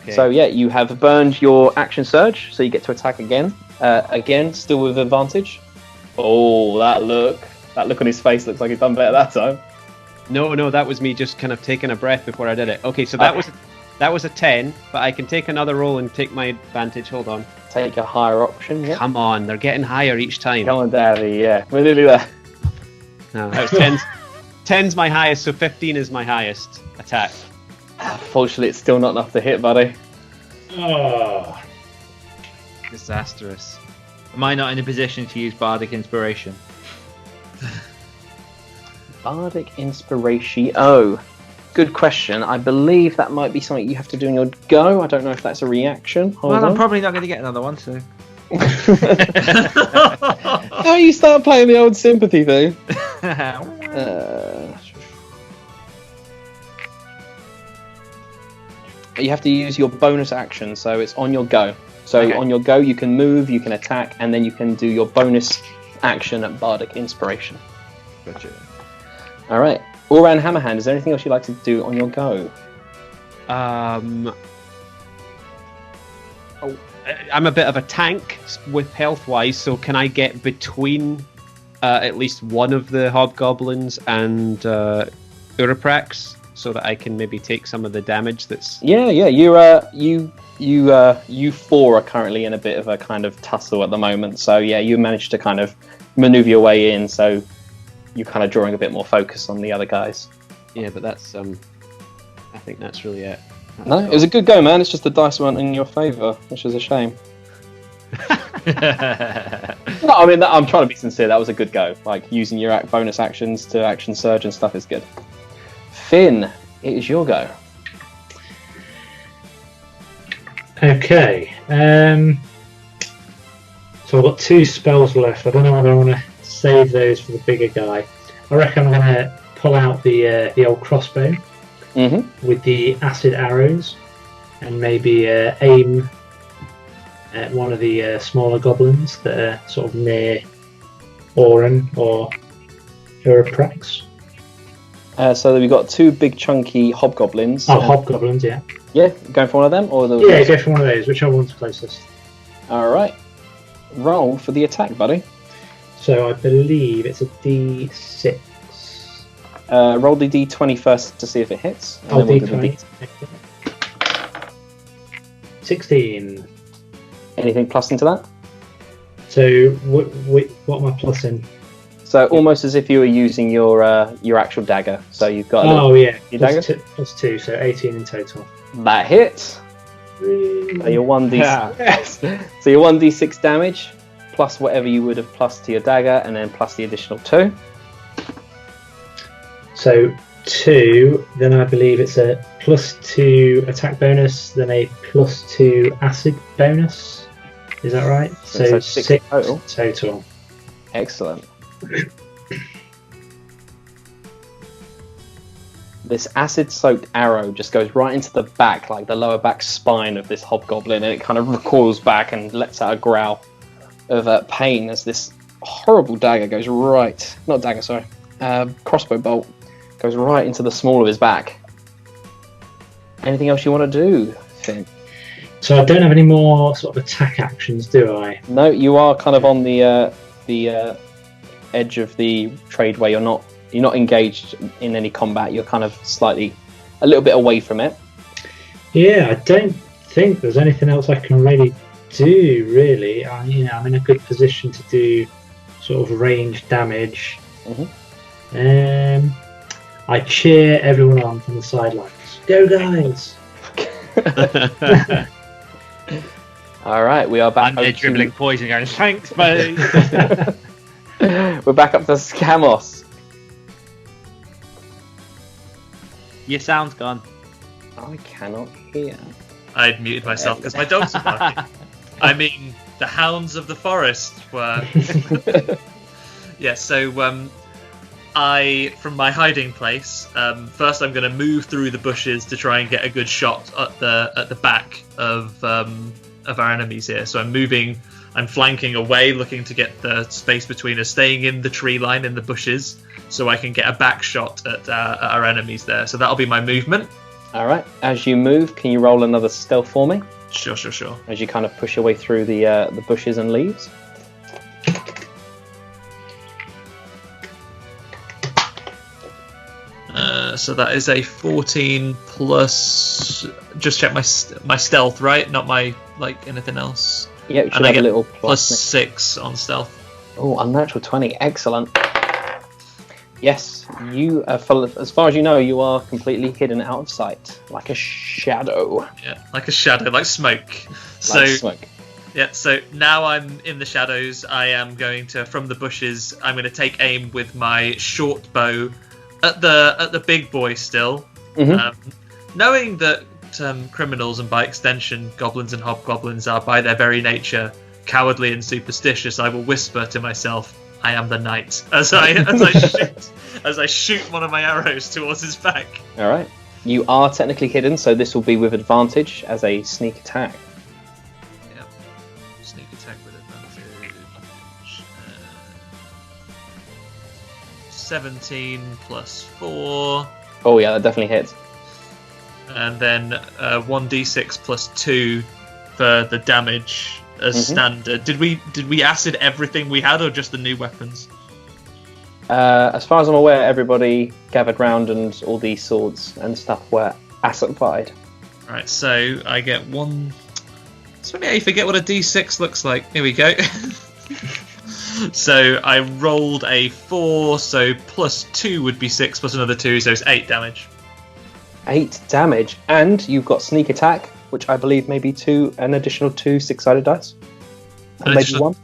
C: Okay.
A: So yeah, you have burned your action surge, so you get to attack again. Again, still with advantage. Oh, that look on his face looks like he's done better that time.
C: No, that was me just kind of taking a breath before I did it. Okay, so that was a 10, but I can take another roll and take my advantage. Hold on.
A: Take a higher option. Yeah.
C: Come on, they're getting higher each time.
A: Come on, Daddy. Yeah, we're nearly there.
C: No, that was 10's. 10's my highest, so 15 is my highest attack.
A: Unfortunately, it's still not enough to hit, buddy.
D: Oh.
C: Disastrous.
E: Am I not in a position to use Bardic Inspiration?
A: Bardic Inspiration. Oh, good question. I believe that might be something you have to do in your go. I don't know if that's a reaction. Hold
E: Well,
A: on.
E: I'm probably not going to get another one, so...
A: How you start playing the old sympathy thing? You have to use your bonus action, so it's on your go. So on your go, you can move, you can attack, and then you can do your bonus action at Bardic Inspiration.
E: Gotcha.
A: All right. Oran Hammerhand, is there anything else you'd like to do on your go?
C: I'm a bit of a tank with health-wise, so can I get between at least one of the hobgoblins and Uraprax, so that I can maybe take some of the damage that's...
A: Yeah. You 4 are currently in a bit of a kind of tussle at the moment. So yeah, you managed to kind of maneuver your way in. So you're kind of drawing a bit more focus on the other guys.
C: Yeah, but that's I think that's really it.
A: No, it was a good go, man. It's just the dice weren't in your favour, which is a shame. No, I mean, I'm trying to be sincere. That was a good go. Like, using your bonus actions to action surge and stuff is good. Finn, it is your go.
D: Okay. So I've got 2 spells left. I don't know whether I want to save those for the bigger guy. I reckon I'm going to pull out the old crossbow with the acid arrows and maybe aim at one of the smaller goblins that are sort of near Oran or Uraprax.
A: So we've got 2 big chunky hobgoblins.
D: Oh, hobgoblins, yeah.
A: Yeah, going for one of them? Or
D: Yeah, go for one of those. Whichever one's closest.
A: Alright. Roll for the attack, buddy.
D: So I believe it's a D6.
A: Roll the D20 first to see if it hits. And
D: Oh,
A: then we'll do the
D: D20. 16.
A: Anything plus into that?
D: So what am I plussing?
A: So almost as if you were using your actual dagger. So you've got
D: yeah,
A: your dagger?
D: plus 2, so 18 in total.
A: That hits. So your 1d yes. So your 1d6 damage plus whatever you would have plus to your dagger, and then plus the additional 2.
D: So 2, then I believe it's a plus 2 attack bonus, then a plus 2 acid bonus. Is that right? So 6 total.
A: Excellent. This acid-soaked arrow just goes right into the back, like the lower back spine of this hobgoblin, and it kind of recoils back and lets out a growl of pain as this horrible dagger goes crossbow bolt goes right into the small of his back. Anything else you want to do, Finn?
D: So I don't have any more sort of attack actions, do I?
A: No, you are kind of on the edge of the trade where you're not engaged in any combat. You're kind of a little bit away from it.
D: Yeah, I don't think there's anything else I can really do. Really, I'm in a good position to do sort of range damage.
A: Mm-hmm.
D: I cheer everyone on from the sidelines. Go, guys!
A: All right, we are back.
E: And they're dribbling poison, going, thanks, mate.
A: We're back up to Scamos.
E: Your sound's gone.
A: I cannot hear.
B: I'd muted myself because my dogs are barking. I mean, the hounds of the forest were. Yeah, so from my hiding place, first I'm going to move through the bushes to try and get a good shot at the back of our enemies here. So I'm flanking away, looking to get the space between us, staying in the tree line in the bushes, so I can get a back shot at our enemies there. So that'll be my movement.
A: All right. As you move, can you roll another stealth for me?
B: Sure.
A: As you kind of push your way through the bushes and leaves.
B: So that is a 14 plus. Just check my stealth, right? Not my anything else.
A: Yeah, you should
B: and
A: have
B: I get
A: a little
B: plus 6 on stealth.
A: Oh, unnatural 20. Excellent. Yes, you. As far as you know, you are completely hidden out of sight, like a shadow.
B: Yeah, like a shadow, like smoke.
A: Smoke.
B: Yeah, so now I'm in the shadows. I am going to, from the bushes, I'm going to take aim with my short bow at the big boy still.
A: Mm-hmm.
B: Knowing that criminals and by extension goblins and hobgoblins are by their very nature cowardly and superstitious, I will whisper to myself, I am the knight, as I shoot one of my arrows towards his back.
A: All right. You are technically hidden, so this will be with advantage as a sneak attack.
B: Yeah. Sneak attack with advantage. 17 plus 4.
A: Oh yeah, that definitely hits.
B: And then 1d6 plus 2 for the damage as standard. Did we acid everything we had, or just the new weapons?
A: As far as I'm aware, everybody gathered round and all these swords and stuff were acidified.
B: Right, so I get 1. It's funny how you forget what a d6 looks like. Here we go. So I rolled a 4, so plus 2 would be 6, plus another 2, so it's 8 damage.
A: 8 damage, and you've got sneak attack, which I believe may be an additional 2 6-sided dice. Or maybe 1.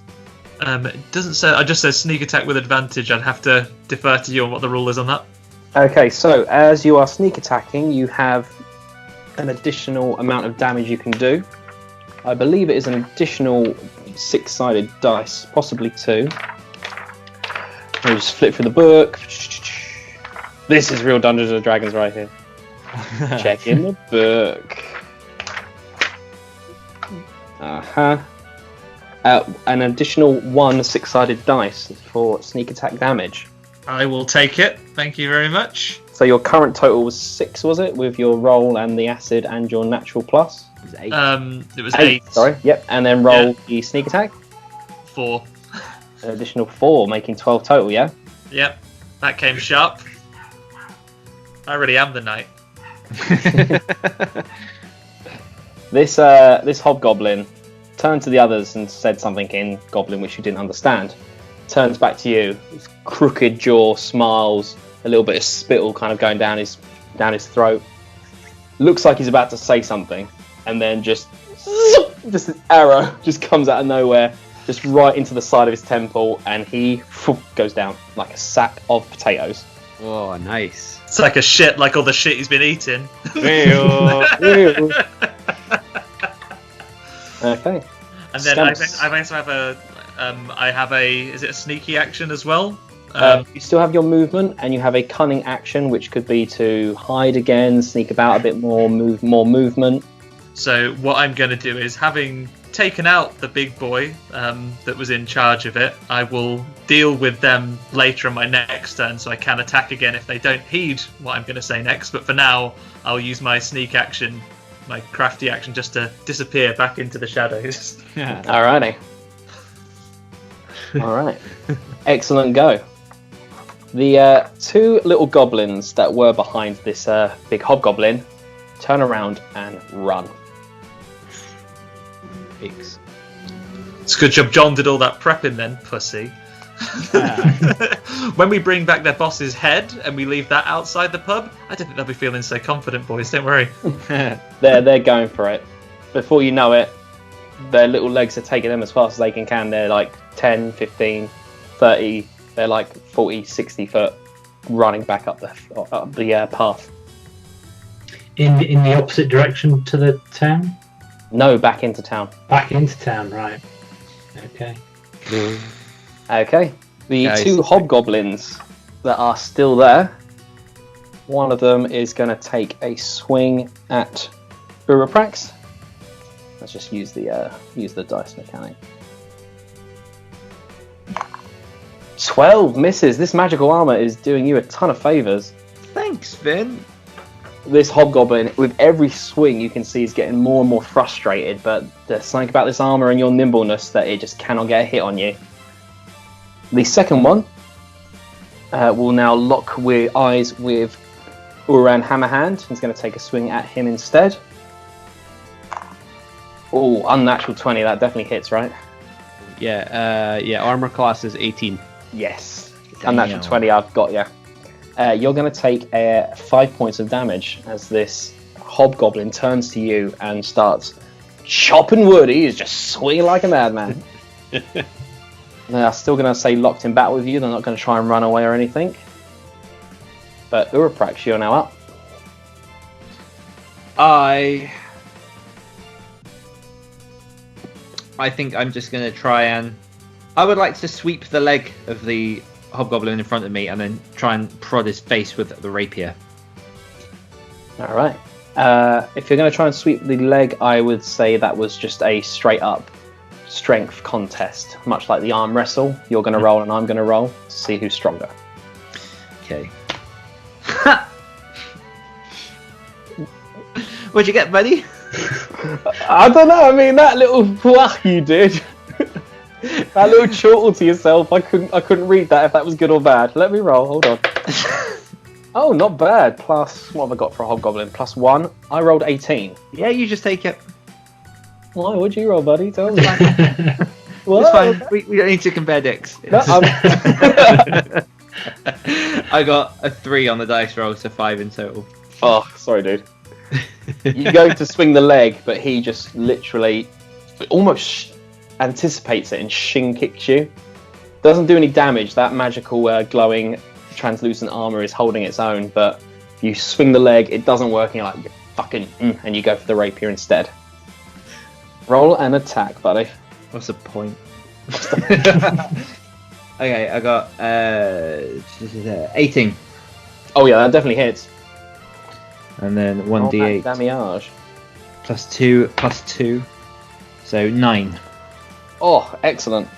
B: It doesn't say. It just says sneak attack with advantage. I'd have to defer to you on what the rule is on that.
A: Okay, so as you are sneak attacking, you have an additional amount of damage you can do. I believe it is an additional 6-sided dice, possibly 2. Let me just flip through the book. This is real Dungeons and Dragons right here. Check in the book. An additional 1 6-sided dice for sneak attack damage.
B: I will take it. Thank you very much.
A: So your current total was 6, was it? With your roll and the acid and your natural plus?
E: It was 8.
B: It was 8.
A: Sorry, yep. And then roll the sneak attack?
B: 4.
A: An additional 4, making 12 total, yeah?
B: Yep. That came sharp. I really am the knight.
A: This hobgoblin turned to the others and said something in Goblin which you didn't understand. Turns back to you, his crooked jaw, smiles, a little bit of spittle kind of going down his throat. Looks like he's about to say something, and then just an arrow just comes out of nowhere, just right into the side of his temple, and he goes down like a sack of potatoes.
C: Oh, nice.
B: It's like a shit, like all the shit he's been eating.
A: Okay.
B: And then I
A: Scamps.
B: also have is it a sneaky action as well?
A: You still have your movement, and you have a cunning action, which could be to hide again, sneak about a bit more, more movement.
B: So what I'm going to do is, having taken out the big boy that was in charge of it, I will deal with them later on my next turn, so I can attack again if they don't heed what I'm going to say next. But for now, I'll use my sneak action, my crafty action, just to disappear back into the shadows.
A: Alrighty. Alright. Excellent go. The two little goblins that were behind this big hobgoblin turn around and run.
C: Thanks.
B: It's a good job John did all that prepping then, pussy. When we bring back their boss's head and we leave that outside the pub, I don't think they'll be feeling so confident, boys, don't worry.
A: They're going for it. Before you know it, their little legs are taking them as fast as they can. They're like 10, 15, 30, they're like 40, 60 foot running back up the path.
D: In the opposite direction to the town?
A: No, back into town.
D: Back into town, right. Okay.
A: Okay. The
C: Guys.
A: two hobgoblins that are still there, one of them is going to take a swing at Uraprax. Let's just use the dice mechanic. 12 misses. This magical armor is doing you a ton of favors.
E: Thanks, Vin.
A: This hobgoblin, with every swing, you can see he's getting more and more frustrated, but there's something about this armor and your nimbleness that it just cannot get a hit on you. The second one will now lock eyes with Uran Hammerhand. He's going to take a swing at him instead. Oh, unnatural 20, that definitely hits, right?
C: Yeah, armor class is 18.
A: Yes.
E: Damn.
A: Unnatural 20, I've got you. You're going to take 5 points of damage as this hobgoblin turns to you and starts chopping wood. He is just swinging like a madman. They're still going to say locked in battle with you. They're not going to try and run away or anything. But Uraprax, you're now up.
E: I think I'm just going to try and... I would like to sweep the leg of the hobgoblin in front of me and then try and prod his face with the rapier.
A: All right. If you're going to try and sweep the leg, I would say that was just a straight up strength contest, much like the arm wrestle. You're going to roll and I'm going to roll to see who's stronger.
E: Okay. What'd you get, buddy?
A: I don't know. I mean, that little whack you did, that little chortle to yourself. I couldn't read that if that was good or bad. Let me roll. Hold on. Oh, not bad. Plus, what have I got for a hobgoblin? +1. I rolled 18.
E: Yeah, you just take it.
A: Why would you roll, buddy? Tell me.
E: It's fine. We don't need to compare dicks.
A: No,
E: I got a 3 on the dice roll, so 5 in total.
A: Oh, sorry, dude. You go to swing the leg, but he just literally almost anticipates it and shin kicks you. Doesn't do any damage. That magical glowing translucent armor is holding its own, but you swing the leg, it doesn't work, and you're like, fucking, and you go for the rapier instead. Roll an attack, buddy.
E: What's the point? Okay, I got 18.
A: Oh yeah, that definitely hits.
E: And then 1d8
A: Damage.
E: +2, so 9.
A: Oh, excellent.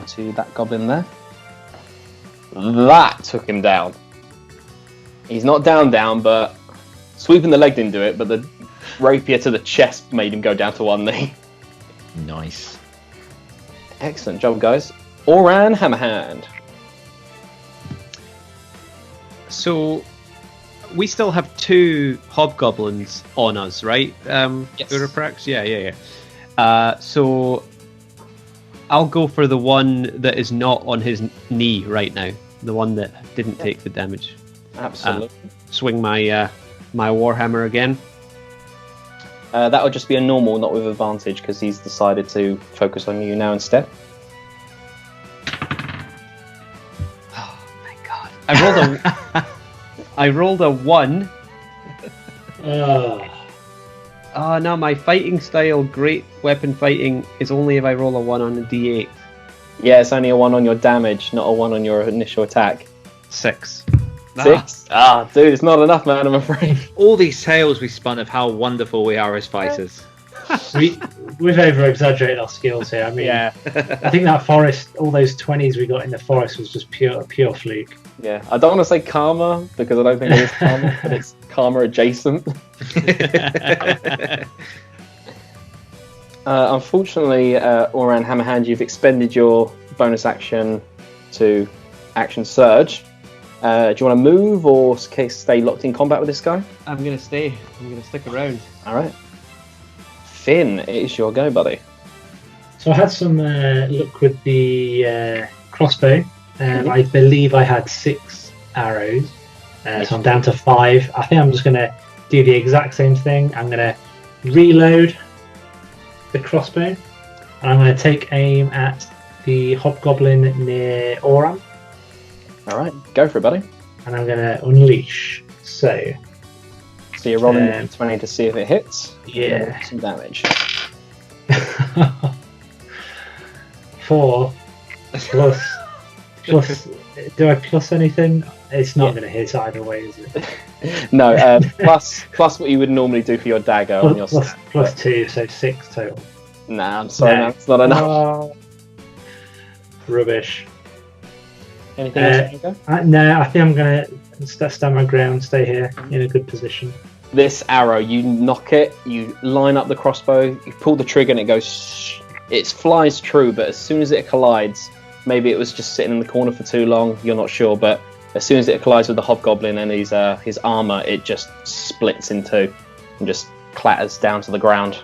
A: To that goblin there. That took him down. He's not down, but sweeping the leg didn't do it, but the rapier to the chest made him go down to one knee.
E: Nice.
A: Excellent job, guys. Oran Hammerhand.
C: So, we still have 2 hobgoblins on us, right?
A: Yes.
C: Uraprax? Yeah. So I'll go for the one that is not on his knee right now. The one that didn't take the damage.
A: Absolutely.
C: Swing my my warhammer again.
A: That would just be a normal, not with advantage, because he's decided to focus on you now instead.
C: Oh my god! I rolled a 1. Oh no, my fighting style, great weapon fighting, is only if I roll a 1 on a d8.
A: Yeah, it's only a 1 on your damage, not a 1 on your initial attack.
C: 6.
A: 6? Ah, dude, it's not enough, man, I'm afraid.
E: All these tales we spun of how wonderful we are as fighters.
D: We've over-exaggerated our skills here. I mean,
E: Yeah.
D: I think that forest, all those 20s we got in the forest was just pure fluke.
A: Yeah, I don't want to say karma, because I don't think it is karma, but it's karma adjacent. Unfortunately, Oran Hammerhand, you've expended your bonus action to action surge. Do you want to move or stay locked in combat with this guy?
C: I'm gonna stay. I'm gonna stick around.
A: Alright. Finn, it is your go, buddy.
D: So I had some luck with the crossbow. I believe I had 6 arrows. So I'm down to 5. I think I'm just going to do the exact same thing. I'm going to reload the crossbow. And I'm going to take aim at the hobgoblin near Oram.
A: Alright, go for it, buddy.
D: And I'm going to unleash. So
A: you're rolling the d20 to see if it hits.
D: Yeah.
A: Some damage.
D: 4 plus. Do I plus anything? It's not going to hit either way, is it?
A: No, plus what you would normally do for your dagger on your stat.
D: Plus 2, so 6 total.
A: Nah, I'm sorry, man, it's not enough.
D: Rubbish.
A: Anything else you want to go?
D: No, I think I'm going to stand my ground, stay here in a good position.
A: This arrow, you knock it, you line up the crossbow, you pull the trigger and it goes... It flies true, but as soon as it collides, maybe it was just sitting in the corner for too long, you're not sure, but as soon as it collides with the hobgoblin and his armour, it just splits in two and just clatters down to the ground.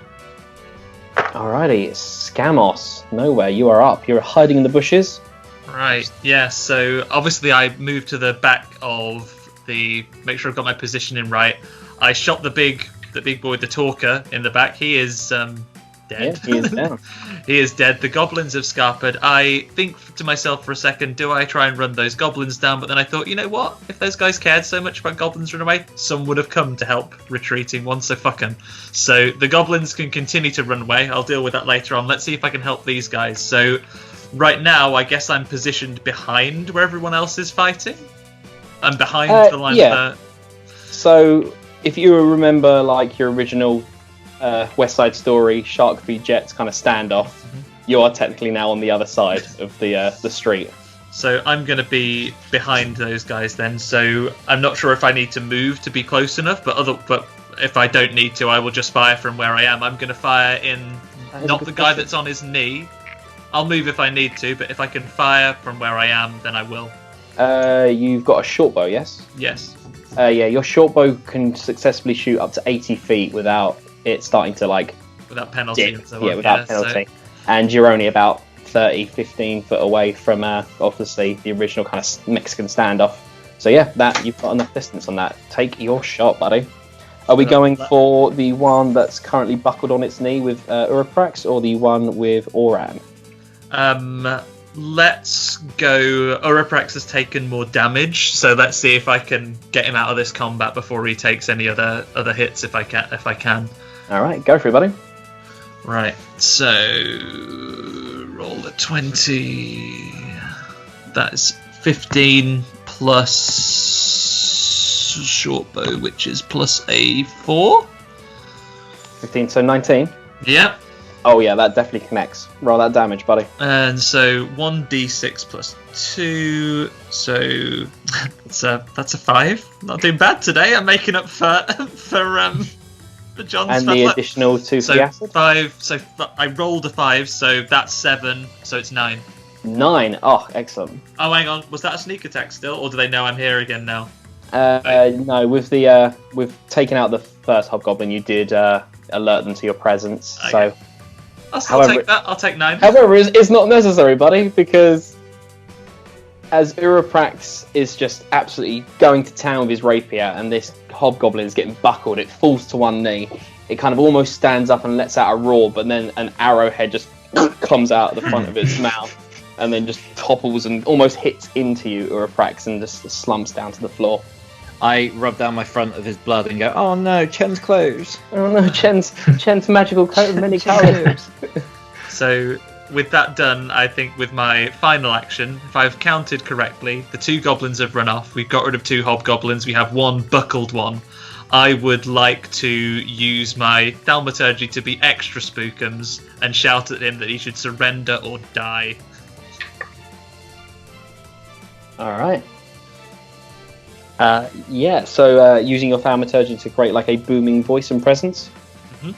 A: Alrighty, Scamos, Nowhere, you are up. You're hiding in the bushes.
B: Right, yeah, so obviously I moved to the back of the... Make sure I've got my positioning right. I shot the big boy with the talker in the back. He is dead.
A: Yeah, he is down.
B: He is dead. The goblins have scarpered. I think to myself for a second, do I try and run those goblins down? But then I thought, you know what? If those guys cared so much about goblins running away, some would have come to help retreating one, so fuck 'em. So the goblins can continue to run away. I'll deal with that later on. Let's see if I can help these guys. So right now, I guess I'm positioned behind where everyone else is fighting. I'm behind the line of
A: So if you remember like your original West Side Story, Shark v Jets kind of standoff, you are technically now on the other side of the street.
B: So I'm going to be behind those guys then. So I'm not sure if I need to move to be close enough, but if I don't need to, I will just fire from where I am. I'm going to fire in not the guy that's on his knee. I'll move if I need to, but if I can fire from where I am, then I will.
A: You've got a short bow, yes?
B: Yes.
A: Yeah, your short bow can successfully shoot up to 80 feet without it starting to like...
B: Without penalty and so on.
A: Yeah, without penalty. So... And you're only about 15 foot away from obviously the original kind of Mexican standoff. So yeah, you've got enough distance on that. Take your shot, buddy. Are we going for the one that's currently buckled on its knee with Uraprax, or the one with Oran?
B: Let's go. Uraprax has taken more damage, so let's see if I can get him out of this combat before he takes any other hits. If I can.
A: All right, go for it, buddy.
B: Right. So roll a 20. That's 15 plus short bow, which is plus a 4.
A: 15, so 19.
B: Yeah.
A: Oh yeah, that definitely connects. Roll that damage, buddy.
B: And so 1d6 plus 2, so that's a 5. Not doing bad today. I'm making up for John's.
A: And the additional 2 for the acid.
B: 5. So I rolled a 5, so that's 7. So it's 9.
A: 9. Oh, excellent.
B: Oh, hang on. Was that a sneak attack still, or do they know I'm here again now?
A: No, with taking out the first hobgoblin, you did alert them to your presence.
B: Okay.
A: So,
B: I'll still take that. I'll take 9.
A: however, it's not necessary, buddy, because as Uraprax is just absolutely going to town with his rapier, and this hobgoblin is getting buckled, it falls to one knee. It kind of almost stands up and lets out a roar, but then an arrowhead just comes out of the front of its mouth, and then just topples and almost hits into you, Uraprax, and just slumps down to the floor.
E: I rub down my front of his blood and go, "Oh no, Chen's clothes."
A: Oh no, Chen's magical coat of many colours.
B: So, with that done, I think with my final action, if I've counted correctly, the 2 goblins have run off. We've got rid of 2 hobgoblins. We have 1 buckled one. I would like to use my thaumaturgy to be extra spookums and shout at him that he should surrender or die.
A: Alright. So using your thaumaturgy to create like a booming voice and presence.
B: Mm-hmm.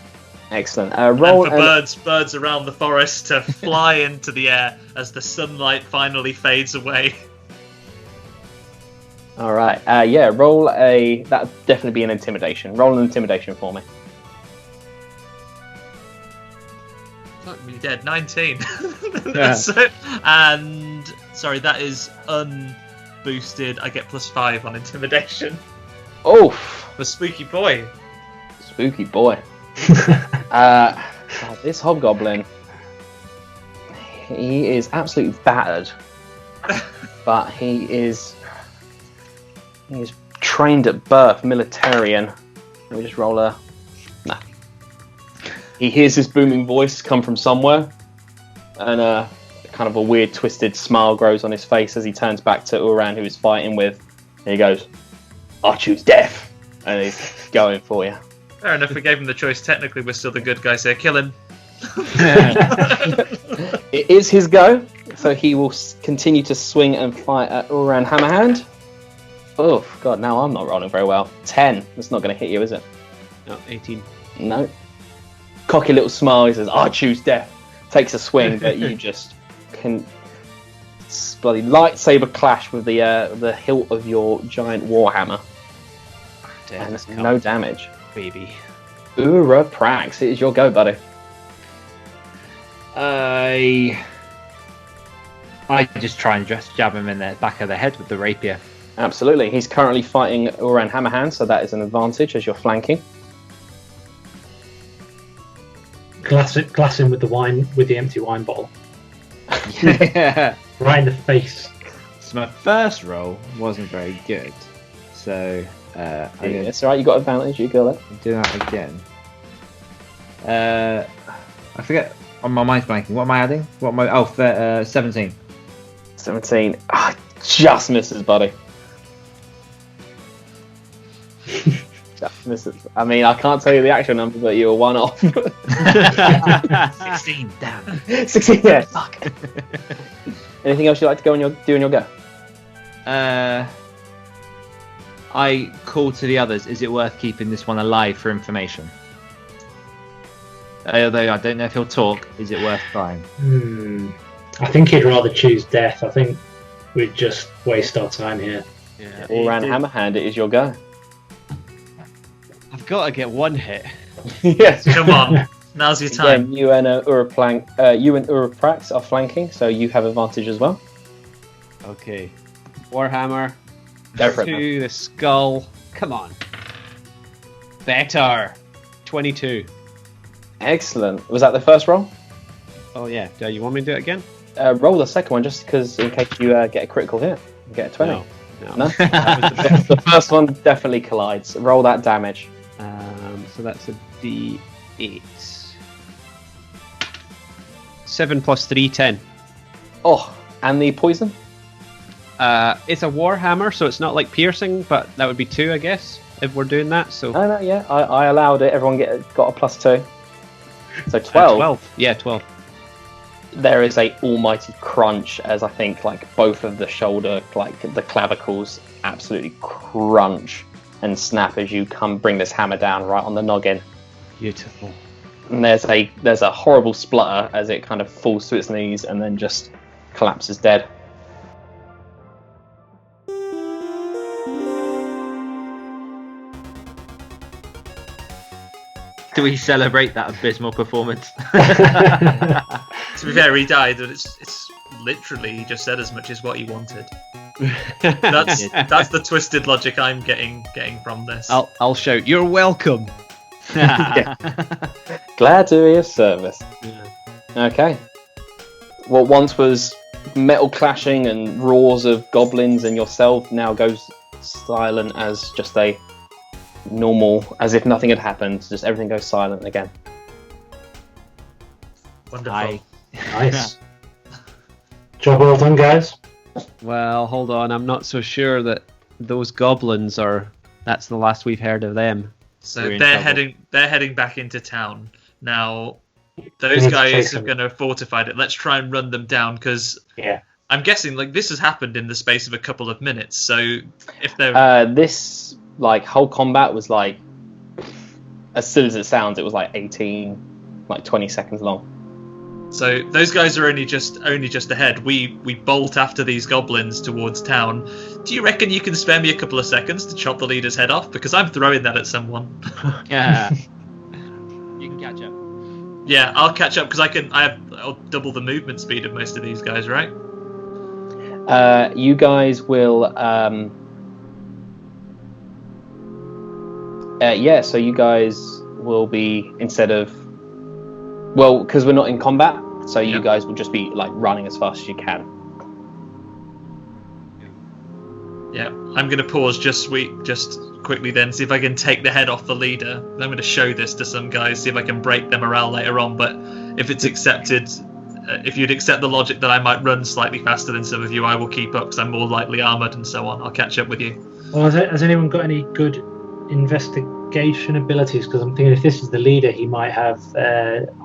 A: Excellent.
B: And for birds around the forest to fly into the air as the sunlight finally fades away.
A: All right. Roll a. That'd definitely be an intimidation. Roll an intimidation for me.
B: Fuck me dead. 19.
A: Yeah.
B: And sorry, that is unboosted. I get +5 on intimidation.
A: Oh,
B: for spooky boy.
A: Spooky boy. This hobgoblin. He is absolutely battered, but he is trained at birth, militarian. Let me just roll a... Nah. He hears this booming voice come from somewhere, and kind of a weird twisted smile grows on his face as he turns back to Uran, who he's fighting with, and he goes, "I choose death," and he's going for you.
B: Fair enough, we gave him the choice. Technically, we're still the good guys here. Kill him.
A: It is his go, so he will continue to swing and fight at Uran Hammerhand. Oh, God, now I'm not rolling very well. 10. That's not going to hit you, is it?
C: No, 18.
A: No. Cocky little smile, he says, "I choose death." Takes a swing, but you just can bloody lightsaber clash with the hilt of your giant warhammer.
C: Death
A: And no damage.
C: Baby.
A: Uraprax, it is your go, buddy.
E: I just try and just jab him in the back of the head with the rapier.
A: Absolutely. He's currently fighting Uran Hammerhand, so that is an advantage as you're flanking.
D: Glass him with the empty wine bottle.
E: Yeah.
D: Right in the face.
E: So my first roll wasn't very good. So I'm going
A: It's alright, you got advantage, you go there.
E: to do that again. I forget. On my mind's blanking. What am I adding? 17.
A: 17. Just misses, buddy. Just misses. I mean, I can't tell you the actual number, but you were 1 off.
E: 16. Damn.
A: 16, yeah, fuck. Anything else you'd like to do in your go?
E: I call to the others. Is it worth keeping this one alive for information? Although I don't know if he'll talk, is it worth trying?
D: I think he'd rather choose death. I think we'd just waste our time here.
C: Yeah.
A: Uran Hammerhand, it is your go.
C: I've got to get 1 hit.
A: Yes.
B: Come on. Now's your time.
A: Again, you and Uraprax are flanking, so you have advantage as well.
C: Okay. Warhammer.
A: Go for it, man.
C: To the skull. Come on. Better. 22.
A: Excellent. Was that the first roll?
C: Oh yeah. Do you want me to do it again?
A: Roll the second one just because in case you get a critical hit. You get a 20.
C: No.
A: No? The first one definitely collides. Roll that damage.
C: So that's a D8. 7 plus 3, 10.
A: Oh, and the poison?
C: It's a warhammer, so it's not like piercing, but that would be 2, I guess, if we're doing that. So
A: No, yeah, I allowed it. Everyone got a +2. So 12.
C: 12. Yeah, 12.
A: There is a almighty crunch as I think like both of the shoulder, like the clavicles, absolutely crunch and snap as you bring this hammer down right on the noggin.
C: Beautiful.
A: And there's a horrible splutter as it kind of falls to its knees and then just collapses dead.
E: Do we celebrate that abysmal performance?
B: To be fair, he died, and it's literally he just said as much as what he wanted. That's the twisted logic I'm getting from this.
C: I'll shout, "You're welcome."
A: Glad to be of service. Okay. What once was metal clashing and roars of goblins and yourself now goes silent as just a normal, as if nothing had happened. Just everything goes silent again.
B: Wonderful.
D: Nice. Job well done, guys.
C: Well, hold on. I'm not so sure that those goblins are. That's the last we've heard of them.
B: So
E: We're in
B: they're
E: trouble.
B: heading back into town now.
D: We
B: Those
D: need to
B: guys
D: chase
B: are
D: them.
B: going to fortify it. Let's try and run them down because
D: Yeah.
B: I'm guessing like this has happened in the space of a couple of minutes. So if they're
A: This whole combat was like, as silly as it sounds, it was like 20 seconds long.
B: So those guys are only just ahead. We bolt after these goblins towards town. Do you reckon you can spare me a couple of seconds to chop the leader's head off? Because I'm throwing that at someone.
E: Yeah. You can catch up.
B: Yeah, I'll catch up because I'll double the movement speed of most of these guys, right?
A: You guys will. So you guys will be instead of. Well, because we're not in combat, so you guys will just be like running as fast as you can.
B: Yeah, I'm going to pause just quickly then, see if I can take the head off the leader. I'm going to show this to some guys, see if I can break them morale later on. But if it's accepted, if you'd accept the logic that I might run slightly faster than some of you, I will keep up because I'm more lightly armoured and so on. I'll catch up with you.
D: Well, has anyone got any good investigation abilities? Because I'm thinking if this is the leader, he might have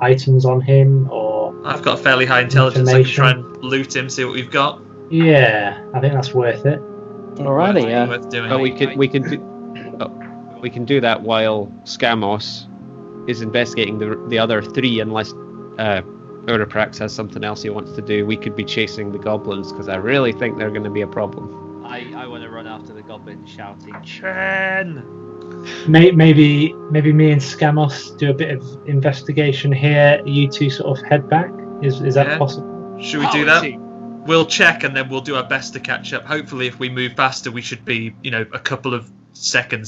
D: items on him or.
B: I've got fairly high intelligence. I can
D: Information.
B: try and loot him, see what we've got.
D: Yeah, I think that's worth it.
A: Alrighty, yeah.
B: Worth doing.
C: But we can do that while Scamos is investigating the other three, unless Uraprax has something else he wants to do. We could be chasing the goblins because I really think they're going to be a problem.
E: I want to run after the goblin shouting, Chen!
D: Maybe me and Scamos do a bit of investigation here. You two sort of head back. Is that
B: Yeah.
D: possible?
B: Should we do that? We'll check and then we'll do our best to catch up. Hopefully, if we move faster, we should be, a couple of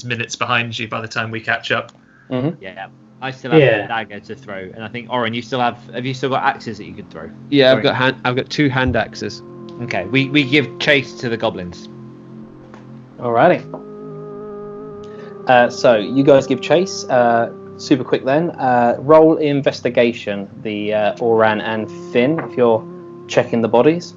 B: minutes behind you by the time we catch up.
A: Mm-hmm.
E: Yeah. I still have
D: Yeah.
E: a dagger to throw, and I think Oren, have you still got axes that you could throw?
C: Yeah,
E: Sorry.
C: I've got 2 hand axes.
E: Okay, we give chase to the goblins.
A: Alrighty. So you guys give chase. Super quick then. Roll investigation. The Oran and Finn, if you're checking the bodies.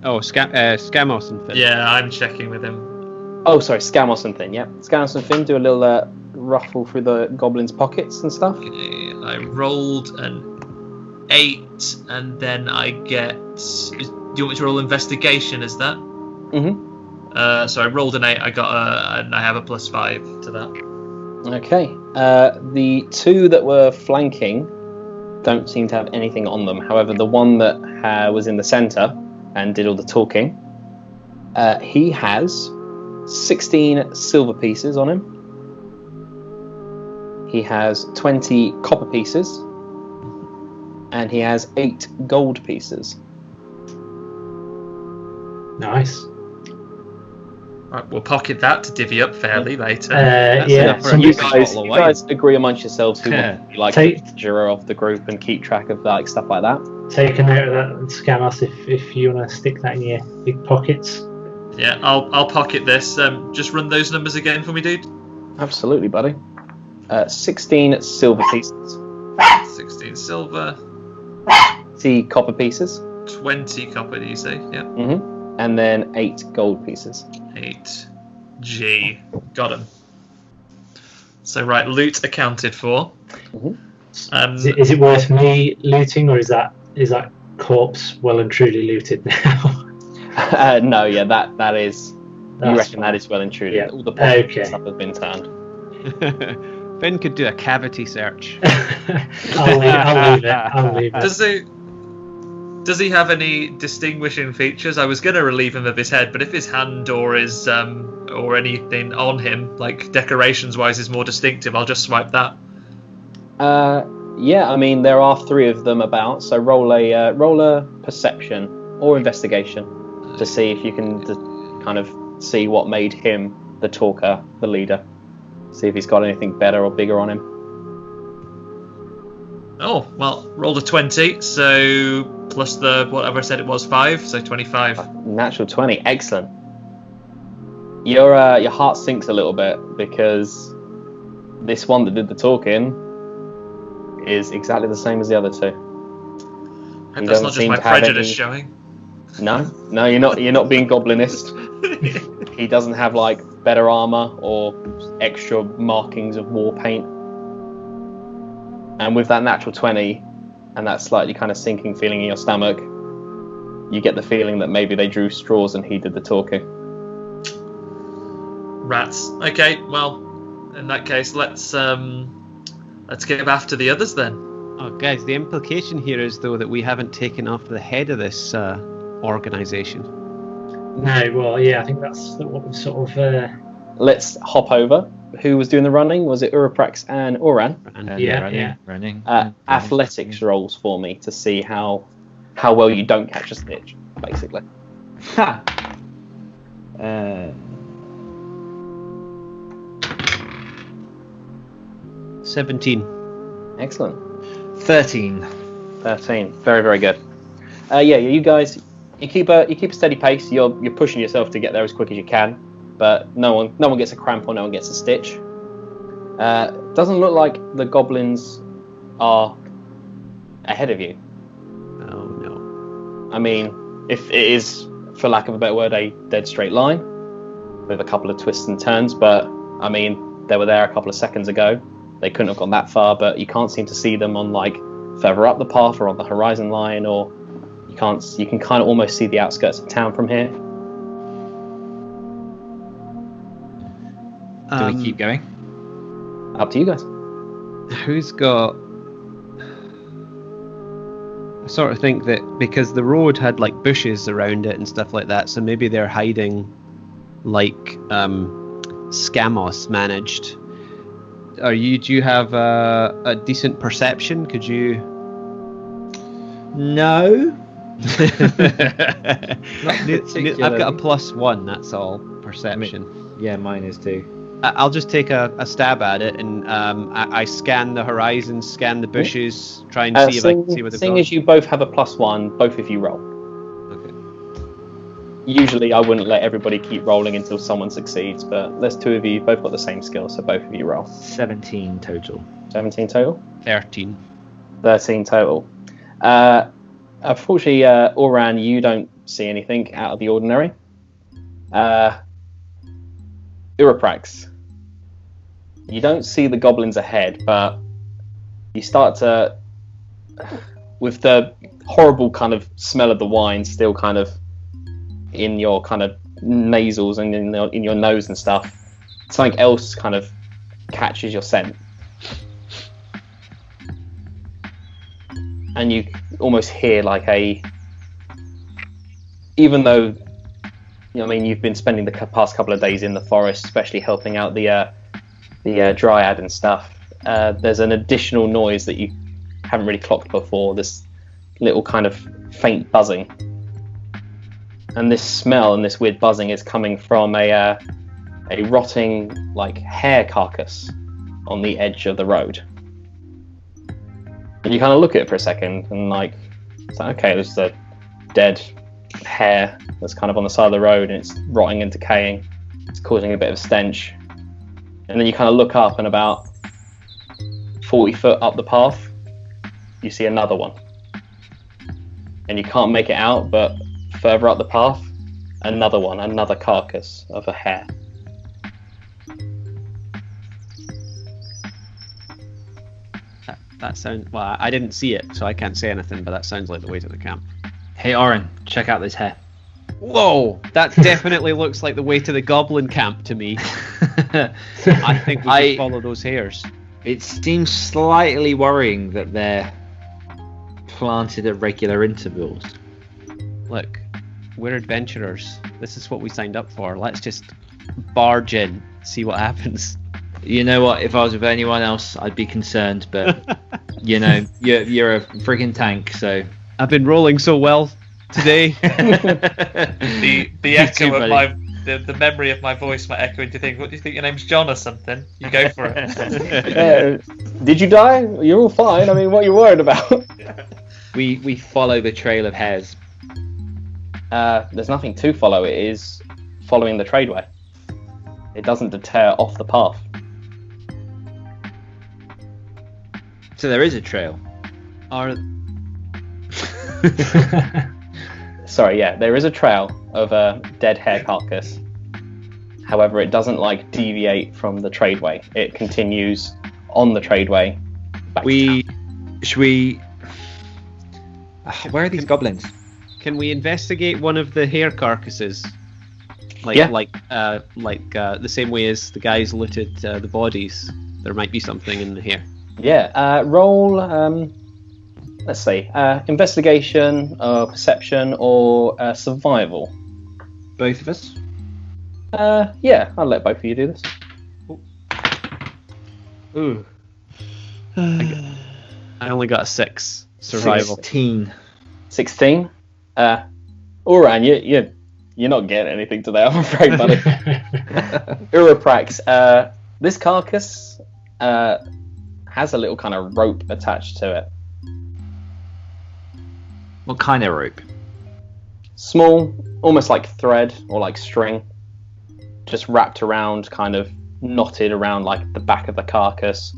C: Oh, Scamos and Finn.
B: Yeah, I'm checking with him.
A: Oh, sorry, Scamos and Finn. Yeah, Scamos and Finn do a little ruffle through the goblins' pockets and stuff.
B: Okay, I rolled an 8, and then I get. Do you want me to roll investigation? Is that?
A: Mm-hmm.
B: So I rolled an 8. I got and I have a +5 to that.
A: Okay. The 2 that were flanking don't seem to have anything on them. However, the one that was in the centre and did all the talking, he has 16 silver pieces on him. He has 20 copper pieces, and he has 8 gold pieces.
D: Nice.
B: Right, we'll pocket that to divvy up fairly later.
D: Yeah.
C: enough for
D: some-
C: a
A: You
C: bottle
A: guys,
C: of
A: you
C: wine.
A: guys agree amongst yourselves who
E: Yeah.
A: want to be like
D: Take-
A: the Jiro of the group and keep track of like stuff like that.
D: Take a note of that and Scamos if you want to stick that in your big pockets.
B: Yeah, I'll pocket this. Just run those numbers again for me, dude.
A: Absolutely, buddy. 16 silver pieces,
B: 16 silver,
A: 20 copper pieces,
B: 20 copper. Do you say? Yeah.
A: and then 8 gold pieces.
B: 8G. Got him. So right, loot accounted for.
A: Mhm.
D: Is it worth me looting, or is that corpse well and truly looted now?
A: No, yeah, that is. You
D: That's
A: reckon that
D: fine.
A: is well and truly.
D: Yeah.
A: All the pockets
D: Okay.
A: and stuff have been turned.
C: Finn could do a cavity search.
D: I'll leave it.
B: Does he have any distinguishing features? I was going to relieve him of his head, but if his hand or his or anything on him, like decorations wise, is more distinctive, I'll just swipe that.
A: Yeah, I mean there are 3 of them about, so roll a perception or investigation to see if you can kind of see what made him the talker, the leader. See if he's got anything better or bigger on him.
B: Oh, well, rolled a 20, so plus the whatever I said it was 5, so 25.
A: Natural 20, excellent. Your heart sinks a little bit because this one that did the talking is exactly the same as the other 2.
B: I hope that's not just my prejudice showing.
A: No, you're not being goblinist. He doesn't have like better armor or extra markings of war paint. And with that natural 20 and that slightly kind of sinking feeling in your stomach, you get the feeling that maybe they drew straws and he did the talking.
B: Rats. Okay, well, in that case, let's get after the others then.
C: Oh, guys, the implication here is though that we haven't taken off the head of this organization.
D: No, well, yeah, I think that's what we've sort of.
A: Let's hop over. Who was doing the running? Was it Uraprax and Oran?
E: Running.
A: Athletics rolls for me to see how well you don't catch a snitch, basically.
E: Ha!
C: 17.
A: Excellent.
E: 13.
A: 13. Very, very good. Yeah, you guys, you keep a steady pace. You're pushing yourself to get there as quick as you can, but no one gets a cramp or no one gets a stitch. Doesn't look like the goblins are ahead of you.
C: Oh no.
A: I mean, if it is, for lack of a better word, a dead straight line with a couple of twists and turns, but I mean, they were there a couple of seconds ago. They couldn't have gone that far, but you can't seem to see them on like further up the path or on the horizon line, or you can kind of almost see the outskirts of town from here.
E: Do we keep going?
A: Up to you guys.
C: Who's got... I sort of think that because the road had like bushes around it and stuff like that, so maybe they're hiding like Scamos managed. Do you have a decent perception? Could you?
E: No.
C: I've got a +1. That's all perception.
E: Yeah, mine is too.
C: I'll just take a stab at it, and I scan the horizon, scan the bushes, try and see if I can see what they've got.
A: Seeing as you both have a +1, both of you roll.
C: Okay.
A: Usually I wouldn't let everybody keep rolling until someone succeeds, but there's 2 of you, both got the same skill, so both of you roll.
E: 17 total.
A: 17 total?
C: 13.
A: 13 total. Unfortunately, Oran, you don't see anything out of the ordinary. Uraprax, you don't see the goblins ahead, but you start to, with the horrible kind of smell of the wine still kind of in your kind of nasals and in your nose and stuff, something else kind of catches your scent. And you almost hear like even though, I mean, you've been spending the past couple of days in the forest, especially helping out the dryad and stuff, there's an additional noise that you haven't really clocked before, this little kind of faint buzzing. And this smell and this weird buzzing is coming from a rotting like hare carcass on the edge of the road. And you kind of look at it for a second and like, it's like, okay, there's a dead hare that's kind of on the side of the road and it's rotting and decaying. It's causing a bit of stench. And then you kind of look up and about 40 foot up the path, you see another one. And you can't make it out, but further up the path, another one, another carcass of a hare.
C: That sounds... Well, I didn't see it, so I can't say anything, but that sounds like the way to the camp.
E: Hey, Oren, check out this hare.
C: Whoa! That definitely looks like the way to the goblin camp to me. I think we should follow those hares.
E: It seems slightly worrying that they're planted at regular intervals.
C: Look, we're adventurers. This is what we signed up for. Let's just barge in, see what happens.
E: You know what? If I was with anyone else, I'd be concerned. But you know, you're a freaking tank. So
C: I've been rolling so well today.
B: The echo
E: too,
B: of
E: buddy.
B: the memory of my voice might echo into think. What do you think? Your name's John or something? You go for it.
A: Did you die? You're all fine. I mean, what are you worried about?
E: we follow the trail of hares.
A: There's nothing to follow. It is following the tradeway. It doesn't deter off the path.
E: So there is a trail.
C: Are
A: Sorry, yeah, there is a trail of a dead hare carcass. However, it doesn't like deviate from the tradeway. It continues on the tradeway. Back to town.
E: Should we? Where are these goblins?
C: Can we investigate one of the hare carcasses? Like,
A: Yeah.
C: the same way as the guys looted the bodies. There might be something in the hare.
A: Yeah, roll. Let's see, investigation, perception, or survival.
E: Both of us.
A: Yeah, I'll let both of you do this.
E: Ooh.
C: I only got a 6 survival.
E: 16.
A: 16. Uran, you're not getting anything today, I'm afraid, buddy. Uraprax, this carcass has a little kind of rope attached to it.
E: What kind of rope?
A: Small, almost like thread or like string, just wrapped around, kind of knotted around like the back of the carcass.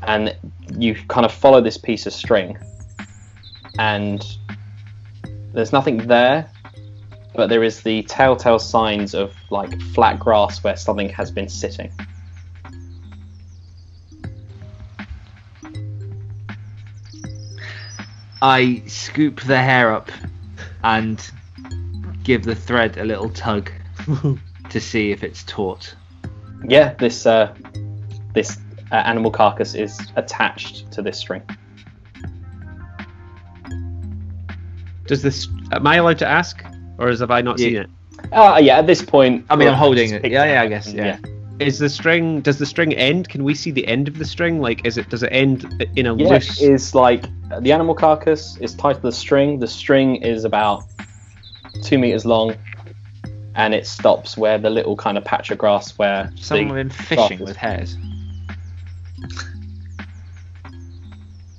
A: And you kind of follow this piece of string, and there's nothing there, but there is the telltale signs of like flat grass where something has been sitting.
E: I scoop the hair up and give the thread a little tug to see if it's taut.
A: Yeah, this animal carcass is attached to this string.
C: Does this? Am I allowed to ask, or have I not seen it?
A: Yeah, at this point.
E: I mean, I'm holding it.
A: picked
E: Yeah,
A: up.
E: I guess. Yeah.
C: Is the string? Does the string end? Can we see the end of the string? Like, does it end in a
A: Yeah,
C: loose?
A: is like the animal carcass is tied to the string. The string is about 2 meters long, and it stops where the little kind of patch of grass where
E: Someone
A: the
E: been fishing
A: grass is.
E: with hares.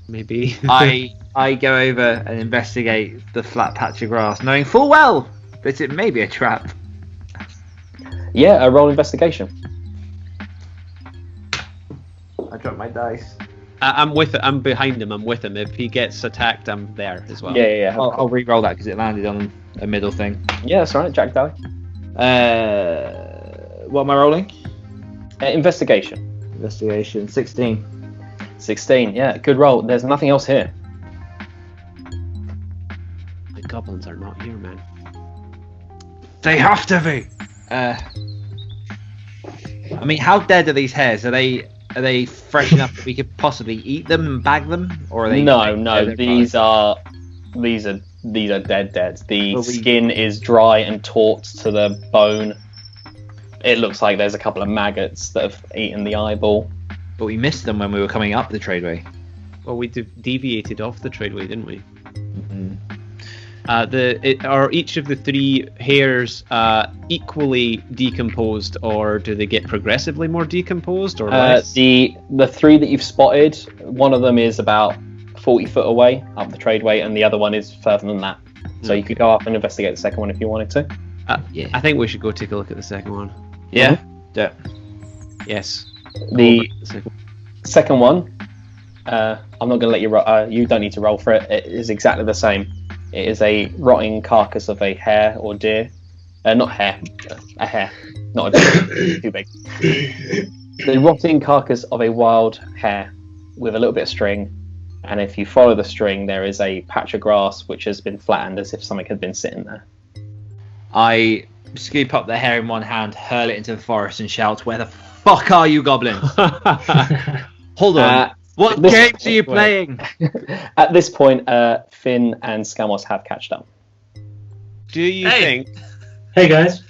C: Maybe.
E: I go over and investigate the flat patch of grass, knowing full well that it may be a trap.
A: Yeah, a roll investigation.
E: I dropped my dice.
C: I'm with it. I'm behind him. I'm with him. If he gets attacked, I'm there as well.
A: Yeah.
E: I'll re-roll that because it landed on a middle thing.
A: Yeah, that's right. Jack Daly.
E: What am I rolling?
A: Investigation.
E: Investigation 16.
A: 16. Yeah, good roll. There's nothing else here.
C: The goblins are not here, man.
E: They have to be. I mean, how dead are these hares? Are they fresh enough that we could possibly eat them and bag them, or are they?
A: No. These are dead. The
E: Well,
A: skin is dry and taut to the bone. It looks like there's a couple of maggots that have eaten the eyeball.
E: But we missed them when we were coming up the tradeway.
C: Well, we deviated off the tradeway, didn't we?
E: Mm-hmm.
C: Are each of the 3 hares equally decomposed, or do they get progressively more decomposed, or less?
A: The 3 that you've spotted, one of them is about 40 foot away up the tradeway, and the other one is further than that. So you could go up and investigate the second one if you wanted to.
E: Yeah.
C: I think we should go take a look at the second one.
E: Yeah. Yeah.
C: Yes.
A: The
C: Second-
A: second one, I'm not going to let you roll. You don't need to roll for it. It is exactly the same. It is a rotting carcass of a hare or deer. Not hare. A hare. Not a deer. Too big. The rotting carcass of a wild hare with a little bit of string. And if you follow the string, there is a patch of grass which has been flattened as if something had been sitting there.
E: I scoop up the hare in one hand, hurl it into the forest, and shout, "Where the fuck are you, goblins? Hold on. What
A: this-
E: games are you playing?"
A: At this point, Finn and Scamos have catched up.
C: Do you
B: Hey.
C: think
D: Hey guys.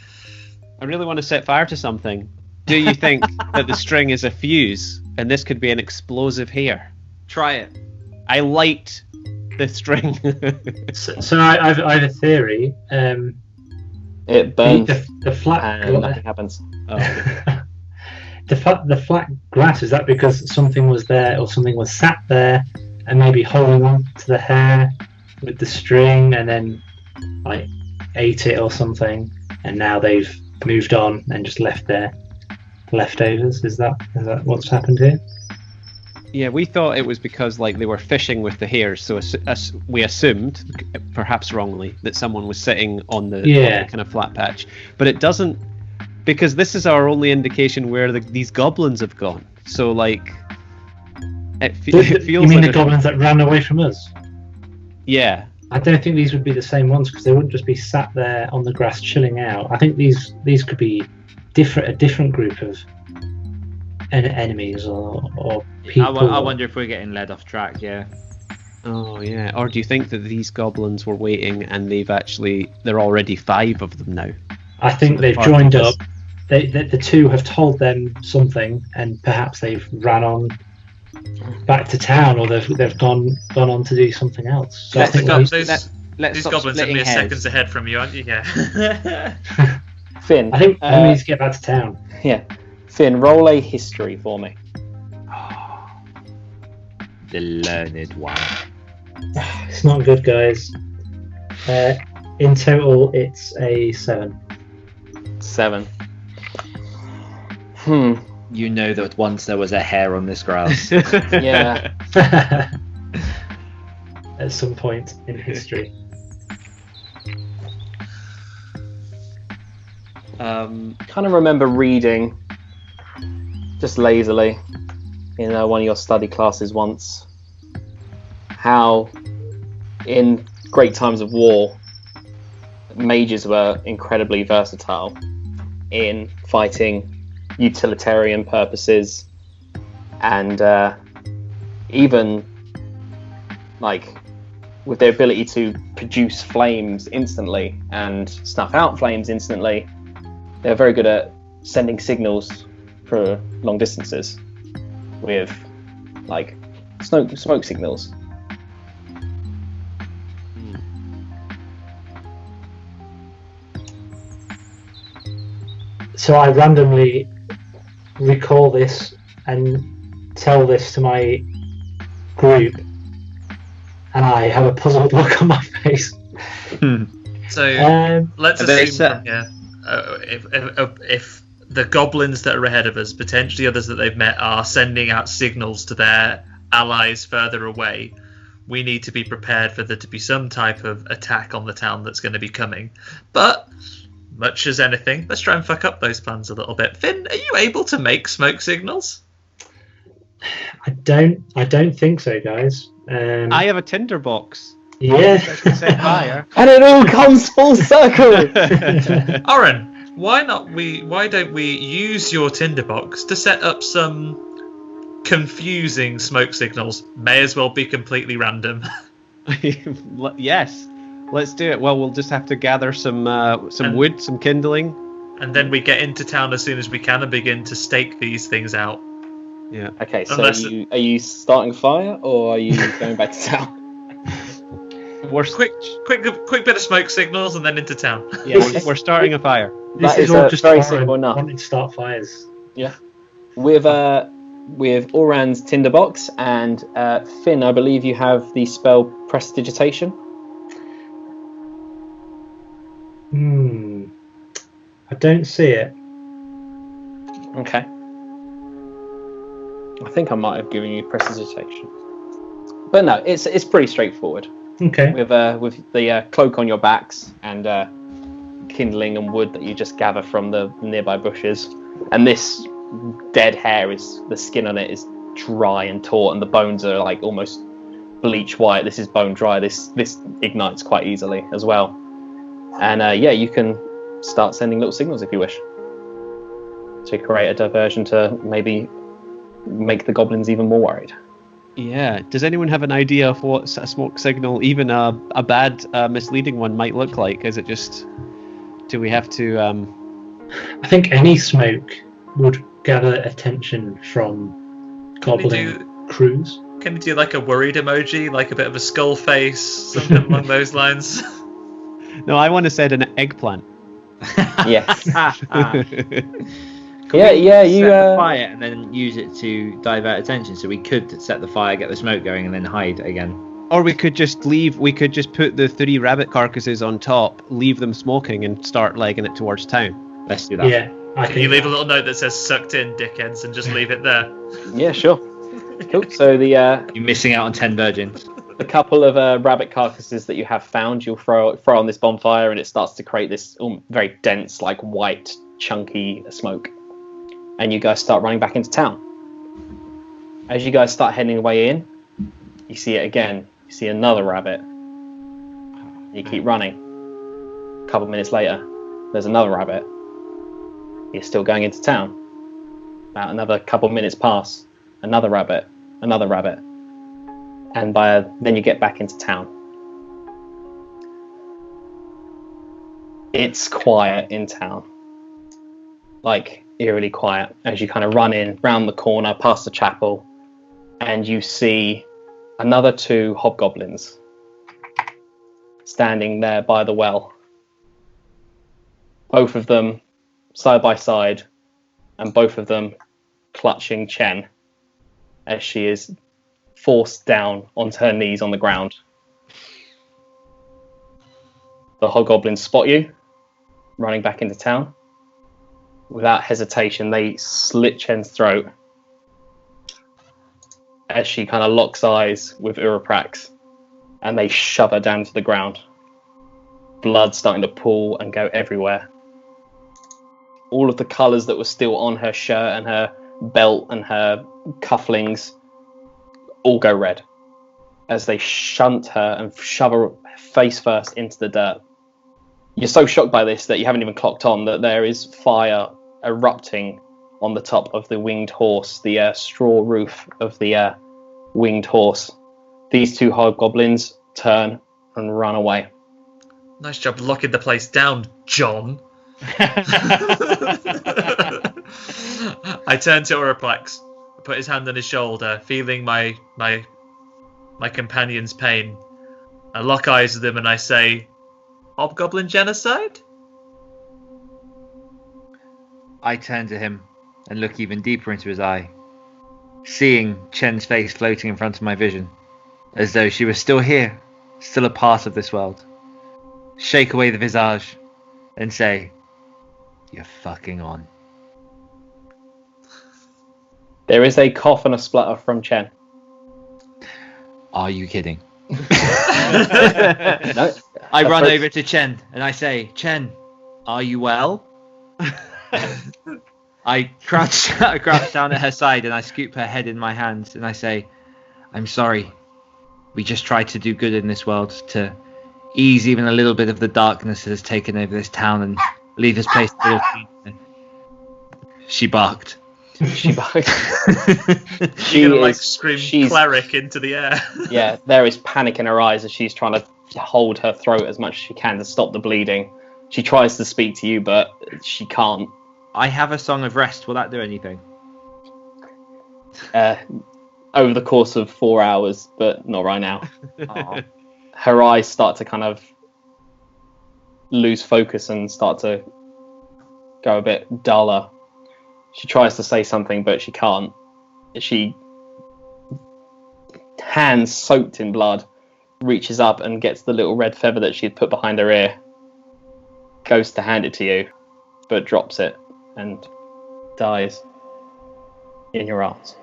C: I really want to set fire to something, Do you think that the string is a fuse, and this could be an explosive hair?
E: Try it.
C: I light the string.
D: So I have a theory.
A: It burns
D: The flat.
A: and nothing happens.
C: Oh.
D: The flat grass, is that because something was there or something was sat there and maybe holding on to the hair with the string and then like ate it or something, and now they've moved on and just left their leftovers? Is that what's happened here?
C: Yeah, we thought it was because like they were fishing with the hairs, so we assumed, perhaps wrongly, that someone was sitting on the kind of flat patch. But it doesn't, because this is our only indication where these goblins have gone. So like, it feels.
D: You mean
C: like
D: the goblins that ran away from us?
C: Yeah.
D: I don't think these would be the same ones, because they wouldn't just be sat there on the grass chilling out. I think these could be a different group of enemies or people.
E: I wonder if we're getting led off track. Yeah.
C: Oh yeah. Or do you think that these goblins were waiting and they're already 5 of them now?
D: I think they've joined up. The 2 have told them something, and perhaps they've ran on back to town, or they've gone on to do something else. So
E: Let's
D: I think
E: let's
B: these
E: stop
B: goblins are
E: splitting
B: mere
E: hairs.
B: seconds ahead from you, aren't you? Yeah.
A: Finn.
D: we need to get back to town.
A: Yeah. Finn, roll a history for me.
E: The learned one.
D: It's not good, guys. In total, it's a 7.
A: 7.
E: You know that once there was a hair on this grass.
A: Yeah.
D: At some point in history.
A: Kind of remember reading, just lazily, in one of your study classes once, how in great times of war, mages were incredibly versatile in fighting utilitarian purposes, and even like with their ability to produce flames instantly and snuff out flames instantly. They're very good at sending signals for long distances with like smoke signals.
D: So I randomly recall this and tell this to my group, and I have a puzzled look on my face.
B: So let's assume from here, if the goblins that are ahead of us, potentially others that they've met, are sending out signals to their allies further away, we need to be prepared for there to be some type of attack on the town that's going to be coming. But much as anything, let's try and fuck up those plans a little bit. Finn, are you able to make smoke signals?
D: I don't think so, guys.
C: I have a tinderbox.
D: Yeah.
C: Set fire.
A: And it all comes full circle.
B: Oren, why don't we use your tinderbox to set up some confusing smoke signals? May as well be completely random.
C: Yes, let's do it. Well, we'll just have to gather some wood, some kindling,
B: and then we get into town as soon as we can and begin to stake these things out.
C: Yeah.
A: Okay, so are you starting fire or are you going back to town?
C: We're
B: quick bit of smoke signals and then into town.
C: Yeah, we're starting a fire.
D: This
A: That
D: is
A: is
D: all just
A: very
D: Oren
A: simple enough.
D: wanting to start fires.
A: Yeah. With Oran's tinderbox and Finn, I believe you have the spell Prestidigitation.
D: I don't see it.
A: Okay. I think I might have given you Prestidigitation, but no, it's pretty straightforward.
D: Okay.
A: With the cloak on your backs and kindling and wood that you just gather from the nearby bushes, and this dead hair the skin on it is dry and taut, and the bones are like almost bleach white. This is bone dry. This ignites quite easily as well, and you can start sending little signals if you wish to create a diversion to maybe make the goblins even more worried.
C: Yeah. Does anyone have an idea of what a smoke signal, even a bad, misleading one, might look like? Is it just? Do we have to?
D: I think any smoke would gather attention from goblin crews.
B: Can we do like a worried emoji, like a bit of a skull face, something along those lines?
C: No, I want to set an eggplant.
A: Yes.
E: Could
A: Yeah,
E: we
A: yeah,
E: set
A: you,
E: the fire and then use it to divert attention. So we could set the fire, get the smoke going, and then hide again.
C: Or we could just leave. We could just put the 3 rabbit carcasses on top, leave them smoking, and start legging it towards town.
E: Let's do that.
D: Yeah,
B: Can you leave a little note that says "sucked in, dickheads" and just leave it there?
A: Yeah, sure. Cool. So
E: You're missing out on 10 virgins.
A: the couple of rabbit carcasses that you have found, you'll throw on this bonfire, and it starts to create this very dense, like white, chunky smoke. And you guys start running back into town. As you guys start heading away in, you see it again. You see another rabbit. You keep running. A couple minutes later, there's another rabbit. You're still going into town. About another couple minutes pass. Another rabbit. Another rabbit. And then you get back into town. It's quiet in town. Like, eerily quiet. As you kind of run in, round the corner, past the chapel, and you see another 2 hobgoblins standing there by the well. Both of them side by side, and both of them clutching Chen as she is forced down onto her knees on the ground. The hobgoblins spot you, running back into town. Without hesitation, they slit Chen's throat as she kind of locks eyes with Uraprax, and they shove her down to the ground. Blood starting to pool and go everywhere. All of the colours that were still on her shirt and her belt and her cufflinks all go red as they shunt her and shove her face first into the dirt. You're so shocked by this that you haven't even clocked on that there is fire erupting on the top of the winged horse, the straw roof of the winged horse. These 2 hobgoblins turn and run away.
B: Nice job locking the place down, John. I turn to Oriplex, put his hand on his shoulder, feeling my companion's pain. I lock eyes with him and I say, "Hobgoblin genocide?"
E: I turn to him and look even deeper into his eye, seeing Chen's face floating in front of my vision, as though she was still here, still a part of this world. Shake away the visage and say, "You're fucking on."
A: There is a cough and a splutter from Chen.
E: Are you kidding?
A: No.
E: I run over to Chen and I say, "Chen, are you well?" I crouch down at her side and I scoop her head in my hands and I say, "I'm sorry. We just tried to do good in this world to ease even a little bit of the darkness that has taken over this town and leave this place a little cleaner." She barked.
A: She barked.
B: You're gonna scream cleric into the air.
A: Yeah, there is panic in her eyes as she's trying to hold her throat as much as she can to stop the bleeding. She tries to speak to you, but she can't.
E: I have a song of rest. Will that do anything?
A: Over the course of 4 hours, but not right now. Her eyes start to kind of lose focus and start to go a bit duller. She tries to say something, but she can't. She, hands soaked in blood, reaches up and gets the little red feather that she had put behind her ear, goes to hand it to you, but drops it and dies in your arms.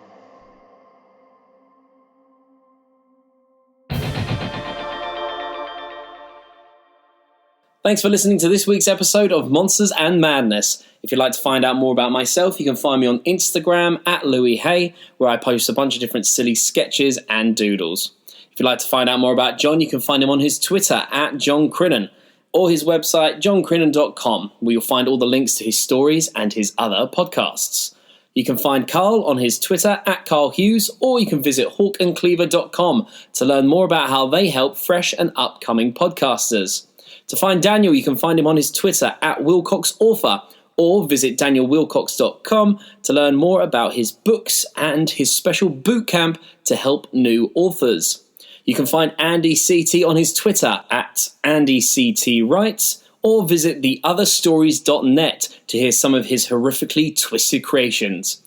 A: Thanks for listening to this week's episode of Monsters and Madness. If you'd like to find out more about myself, you can find me on Instagram @LouisHay, where I post a bunch of different silly sketches and doodles. If you'd like to find out more about John, you can find him on his Twitter @JohnCrinnan, or his website johncrinnan.com, where you'll find all the links to his stories and his other podcasts. You can find Carl on his Twitter @CarlHughes, or you can visit hawkandcleaver.com to learn more about how they help fresh and upcoming podcasters. To find Daniel, you can find him on his Twitter @WilcoxAuthor, or visit danielwilcox.com to learn more about his books and his special boot camp to help new authors. You can find Andy CT on his Twitter at AndyCTWrites, or visit theotherstories.net to hear some of his horrifically twisted creations.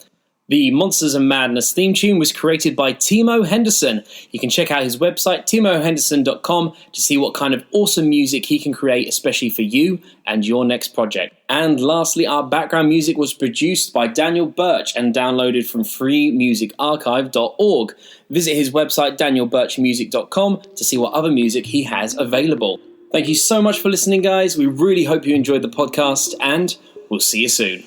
A: The Monsters and Madness theme tune was created by Timo Henderson. You can check out his website, timohenderson.com, to see what kind of awesome music he can create, especially for you and your next project. And lastly, our background music was produced by Daniel Birch and downloaded from freemusicarchive.org. Visit his website, danielbirchmusic.com, to see what other music he has available. Thank you so much for listening, guys. We really hope you enjoyed the podcast, and we'll see you soon.